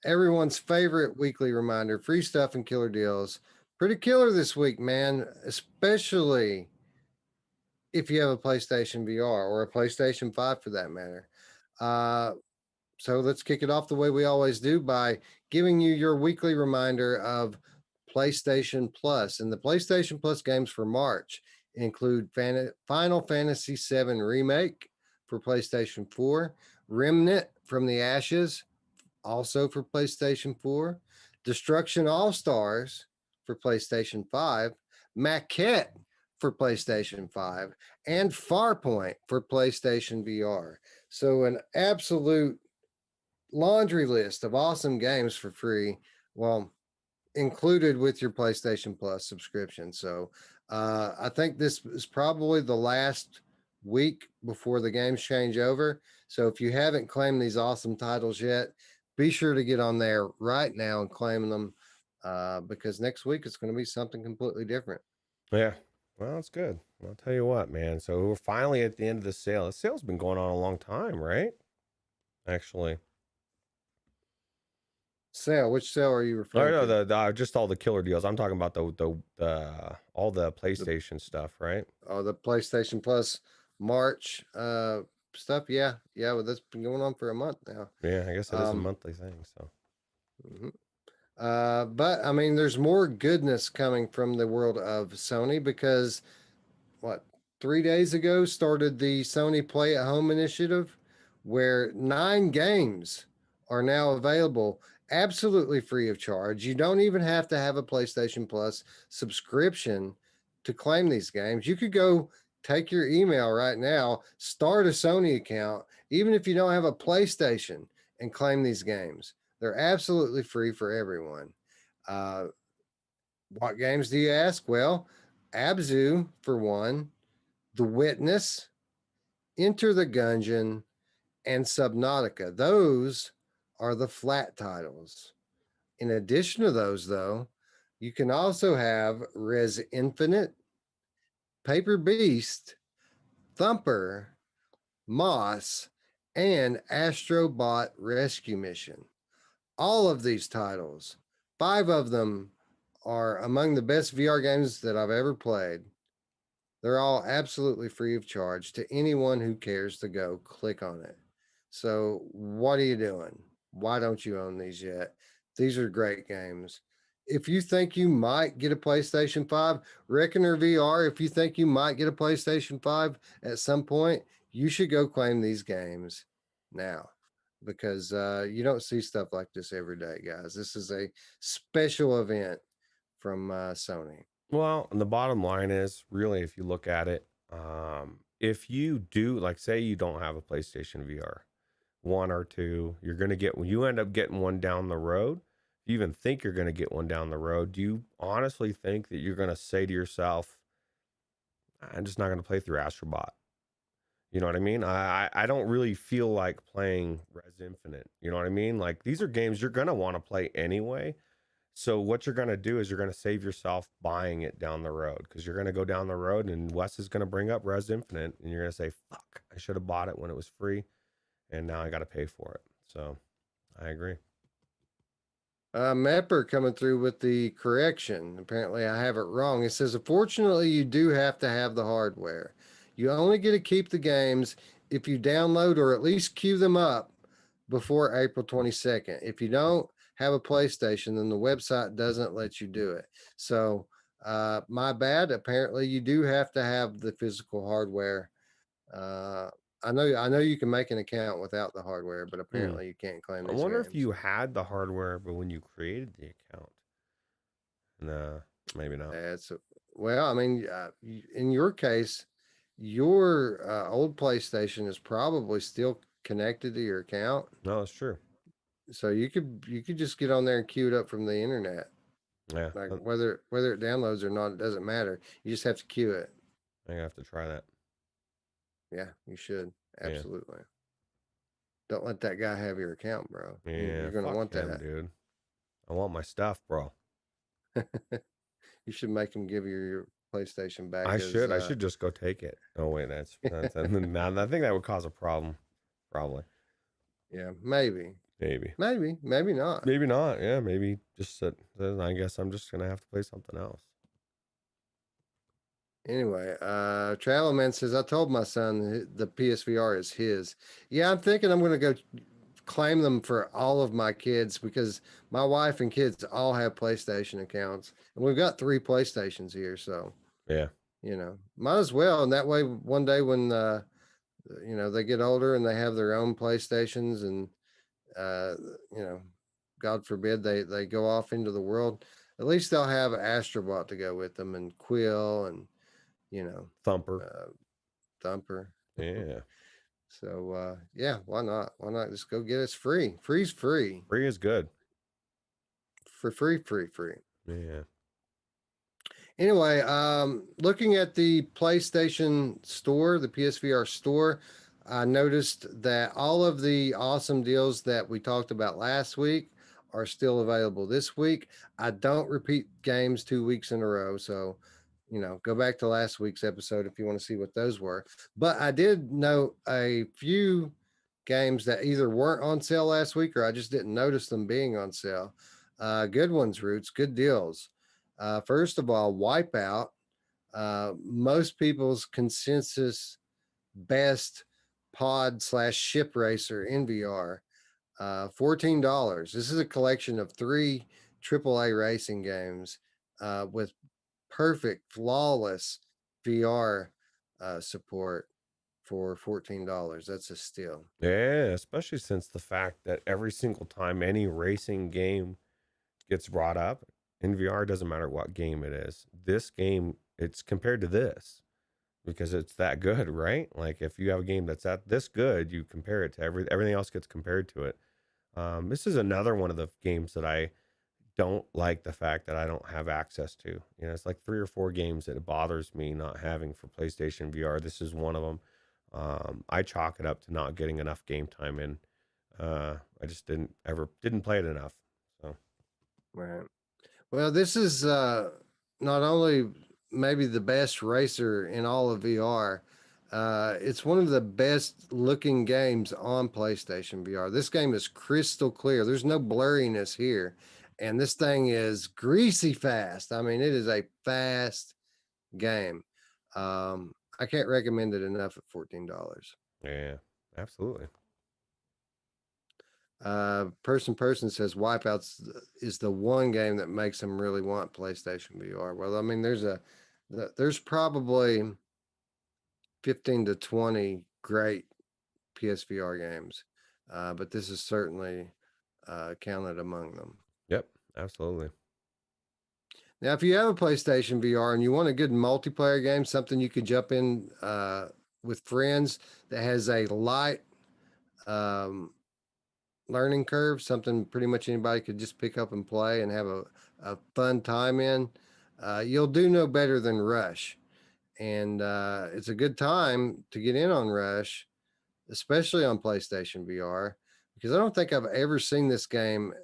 Everyone's favorite weekly reminder: free stuff and killer deals. Pretty killer this week, man. Especially if you have a PlayStation VR or a PlayStation 5 for that matter. So let's kick it off the way we always do by giving you your weekly reminder of PlayStation Plus. And the PlayStation Plus games for March include Final Fantasy VII Remake for PlayStation 4, Remnant from the Ashes, also for PlayStation 4, Destruction All Stars for PlayStation 5, Maquette for PlayStation 5, and Farpoint for PlayStation VR. So, an absolute laundry list of awesome games for free. Well, included with your PlayStation Plus subscription. So I think this is probably the last week before the games change over. So if you haven't claimed these awesome titles yet, be sure to get on there right now and claim them because next week it's going to be something completely different. Yeah. Well, it's good. I'll tell you what, man. So we're finally at the end of the sale. The sale's been going on a long time, right? Actually. Sale? Which sale are you Oh referring no, to? the just all the killer deals. I'm talking about the all the PlayStation stuff, right? The PlayStation Plus March stuff. Yeah, well, that's been going on for a month now. Yeah, I guess it is a monthly thing. So. Mhm. But I mean, there's more goodness coming from the world of Sony because what 3 days ago started the Sony Play at Home initiative, where 9 games are now available absolutely free of charge. You don't even have to have a PlayStation Plus subscription to claim these games. You could go take your email right now, start a Sony account, even if you don't have a PlayStation, and claim these games. They're absolutely free for everyone. Uh, what games do you ask? Well, Abzu for one, The Witness, Enter the Gungeon, and Subnautica. Those are the flat titles. In addition to those, though, you can also have Res Infinite, Paper Beast, Thumper, Moss, and Astrobot Rescue Mission. All of these titles, 5 of them are among the best VR games that I've ever played. They're all absolutely free of charge to anyone who cares to go click on it. So, what are you doing? Why don't you own these yet? These are great games. If you think you might get a PlayStation 5, Reckoner VR, if you think you might get a PlayStation 5 at some point, you should go claim these games now because you don't see stuff like this every day, guys. This is a special event from Sony. Well, and the bottom line is really, if you look at it, if you do, like, say you don't have a PlayStation VR, one or two, you're going to get, when you end up getting one down the road, if you even think you're going to get one down the road, do you honestly think that you're going to say to yourself, I'm just not going to play through Astrobot? You know what I mean? I don't really feel like playing Res Infinite. You know what I mean? Like, these are games you're going to want to play anyway. So what you're going to do is you're going to save yourself buying it down the road, because you're going to go down the road and Wes is going to bring up Res Infinite and you're going to say, fuck, I should have bought it when it was free and now I got to pay for it. So I agree. Mepper coming through with the correction. Apparently, I have it wrong. It says, unfortunately, you do have to have the hardware. You only get to keep the games if you download or at least queue them up before April 22nd. If you don't have a PlayStation, then the website doesn't let you do it. So, my bad. Apparently, you do have to have the physical hardware. I know you can make an account without the hardware, but apparently you can't claim I these wonder if games. you had the hardware, but when you created the account, nah, maybe not. Well, I mean, in your case, your old PlayStation is probably still connected to your account, No, that's true. so you could just get on there and queue it up from the internet. Yeah, Like whether it downloads or not, it doesn't matter. You just have to queue it. I have to try that. Yeah, you should Yeah. absolutely. Don't let that guy have your account, bro. Yeah, You're gonna fuck want him, that, dude. I want my stuff, bro. You should make him give you your PlayStation back. I should just go take it. Oh wait, that's now I think that would cause a problem. Probably. Yeah, maybe not. Maybe not. Yeah, maybe just then I guess I'm just gonna have to play something else. Anyway, Travelman says, I told my son the PSVR is his. Yeah, I'm thinking I'm going to go claim them for all of my kids because my wife and kids all have PlayStation accounts. And we've got 3 PlayStations here. So, Yeah. Might as well. And that way, one day when they get older and they have their own PlayStations, and uh, you know, God forbid they go off into the world, at least they'll have Astrobot to go with them, and Quill, and you know, Thumper. uh, Thumper. Yeah. So yeah, why not? Why not just go get it? It's free. Free's free. Free is good. For free, free, free. Yeah. Anyway, looking at the PlayStation Store, the PSVR store, I noticed that all of the awesome deals that we talked about last week are still available this week. I don't repeat games 2 weeks in a row, so go back to last week's episode if you want to see what those were. But I did note a few games that either weren't on sale last week or I just didn't notice them being on sale. Good ones, Roots, good deals. First of all, Wipeout, most people's consensus best pod/ship racer in VR, $14. This is a collection of 3 AAA racing games with perfect, flawless VR support for $14. That's a steal. Yeah, especially since the fact that every single time any racing game gets brought up in VR, doesn't matter what game it is. This game, it's compared to this because it's that good, right? Like if you have a game that's that this good, you compare it to everything else gets compared to it. This is another one of the games that I don't like the fact that I don't have access to. It's like 3 or 4 games that it bothers me not having for PlayStation VR. This is one of them. I chalk it up to not getting enough game time in. I just didn't play it enough. So Right. Well, this is not only maybe the best racer in all of VR, it's one of the best looking games on PlayStation VR. This game is crystal clear. There's no blurriness here. And this thing is greasy fast. I mean, it is a fast game. I can't recommend it enough at $14. yeah, absolutely. Person says Wipeouts is the one game that makes them really want PlayStation VR. Well, I mean, there's probably 15 to 20 great PSVR games, but this is certainly counted among them. Yep, absolutely. Now, if you have a PlayStation VR and you want a good multiplayer game, something you could jump in with friends that has a light um, learning curve, something pretty much anybody could just pick up and play and have a fun time in, you'll do no better than Rush. And it's a good time to get in on Rush, especially on PlayStation VR, because I don't think I've ever seen this game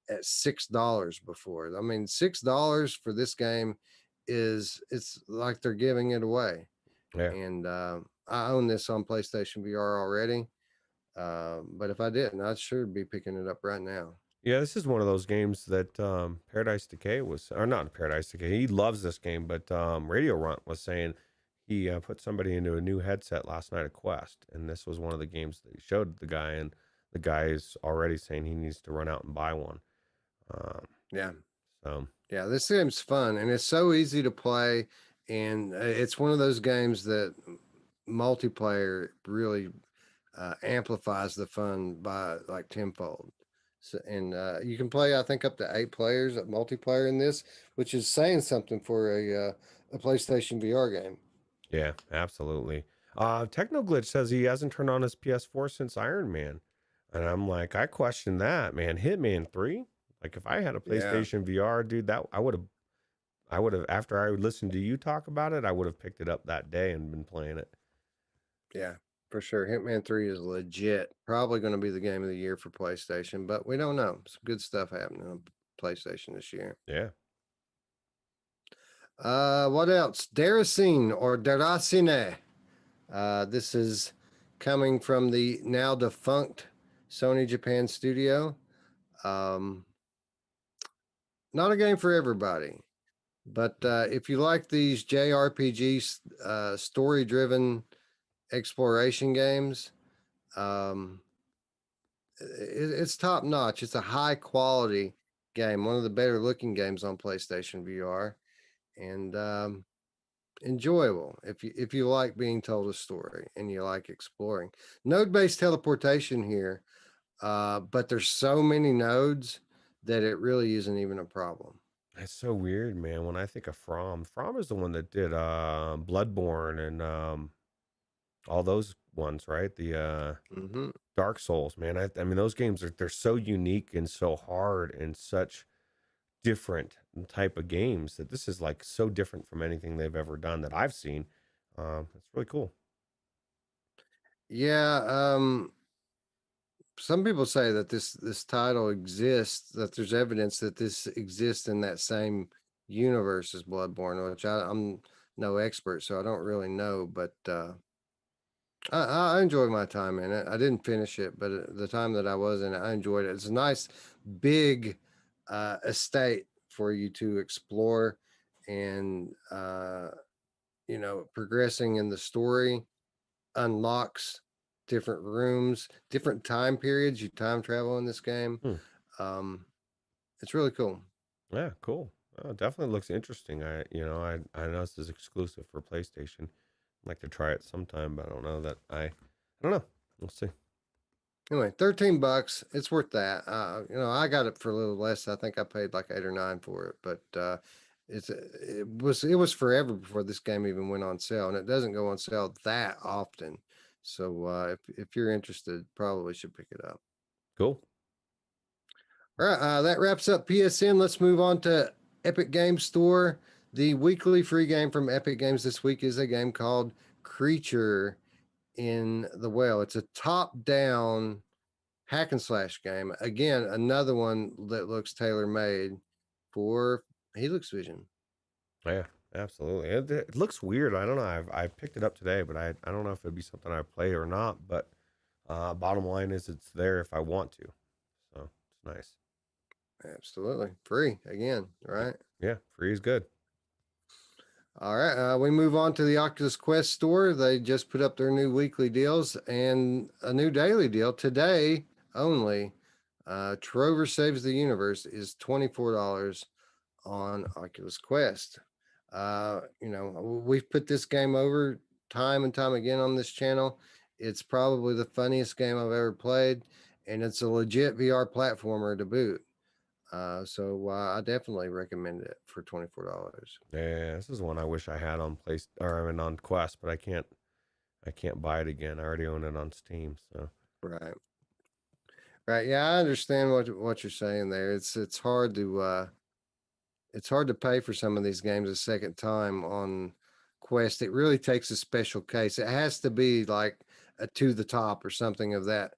at $6 before. I mean, $6 for this game it's like they're giving it away. Yeah. And I own this on PlayStation VR already. But if I didn't, I should be picking it up right now. Yeah, this is one of those games that Paradise Decay was, or not Paradise Decay. He loves this game, but Radio Runt was saying he put somebody into a new headset last night at Quest, and this was one of the games that he showed the guy, and the guy is already saying he needs to run out and buy one. Yeah. So Yeah, this game's fun and it's so easy to play. And it's one of those games that multiplayer really amplifies the fun by like tenfold. So, and you can play, I think, up to 8 players at multiplayer in this, which is saying something for a PlayStation VR game. yeah, absolutely. Technoglitch says he hasn't turned on his PS4 since Iron Man, and I'm like, I question that, man. Hitman 3. Like, if I had a Yeah, PlayStation VR, dude, that I would have, after I would listen to you talk about it, I would have picked it up that day and been playing it. yeah, for sure. Hitman 3 is legit. Probably going to be the game of the year for PlayStation, but we don't know. Some good stuff happening on PlayStation this year. Yeah. What else? Daracine or Daracine. This is coming from the now defunct Sony Japan studio. Um, not a game for everybody, but if you like these JRPG story driven exploration games, it's top notch. It's a high quality game, one of the better looking games on PlayStation VR. And enjoyable if you like being told a story and you like exploring. Node-based teleportation here, but there's so many nodes that it really isn't even a problem. It's so weird, man. When I think of From is the one that did Bloodborne and all those ones, right? The Hmm. Dark Souls, man. I mean, those games they're so unique and so hard and such different type of games that this is like so different from anything they've ever done that I've seen. It's really cool. Yeah, some people say that this title exists, that there's evidence that this exists in that same universe as Bloodborne, which I'm no expert, so I don't really know, but I enjoyed my time in it. I didn't finish it, but the time that I was in it, I enjoyed it. It's a nice big estate for you to explore, and progressing in the story unlocks different rooms, different time periods. You time travel in this game. Hmm. Um, it's really cool. Yeah, cool. Definitely looks interesting. I know this is exclusive for PlayStation. I'd like to try it sometime, but I don't know that I don't know. We'll see. Anyway, $13. It's worth that. I got it for a little less. I think I paid like 8 or 9 for it, but it was forever before this game even went on sale, and it doesn't go on sale that often. So if you're interested, probably should pick it up. Cool. All right, that wraps up PSN. Let's move on to Epic Games Store. The weekly free game from Epic Games this week is a game called Creature in the Well. It's a top-down hack and slash game. Again, another one that looks tailor made for Helix Vision. Yeah, absolutely. It looks weird. I don't know. I picked it up today, but I don't know if it'd be something I play or not. But bottom line is it's there if I want to. So it's nice. Absolutely. Free again, right? Yeah, free is good. All right. We move on to the Oculus Quest store. They just put up their new weekly deals and a new daily deal today only. Trover Saves the Universe is $24 on Oculus Quest. We've put this game over time and time again on this channel. It's probably the funniest game I've ever played, and it's a legit VR platformer to boot. So I definitely recommend it for $24. Yeah, this is one I wish I had on place or I mean on Quest, but I can't buy it again. I already own it on Steam. So Right. Right. Yeah, I understand what you're saying there. It's hard to pay for some of these games a second time on Quest. It really takes a special case. It has to be like a to the top or something of that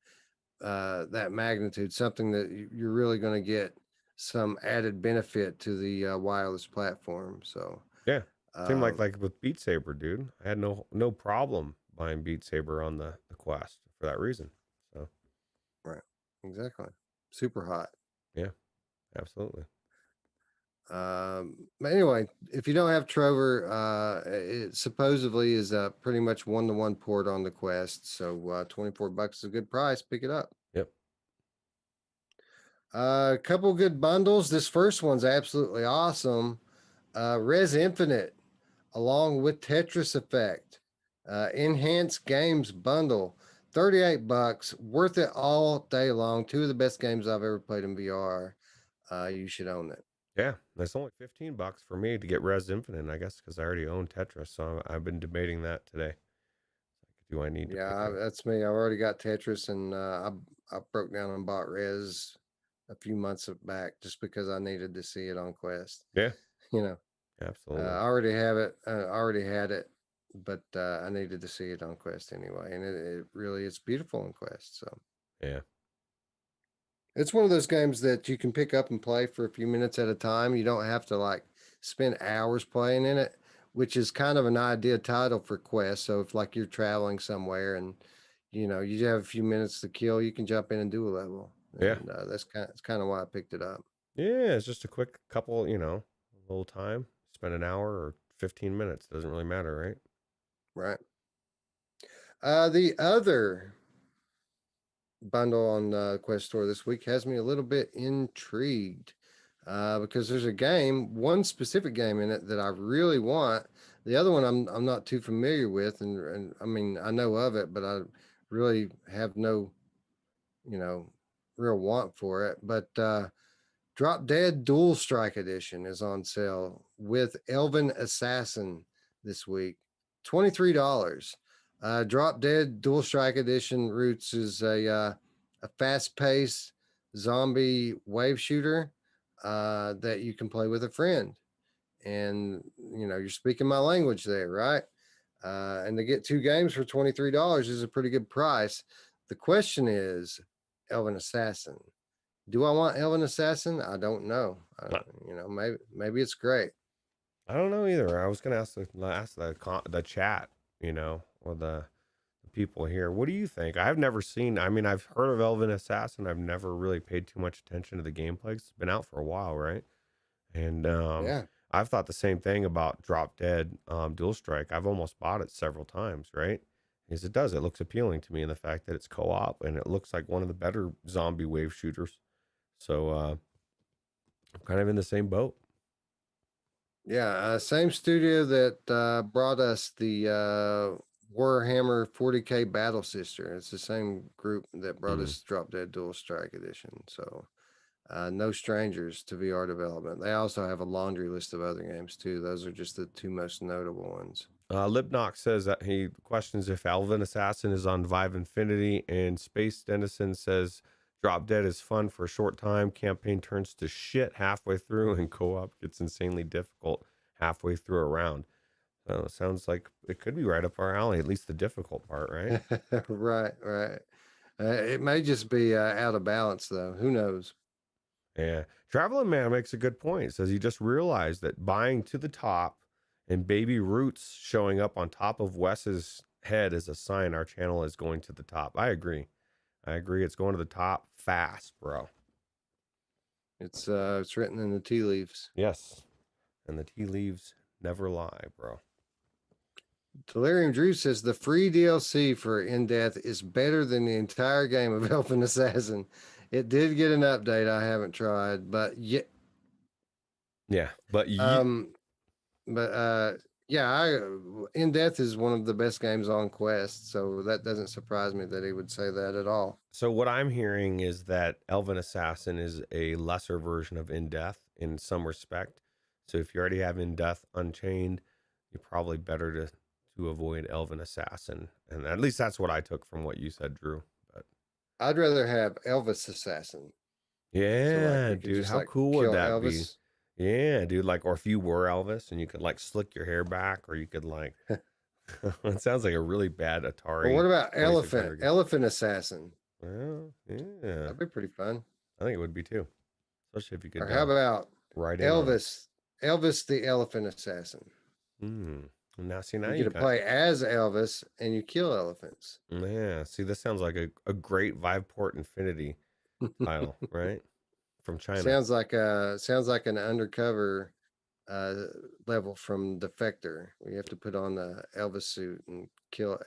magnitude, something that you're really going to get some added benefit to the wireless platform. So, yeah, seemed uh, like with Beat Saber, dude. I had no problem buying Beat Saber on the Quest for that reason. So right, exactly, super hot. yeah, absolutely. But anyway, if you don't have Trover, it supposedly is a pretty much one-to-one port on the Quest. So $24 is a good price. Pick it up. Yep. A couple good bundles. This first one's absolutely awesome. Res Infinite, along with Tetris Effect, Enhanced Games bundle, $38, worth it all day long. Two of the best games I've ever played in VR. You should own it. Yeah, that's only $15 for me to get Res Infinite, I guess, because I already own Tetris. So I've been debating that today. Do I need to pick Yeah, it up? that's me. I've already got Tetris, and I broke down and bought Res a few months back just because I needed to see it on Quest. Yeah, You know, absolutely. I already have it. I already had it, but I needed to see it on Quest anyway, and it really it's beautiful on Quest. So Yeah. it's one of those games that you can pick up and play for a few minutes at a time. You don't have to like spend hours playing in it, which is kind of an idea title for Quest. So if like you're traveling somewhere and you have a few minutes to kill, you can jump in and do a level, Yeah. and that's kind of why I picked it up. Yeah, it's just a quick couple, a little time. Spend an hour or 15 minutes. Doesn't really matter, right? Right. The other bundle on Quest Store this week has me a little bit intrigued because there's one specific game in it that I really want, The other one I'm not too familiar with, and I mean I know of it, but I really have no, you know, real want for it. But Drop Dead Dual Strike Edition is on sale with Elven Assassin this week. $23. Drop Dead Dual Strike Edition Roots is a fast paced zombie wave shooter that you can play with a friend. And, you know, you're speaking my language there, right? And to get two games for $23 is a pretty good price. The question is Elven Assassin. Do I want Elven Assassin? I don't know. You know, maybe it's great. I don't know either. I was gonna ask the chat, or the people here. What do you think? I've never seen. I mean, I've heard of Elven Assassin. I've never really paid too much attention to the gameplay. It's been out for a while, right? And Yeah. I've thought the same thing about Drop Dead Dual Strike. I've almost bought it several times, right? Because it does. It looks appealing to me in the fact that it's co-op and it looks like one of the better zombie wave shooters. So I'm kind of in the same boat. Yeah. Same studio that brought us the Warhammer 40K Battle Sister. It's the same group that brought us Drop Dead Dual Strike Edition. So no strangers to VR development. They also have a laundry list of other games too. Those are just the two most notable ones. Lipnock says that he questions if Elven Assassin is on Vive Infinity, and Space Dennison says Drop Dead is fun for a short time. Campaign turns to shit halfway through, and co-op gets insanely difficult halfway through a round. So it sounds like it could be right up our alley, at least the difficult part, right? Right, right. It may just be out of balance though. Who knows? Yeah. Traveling Man makes a good point. Says he just realized that buying to the top and Baby Roots showing up on top of Wes's head is a sign our channel is going to the top. I agree. It's going to the top fast, bro. It's written in the tea leaves. Yes. And the tea leaves never lie, bro. Delirium Drew says the free DLC for In Death is better than the entire game of Elfen Assassin. It did get an update. I haven't tried, but yeah, but yeah, In Death is one of the best games on Quest, so that doesn't surprise me that he would say that at all. So what I'm hearing is that Elven Assassin is a lesser version of In Death in some respect. So if you already have In Death Unchained, you're probably better to avoid Elven Assassin. And at least that's what I took from what you said, Drew. But I'd rather have Elvis Assassin. yeah, so dude, how cool would that Elvis. be? Yeah, dude, like, or if you were Elvis and you could like slick your hair back, or you could like it sounds like a really bad Atari. Well, what about Elephant Assassin? Well, yeah. That'd be pretty fun. I think it would be too. Especially if you could Or how about Elvis the Elephant Assassin? Now you get to play as Elvis and you kill elephants. Yeah, see, this sounds like a great Viveport Infinity title, right? From China. Sounds like an undercover level from Defector. We have to put on the Elvis suit and kill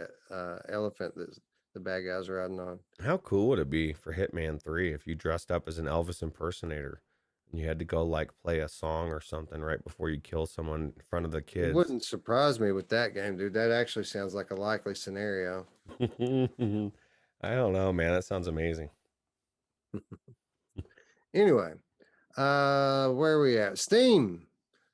elephant that the bad guys are riding on. How cool would it be for Hitman 3 if you dressed up as an Elvis impersonator and you had to go like play a song or something right before you kill someone in front of the kids? It wouldn't surprise me with that game, dude. That actually sounds like a likely scenario. I don't know, man. That sounds amazing. Anyway, where are we at? Steam.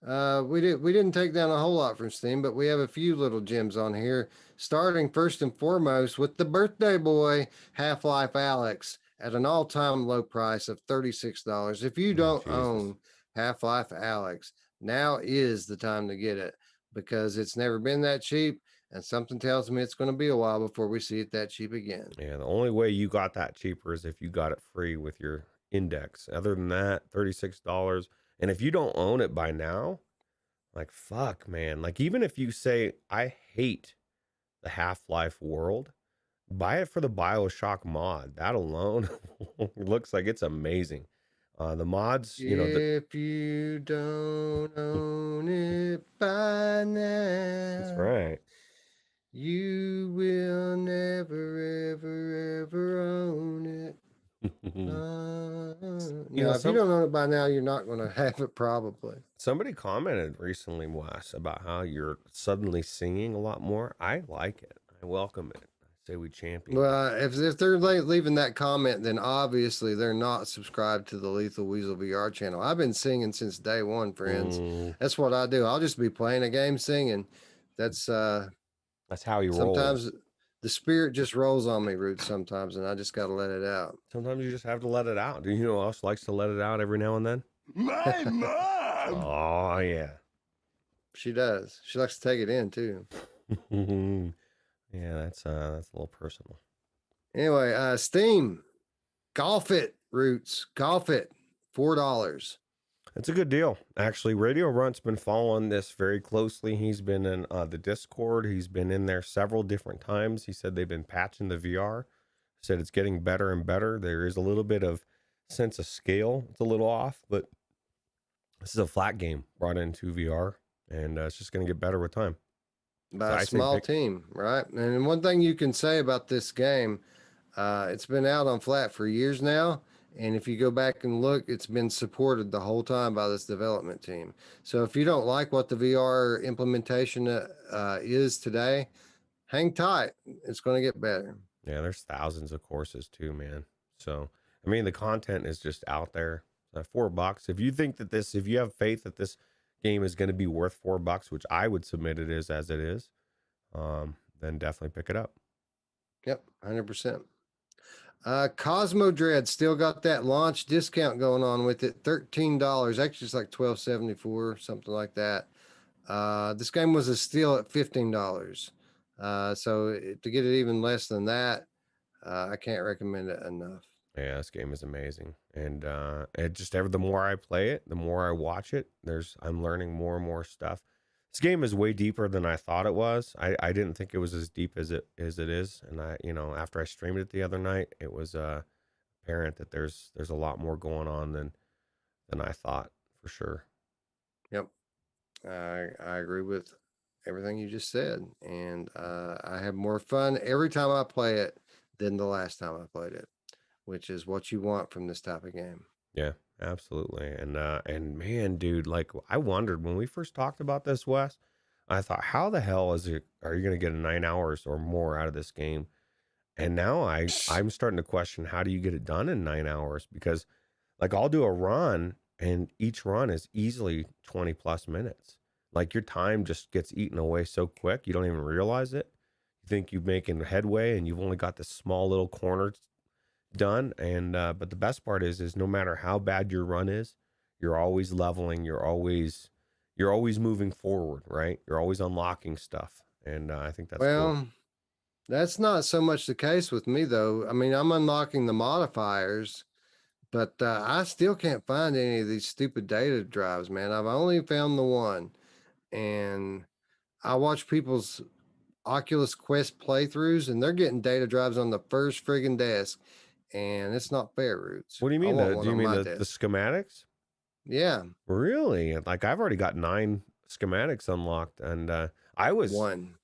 We didn't take down a whole lot from Steam, but we have a few little gems on here. Starting first and foremost with the birthday boy, Half-Life Alyx, at an all-time low price of $36. If you don't own Half-Life Alyx, now is the time to get it, because it's never been that cheap, and something tells me it's going to be a while before we see it that cheap again. Yeah, the only way you got that cheaper is if you got it free with your index. Other than that, $36. And if you don't own it by now, like, fuck, man. Like, even if you say, I hate the Half-Life world, buy it for the BioShock mod. That alone looks like it's amazing. The mods, if you don't own it by now, that's right. You will never, ever, ever own it. You know, Now, if you don't own it by now, you're not going to have it probably. somebody commented recently, Wes, about how you're suddenly singing a lot more. I like it. I welcome it. I say we champion it. Well, if they're leaving that comment, then obviously they're not subscribed to the Lethal Weasel VR channel. I've been singing since day one, friends. Mm, That's what I do. I'll just be playing a game singing. That's that's how he sometimes rolls. the spirit just rolls on me, Roots, sometimes, and I just got to let it out. Sometimes you just have to let it out. Do you know who else likes to let it out every now and then? My mom! Oh, yeah. She does. She likes to take it in too. Yeah, that's a little personal. Anyway, Steam, golf it, Roots, golf it, $4. It's a good deal. Actually, Radio Runt's been following this very closely. He's been in the Discord. He's been in there several different times. He said they've been patching the VR. Said it's getting better and better. There is a little bit of sense of scale. It's a little off, but this is a flat game brought into VR, and it's just going to get better with time. By a small team, right? And one thing you can say about this game, it's been out on flat for years now. And if you go back and look, it's been supported the whole time by this development team. So if you don't like what the VR implementation is today, hang tight. It's going to get better. Yeah, there's thousands of courses too, man. So, I mean, the content is just out there. $4. If you think that if you have faith that this game is going to be worth $4, which I would submit it is as it is, then definitely pick it up. Yep, 100%. Cosmo Dread still got that launch discount going on with it. $13. Actually, it's like $12.74, something like that. This game was a steal at $15. So to get it even less than that, I can't recommend it enough. Yeah, this game is amazing, and it just the more I play it, the more I watch it. I'm learning more and more stuff. This game is way deeper than I thought it was. I didn't think it was as deep as it is, and after I streamed it the other night, it was apparent that there's a lot more going on than I thought, for sure. Yep, I agree with everything you just said, and I have more fun every time I play it than the last time I played it, which is what you want from this type of game. Yeah, absolutely. And man, dude, like I wondered when we first talked about this, Wes, I thought, how the hell are you going to get 9 hours or more out of this game? And now I'm starting to question, how do you get it done in 9 hours? Because like I'll do a run and each run is easily 20 plus minutes. Like your time just gets eaten away so quick. You don't even realize it. You think you're making headway and you've only got this small little corner done. And but the best part is no matter how bad your run is, you're always leveling, you're always moving forward, right? You're always unlocking stuff. And I think that's cool. That's not so much the case with me though. I mean, I'm unlocking the modifiers, but I still can't find any of these stupid data drives, man. I've only found the one, and I watch people's Oculus Quest playthroughs, and they're getting data drives on the first friggin' desk, and it's not fair, Roots. What do you mean? Do you mean the schematics? Yeah. Really? Like I've already got 9 schematics unlocked, and I was one.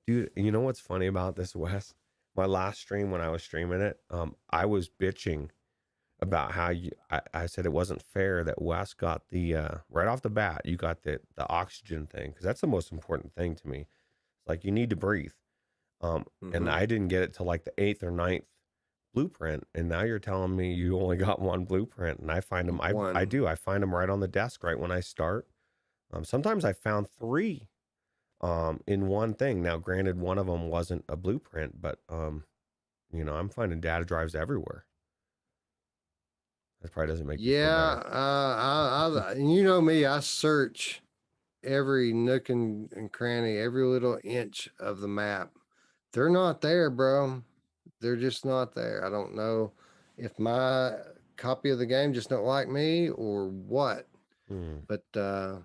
Dude, you know what's funny about this, Wes? My last stream when I was streaming it, I was bitching about how I said it wasn't fair that Wes got the right off the bat, you got the oxygen thing, because that's the most important thing to me. It's like you need to breathe. And I didn't get it till like the 8th or 9th blueprint, and now you're telling me you only got 1 blueprint, and I find them I find them right on the desk right when I start. Sometimes I found 3 in one thing. Now granted, one of them wasn't a blueprint, but I'm finding data drives everywhere. That probably doesn't make you feel better. I you know me, I search every nook and cranny, every little inch of the map. They're not there, bro. They're just not there. I don't know if my copy of the game just don't like me or what. But I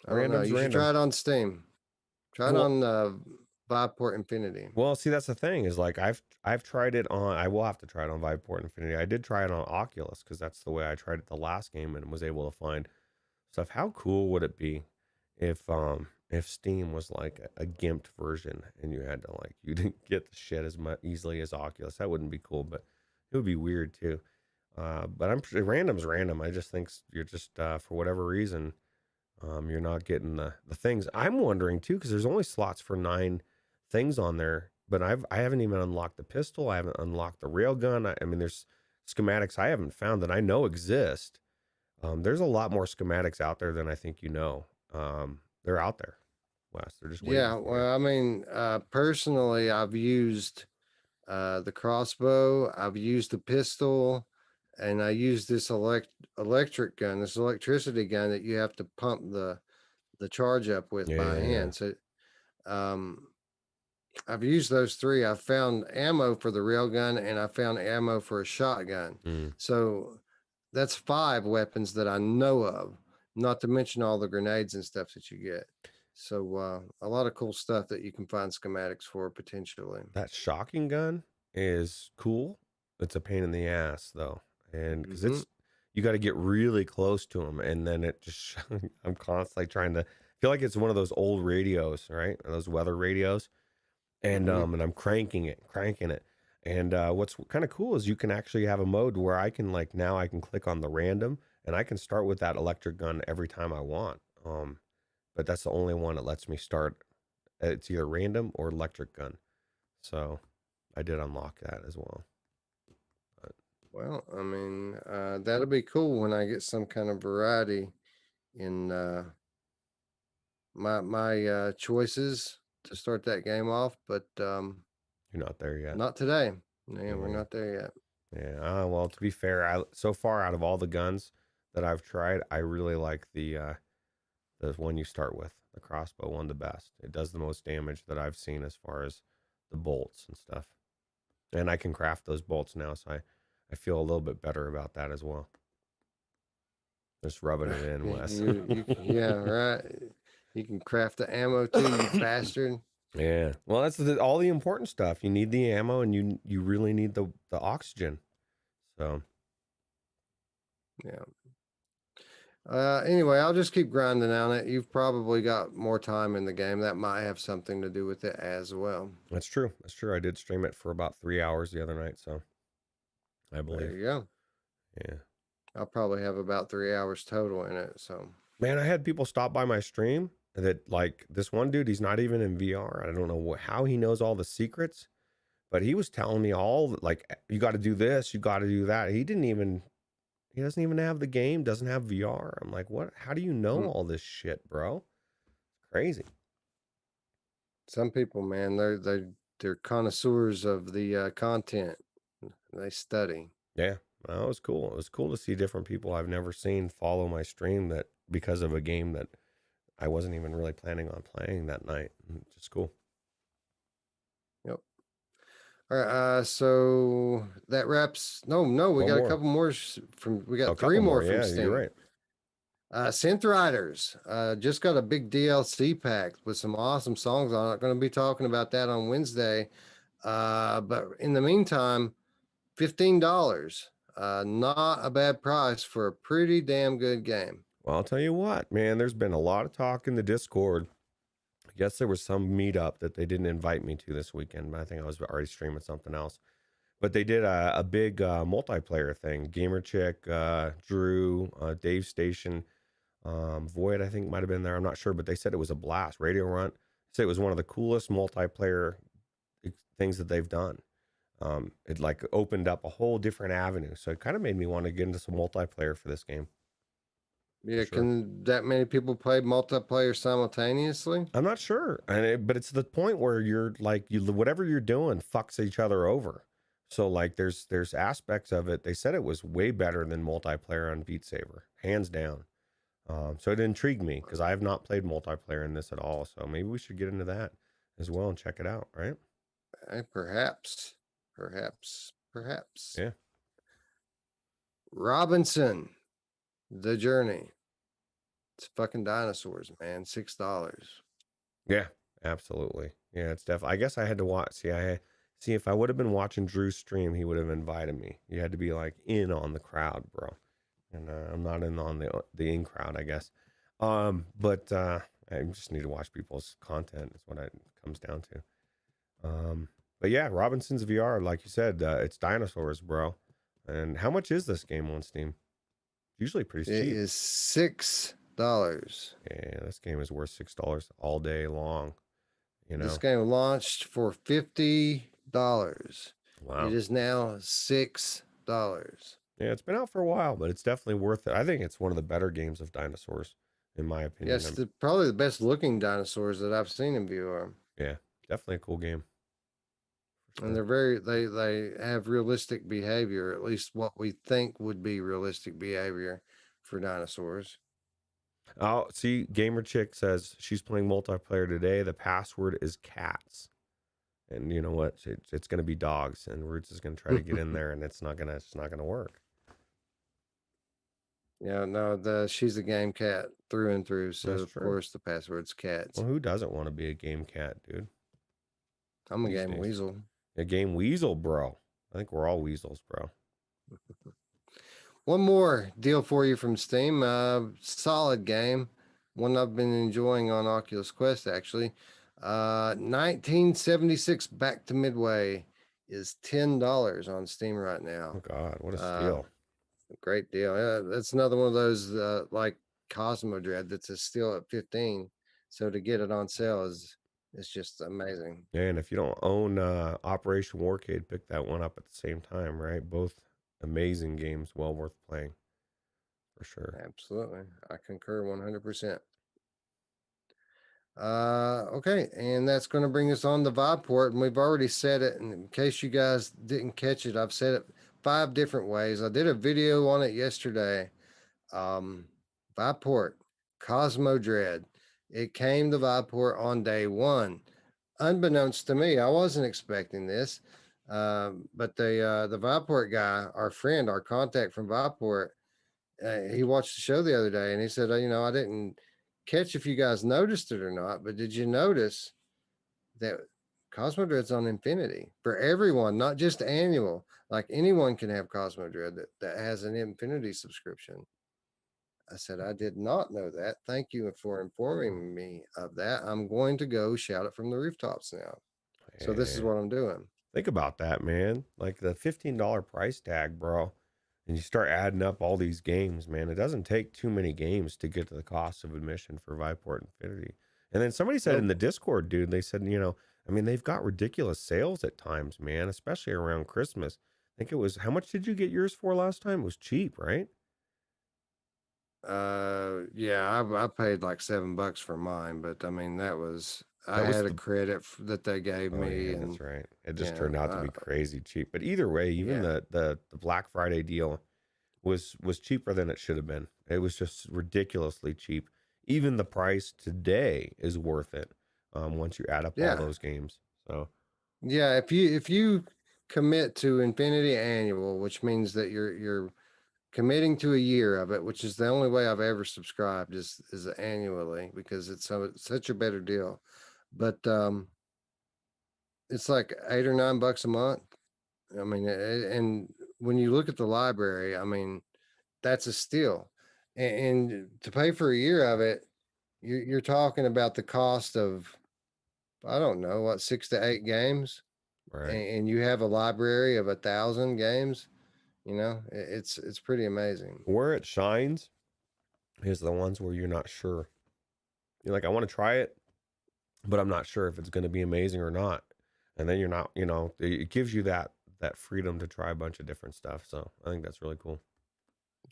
don't know. You should try it on Steam. Try it on Viveport Infinity. Well, see, that's the thing is like I've tried it on. I will have to try it on Viveport Infinity. I did try it on Oculus because that's the way I tried it the last game and was able to find stuff. How cool would it be if Steam was like a gimped version and you had to you didn't get the shit as much easily as Oculus? That wouldn't be cool, but it would be weird too. But I'm pretty random's random. I just think you're just for whatever reason, you're not getting the things. I'm wondering too, because there's only slots for 9 things on there, but I haven't even unlocked the pistol. I haven't unlocked the railgun. I mean, there's schematics I haven't found that I know exist. There's a lot more schematics out there than I think you know. They're out there, Wes. They're just waiting Yeah, for you. well, I mean, personally, I've used the crossbow, I've used the pistol, and I use this electric gun, this electricity gun that you have to pump the charge up with by Yeah. hand. So um, I've used those 3. I found ammo for the railgun, and I found ammo for a shotgun. Mm. So that's 5 weapons that I know of, not to mention all the grenades and stuff that you get. So a lot of cool stuff that you can find schematics for potentially. That shocking gun is cool. It's a pain in the ass though, and because Mhm. it's you got to get really close to them, and then it just I'm constantly trying to feel like it's one of those old radios, right? Those weather radios, and Mhm. and I'm cranking it. And what's kind of cool is you can actually have a mode where I can like now I can click on the random and I can start with that electric gun every time I want. But that's the only one that lets me start. It's either random or electric gun. So I did unlock that as well. But Well, I mean, that'll be cool when I get some kind of variety in my choices to start that game off, but you're not there yet. not today. Yeah, we're Yeah. not there yet. Yeah. Well, to be fair, I so far out of all the guns that I've tried, I really like the one you start with, the crossbow one, the best. It does the most damage that I've seen as far as the bolts and stuff. And I can craft those bolts now, so I feel a little bit better about that as well. Just rubbing it in, Wes. Yeah, right. You can craft the ammo too, you bastard. Yeah. Well, that's all the important stuff. You need the ammo, and you really need the oxygen. So Yeah. Anyway, I'll just keep grinding on it. You've probably got more time in the game. That might have something to do with it as well. that's true. That's true. I did stream it for about 3 hours the other night, so I There believe. you go. Yeah. I'll probably have about 3 hours total in it. So Man, I had people stop by my stream that like this one dude, he's not even in VR. I don't know how he knows all the secrets, but he was telling me all like you got to do this, you got to do that. He doesn't even have the game, doesn't have VR. I'm like, "What? How do you know mm, all this shit, bro?" Crazy. some people, man, they're connoisseurs of the content. They study. Yeah. Well, it was cool. It was cool to see different people I've never seen follow my stream that because of a game that I wasn't even really planning on playing that night. Just cool. Yep. All right. So that wraps. No, we One got a more. couple more we got Oh, a 3 couple more from Yeah, Steam. you're right. Synth Riders just got a big DLC pack with some awesome songs on it. Going to be talking about that on Wednesday. But in the meantime, $15. Not a bad price for a pretty damn good game. Well, I'll tell you what, man, there's been a lot of talk in the Discord. I guess there was some meetup that they didn't invite me to this weekend, but I think I was already streaming something else. But they did a big multiplayer thing. Gamer Chick, Drew, Dave Station, Void, I think might have been there. I'm not sure, but they said it was a blast. Radio Runt said it was one of the coolest multiplayer things that they've done. It like opened up a whole different avenue. So it kind of made me want to get into some multiplayer for this game. Yeah, Sure. can that many people play multiplayer simultaneously? I'm not sure, but it's the point where you're like whatever you're doing fucks each other over. So like there's aspects of it. They said it was way better than multiplayer on Beat Saber, hands down. So it intrigued me because I have not played multiplayer in this at all. So maybe we should get into that as well and check it out, right? Perhaps. Yeah. Robinson, The Journey. It's fucking dinosaurs, man. $6. Yeah, absolutely. Yeah, it's definitely. I guess I had to watch. See if I would have been watching Drew's stream, he would have invited me. You had to be like in on the crowd, bro. And I'm not in on the in crowd, I guess. But I just need to watch people's content. Is what it comes down to. But yeah, Robinson's VR, like you said, it's dinosaurs, bro. And how much is this game on Steam? Usually pretty It cheap. is $6. Yeah, this game is worth $6 all day long. You know, This game launched for $50. wow. It is now $6. Yeah, it's been out for a while, but it's definitely worth it. I think it's one of the better games of dinosaurs, in my opinion. Yes, probably the best looking dinosaurs that I've seen in VR. Yeah, definitely a cool game. And they're they have realistic behavior, at least what we think would be realistic behavior for dinosaurs. Oh, see, Gamer Chick says she's playing multiplayer today. The password is cats. And you know what? It's going to be dogs, and Roots is going to try to get in there, and it's not gonna work. Yeah, no, she's a game cat through and through. So That's of true. course the password's cats. Well, who doesn't want to be a game cat, dude? I'm a These game days. weasel. A game weasel, bro. I think we're all weasels, bro. One more deal for you from Steam. Solid game. One I've been enjoying on Oculus Quest, actually. 1976 Back to Midway is $10 on Steam right now. Oh God, what a steal! Great deal. That's another one of those like Cosmo Dread that's a steal at 15. So to get it on sale is just amazing. And if you don't own Operation Warcade, pick that one up at the same time, right? Both amazing games, well worth playing, for sure. Absolutely. I concur 100%. Okay, and that's going to bring us on the Viveport, and we've already said it. And in case you guys didn't catch it, I've said it 5 different ways. I did a video on it yesterday. Viveport, Cosmo Dread. It came to Viveport on day 1. Unbeknownst to me, I wasn't expecting this. But the Viveport guy, our friend, our contact from Viveport, he watched the show the other day, and he said, I didn't catch if you guys noticed it or not, but did you notice that Cosmo Dread's on Infinity for everyone, not just annual? Like anyone can have Cosmo Dread that has an Infinity subscription. I said, I did not know that. Thank you for informing me of that. I'm going to go shout it from the rooftops now. So this is Yeah. what I'm doing. Think about that, man. Like the $15 price tag, bro. And you start adding up all these games, man. It doesn't take too many games to get to the cost of admission for Viveport Infinity. And then somebody said in the Discord, dude, they said, they've got ridiculous sales at times, man, especially around Christmas. I think it was, how much did you get yours for last time? It was cheap, right? Yeah, I paid like $7 for mine, but I mean I had a credit that they gave me, yeah, and that's right. It just turned out to be crazy cheap. But either way, even yeah. the Black Friday deal was cheaper than it should have been. It was just ridiculously cheap. Even the price today is worth it once you add up all those games. So yeah, if you commit to Infinity Annual, which means that you're committing to a year of it, which is the only way I've ever subscribed is annually, because it's such a better deal. But it's like $8 or $9 a month. I mean, and when you look at the library, I mean, that's a steal. And to pay for a year of it, you're talking about the cost of, I don't know, what, 6 to 8 games, right. and you have a library of 1,000 games. It's pretty amazing. Where it shines is the ones where you're not sure. You're like, I want to try it, but I'm not sure if it's going to be amazing or not. And then you're not, it gives you that freedom to try a bunch of different stuff. So I think that's really cool.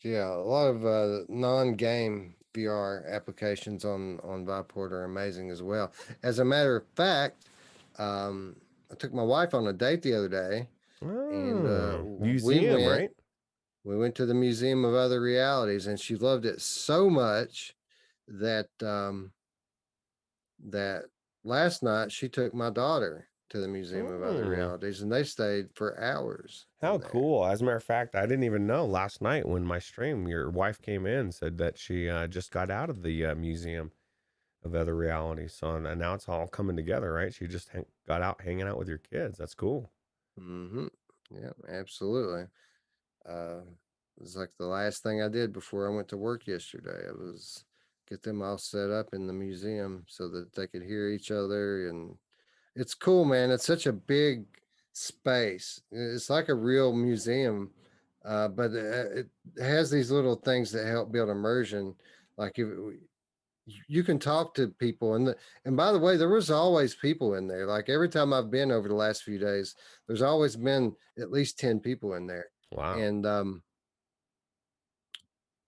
Yeah, a lot of non-game VR applications on Viveport are amazing as well. As a matter of fact, I took my wife on a date the other day, and museum, right? We went to the Museum of Other Realities, and she loved it so much that that last night she took my daughter to the Museum of Other Realities, and they stayed for hours. How cool. As a matter of fact, I didn't even know last night when my stream, your wife came in, said that she just got out of the Museum of Other Realities. So, and now it's all coming together, right? She just got out hanging out with your kids. That's cool. Mm-hmm. Yeah, absolutely. It was like the last thing I did before I went to work yesterday. It was get them all set up in the museum so that they could hear each other, and it's cool, man. It's such a big space. It's like a real museum But it has these little things that help build immersion. Like if you can talk to people, and by the way, there was always people in there. Like every time I've been over the last few days, there's always been at least 10 people in there. Wow. And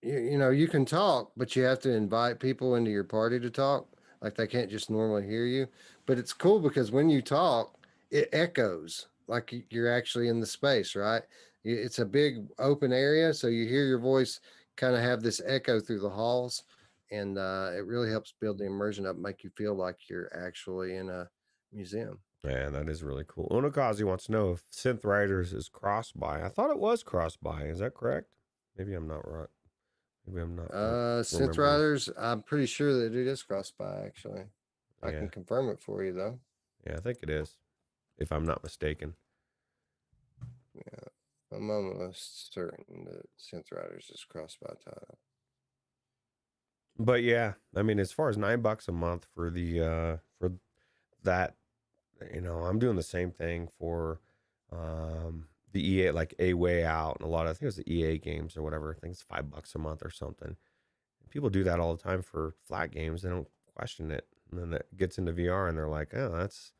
you know, you can talk, but you have to invite people into your party to talk. Like they can't just normally hear you. But it's cool because when you talk, it echoes like you're actually in the space, right? It's a big open area, so you hear your voice kind of have this echo through the halls, and it really helps build the immersion up, make you feel like you're actually in a museum. Yeah, that is really cool. Unakazi wants to know if Synth Riders is cross-buy. I thought it was cross-buy. Is that correct? Maybe I'm not right. Maybe I'm not Synth remembering. Riders, I'm pretty sure that it is cross by actually. I Yeah. can confirm it for you though. Yeah, I think it is, if I'm not mistaken. Yeah, I'm almost certain that Synth Riders is cross by title. But yeah, I mean, as far as $9 a month for for that, you know, I'm doing the same thing for the EA, like A Way Out, and a lot of, I think it was the EA games or whatever. I think it's $5 a month or something. People do that all the time for flat games. They don't question it, and then it gets into VR, and they're like, oh, that's,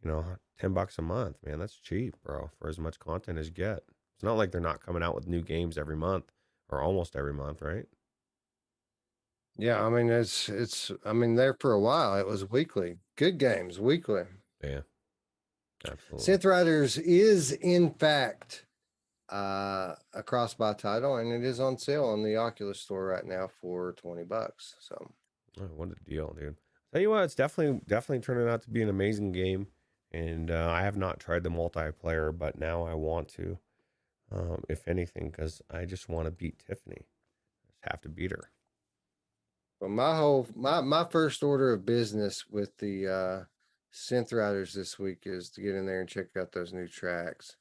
you know, $10 a month, man. That's cheap, bro, for as much content as you get. It's not like they're not coming out with new games every month or almost every month, right? Yeah, I mean it's I mean there for a while it was weekly. Good games weekly. Yeah, absolutely. Synth Riders is in fact a cross by title, and it is on sale on the Oculus store right now for $20. So Oh, what a deal, dude. Tell you what, it's definitely turning out to be an amazing game. And I have not tried the multiplayer, but now I want to, if anything, because I just want to beat Tiffany. I just have to beat her. but my first order of business with the Synth Riders this week is to get in there and check out those new tracks.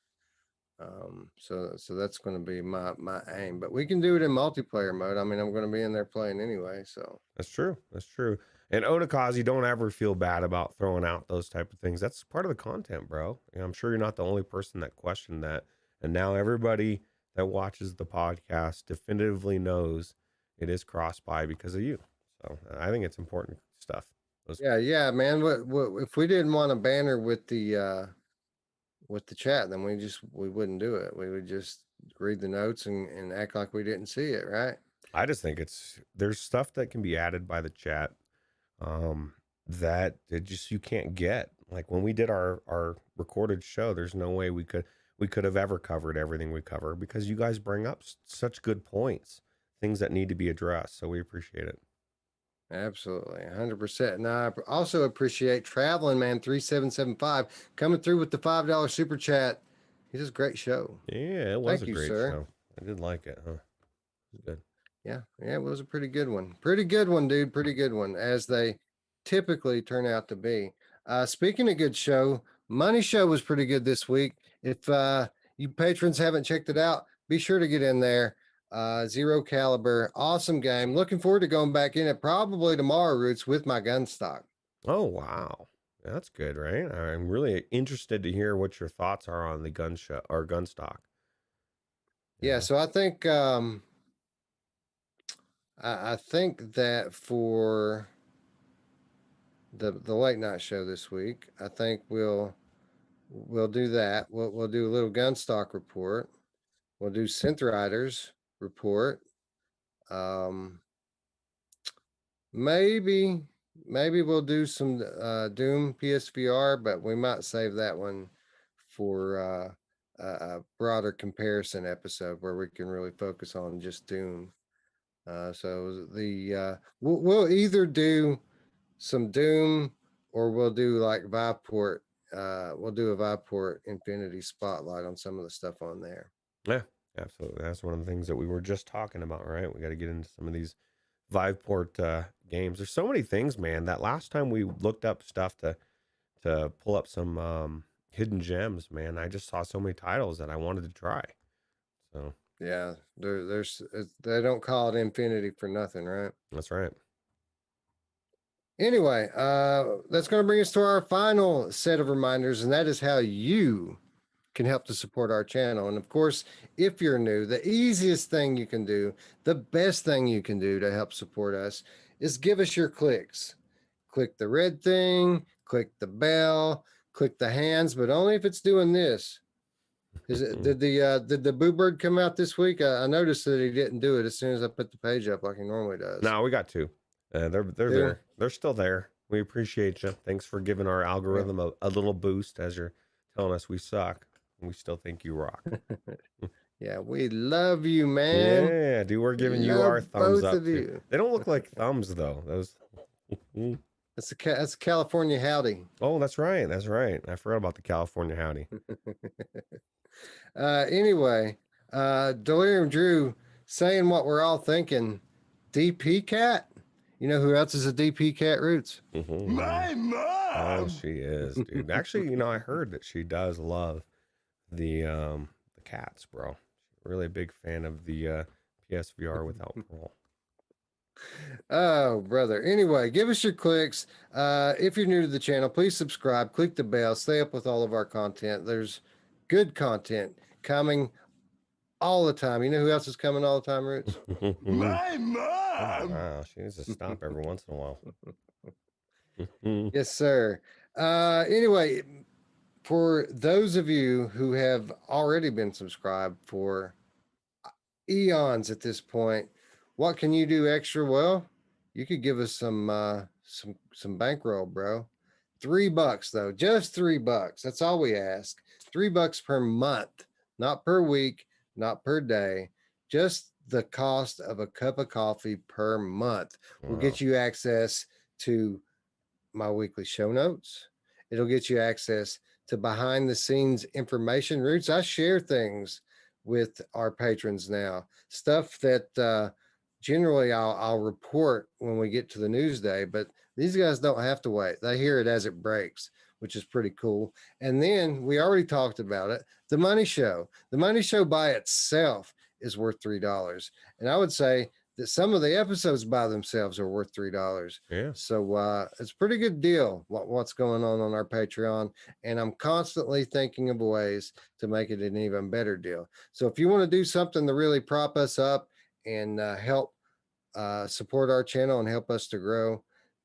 So that's going to be my aim. But we can do it in multiplayer mode. I mean, I'm going to be in there playing anyway. So That's true. That's true. And Onikazi, don't ever feel bad about throwing out those type of things. That's part of the content, bro. And I'm sure you're not the only person that questioned that. And now everybody that watches the podcast definitively knows it is cross-buy because of you. So I think it's important stuff. yeah, man. What if we didn't want a banner with the chat? Then we wouldn't do it. We would just read the notes and act like we didn't see it, right? I just think there's stuff that can be added by the chat that it just you can't get. Like when we did our recorded show, there's no way we could have ever covered everything we cover because you guys bring up such good points, things that need to be addressed. So we appreciate it. Absolutely, 100%. Now, I also appreciate Traveling Man 3775 coming through with the $5 super chat. He does a great show. Yeah, it was Thank a you, great sir. show. I did like it, huh? It was good. Yeah, it was a pretty good one. Pretty good one, dude. Pretty good one, as they typically turn out to be. Speaking of good show, Money Show was pretty good this week. If you patrons haven't checked it out, be sure to get in there. Zero Caliber, awesome game. Looking forward to going back in it probably tomorrow, Roots, with my gun stock. Oh wow, that's good, right? I'm really interested to hear what your thoughts are on the gun show or gun stock. Yeah, so I think I think that for the late night show this week, I think we'll do that. We'll do a little gun stock report. We'll do Synth Riders report. Um, maybe we'll do some Doom PSVR, but we might save that one for a broader comparison episode where we can really focus on just Doom. So we'll either do some Doom or we'll do like Viveport. We'll do a Viveport Infinity spotlight on some of the stuff on there. Yeah, absolutely. That's one of the things that we were just talking about, right? We got to get into some of these Viveport games. There's so many things, man. That last time we looked up stuff to pull up some hidden gems, man, I just saw so many titles that I wanted to try. So Yeah, they don't call it Infinity for nothing, right? that's right. Anyway, that's going to bring us to our final set of reminders, and that is how you can help to support our channel. And of course, if you're new, the easiest thing you can do, the best thing you can do to help support us is give us your clicks. Click the red thing, click the bell, click the hands, but only if it's doing this. Did the Boo Bird come out this week? I noticed that he didn't do it as soon as I put the page up like he normally does. No, we got two. They're there. They're still there. We appreciate you. Thanks for giving our algorithm a little boost as you're telling us we suck. We still think you rock. Yeah, we love you, man. Yeah, dude, we're giving you our thumbs up. You. They don't look like thumbs though. Those. That's a California howdy. Oh, that's right. That's right. I forgot about the California howdy. Anyway, Delirium Drew saying what we're all thinking. DP Cat? You know who else is a DP Cat, Roots? My mom! Oh, she is, dude. Actually, I heard that she does love the cats, bro. Really a big fan of the PSVR without parole. Oh, brother. Anyway, give us your clicks. If you're new to the channel, please subscribe, click the bell, stay up with all of our content. There's good content coming all the time. You know who else is coming all the time, Roots? My mom! Oh, wow, she needs to stop every once in a while. Yes, sir. Anyway, for those of you who have already been subscribed for eons at this point, what can you do extra? Well, you could give us some bankroll, bro. $3 though, just $3. That's all we ask. $3 per month, not per week, not per day. Just the cost of a cup of coffee per month will get you access to my weekly show notes. It'll get you access to behind the scenes information. Roots, I share things with our patrons now, stuff that generally I'll report when we get to the news day, but these guys don't have to wait. They hear it as it breaks, which is pretty cool. And then we already talked about it. The money show by itself is worth $3. And I would say that some of the episodes by themselves are worth $3. Yeah. So it's a pretty good deal what's going on our Patreon. And I'm constantly thinking of ways to make it an even better deal. So if you want to do something to really prop us up and help support our channel and help us to grow,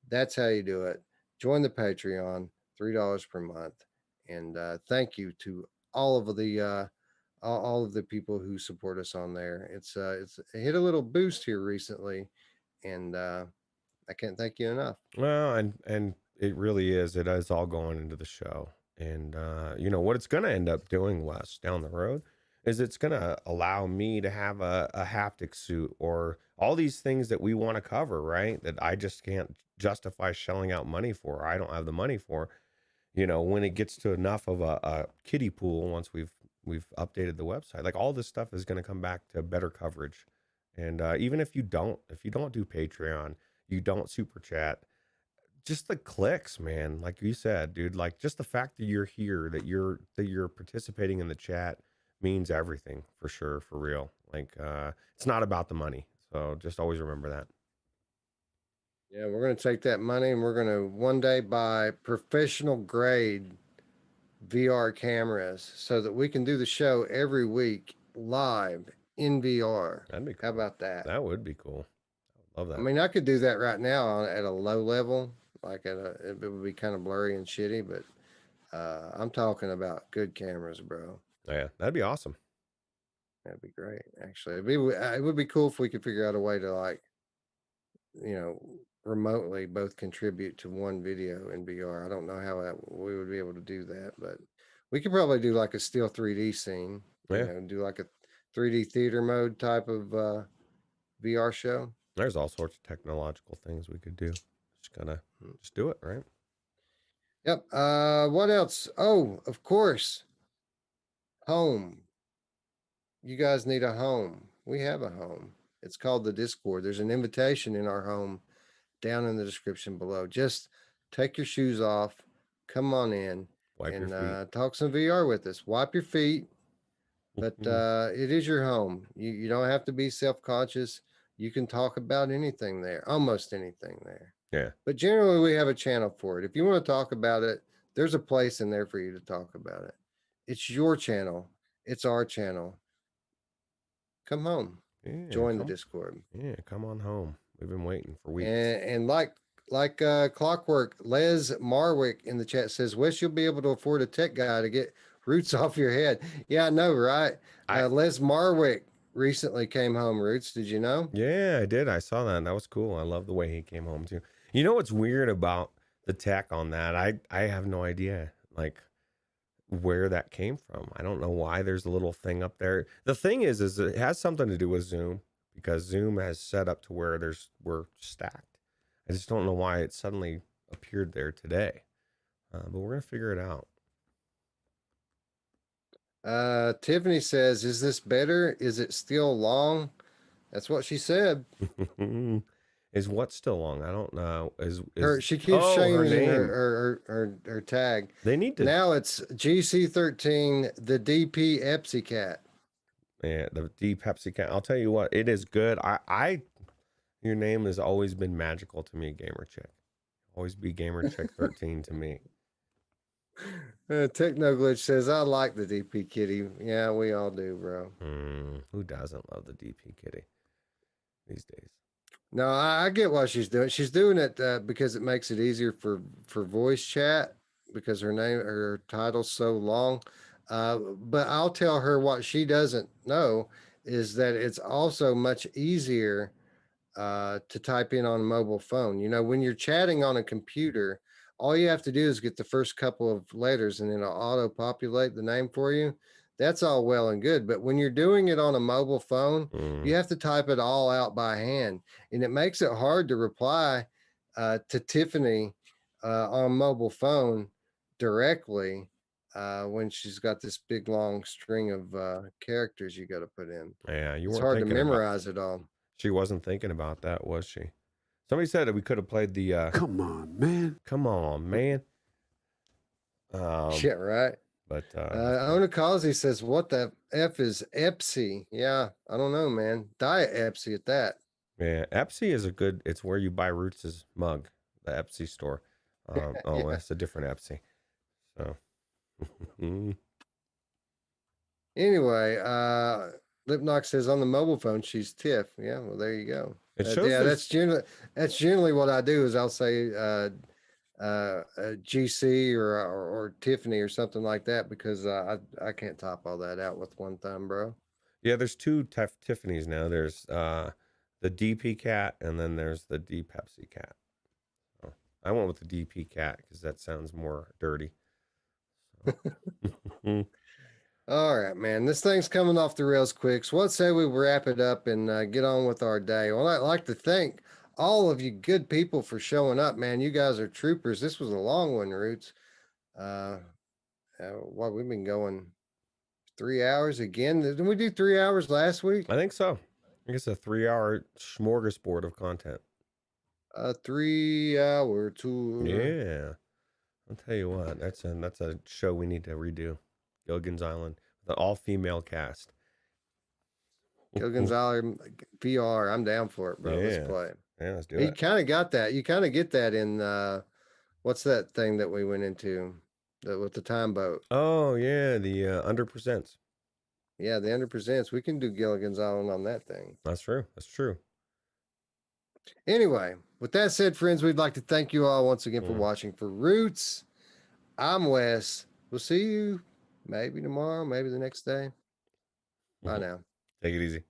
that's how you do it. Join the Patreon, $3 per month. And thank you to all of the people who support us on there. It's hit a little boost here recently, and I can't thank you enough. Well, and it really is. It is all going into the show, and what it's going to end up doing, Wes, down the road, is it's going to allow me to have a haptic suit or all these things that we want to cover, right? That I just can't justify shelling out money for. I don't have the money for. When it gets to enough of a kiddie pool, once we've updated the website, like all this stuff is going to come back to better coverage. And even if you don't do Patreon, you don't super chat, just the clicks, man, like you said, dude, like just the fact that you're here, that you're participating in the chat means everything, for sure, for real. Like it's not about the money, so just always remember that. Yeah, we're going to take that money and we're going to one day buy professional grade VR cameras so that we can do the show every week live in VR. That'd be cool. How about that? That would be cool. I would love that. I mean, I could do that right now at a low level, like it would be kind of blurry and shitty, but I'm talking about good cameras, bro. Yeah, that'd be awesome. That'd be great. Actually, it would be cool if we could figure out a way to, like, remotely both contribute to one video in VR. I don't know how we would be able to do that, but we could probably do like a still 3D scene. Yeah. Do like a 3D theater mode type of VR show. There's all sorts of technological things we could do. Just do it, right? Yep. What else? Oh, of course. Home. You guys need a home. We have a home. It's called the Discord. There's an invitation in our home down in the description below. Just take your shoes off, come on in, and talk some VR with us. Wipe your feet, but it is your home. You don't have to be self-conscious. You can talk about anything there, almost anything there. Yeah. But generally, we have a channel for it. If you want to talk about it, there's a place in there for you to talk about it. It's your channel. It's our channel. Come home. Yeah, Join the Discord. Yeah, come on home. We've been waiting for weeks. And like clockwork, Les Marwick in the chat says, Wes, you'll be able to afford a tech guy to get Roots off your head. Yeah, I know, right? Les Marwick recently came home, Roots. Did you know? Yeah, I did. I saw that. That was cool. I love the way he came home too. You know what's weird about the tech on that? I have no idea like where that came from. I don't know why there's a little thing up there. The thing is it has something to do with Zoom, because Zoom has set up to where we're stacked. I just don't know why it suddenly appeared there today. But we're gonna figure it out. Tiffany says, is this better? Is it still long? That's what she said. Is what still long? I don't know. She keeps changing her her tag. They need to. Now it's GC13, the DP Epsy cat. Yeah, the D Pepsi cat. I'll tell you what, it is good. Your name has always been magical to me, Gamer Chick. Always be Gamer Chick 13 to me. Techno Glitch says, I like the DP kitty. Yeah, we all do, bro. Who doesn't love the DP kitty these days? No, I get what she's doing. She's doing it because it makes it easier for voice chat, because her title's so long. But I'll tell her what she doesn't know is that it's also much easier to type in on a mobile phone. You know, when you're chatting on a computer, all you have to do is get the first couple of letters and then it'll auto populate the name for you. That's all well and good. But when you're doing it on a mobile phone, you have to type it all out by hand. And it makes it hard to reply to Tiffany on mobile phone directly when she's got this big long string of characters you got to put in. Yeah, it's hard to memorize it all. She wasn't thinking about that, was she? Somebody said that we could have played the Come on, man. Come on, man. Yeah, right. But Onakazi says, what the F is Epsy? Yeah, I don't know, man. Diet Epsy at that. Yeah, Epsy is it's where you buy Roots' mug, the Epsy store. Oh, that's a different Epsy. So anyway, Lipnock says on the mobile phone she's Tiff. Yeah, well there you go. It shows that's generally what I do is I'll say GC or Tiffany or something like that, because I can't type all that out with one thumb, bro. Yeah, there's two Tiffany's now. There's the DP cat and then there's the D Pepsi cat. So I went with the DP cat because that sounds more dirty. So. All right, man. This thing's coming off the rails quick. So let's say we wrap it up and get on with our day. Well, I'd like to thank all of you good people for showing up, man. You guys are troopers. This was a long one, Roots. We've been going 3 hours again. Didn't we do 3 hours last week? I think so. I think it's a 3-hour smorgasbord of content. 3 hour tour. Yeah. I'll tell you what, that's a show we need to redo. Gilligan's Island, the all-female cast. Gilligan's Island VR. I'm down for it, bro. Yeah. Let's play. Yeah, let's do it. You kind of got that. You kind of get that in what's that thing that we went into with the time boat? Oh yeah, the Under Presents. Yeah, the Under Presents. We can do Gilligan's Island on that thing. That's true. That's true. Anyway, with that said, friends, we'd like to thank you all once again for watching. For Roots, I'm Wes. We'll see you maybe tomorrow, maybe the next day. Bye now. Take it easy.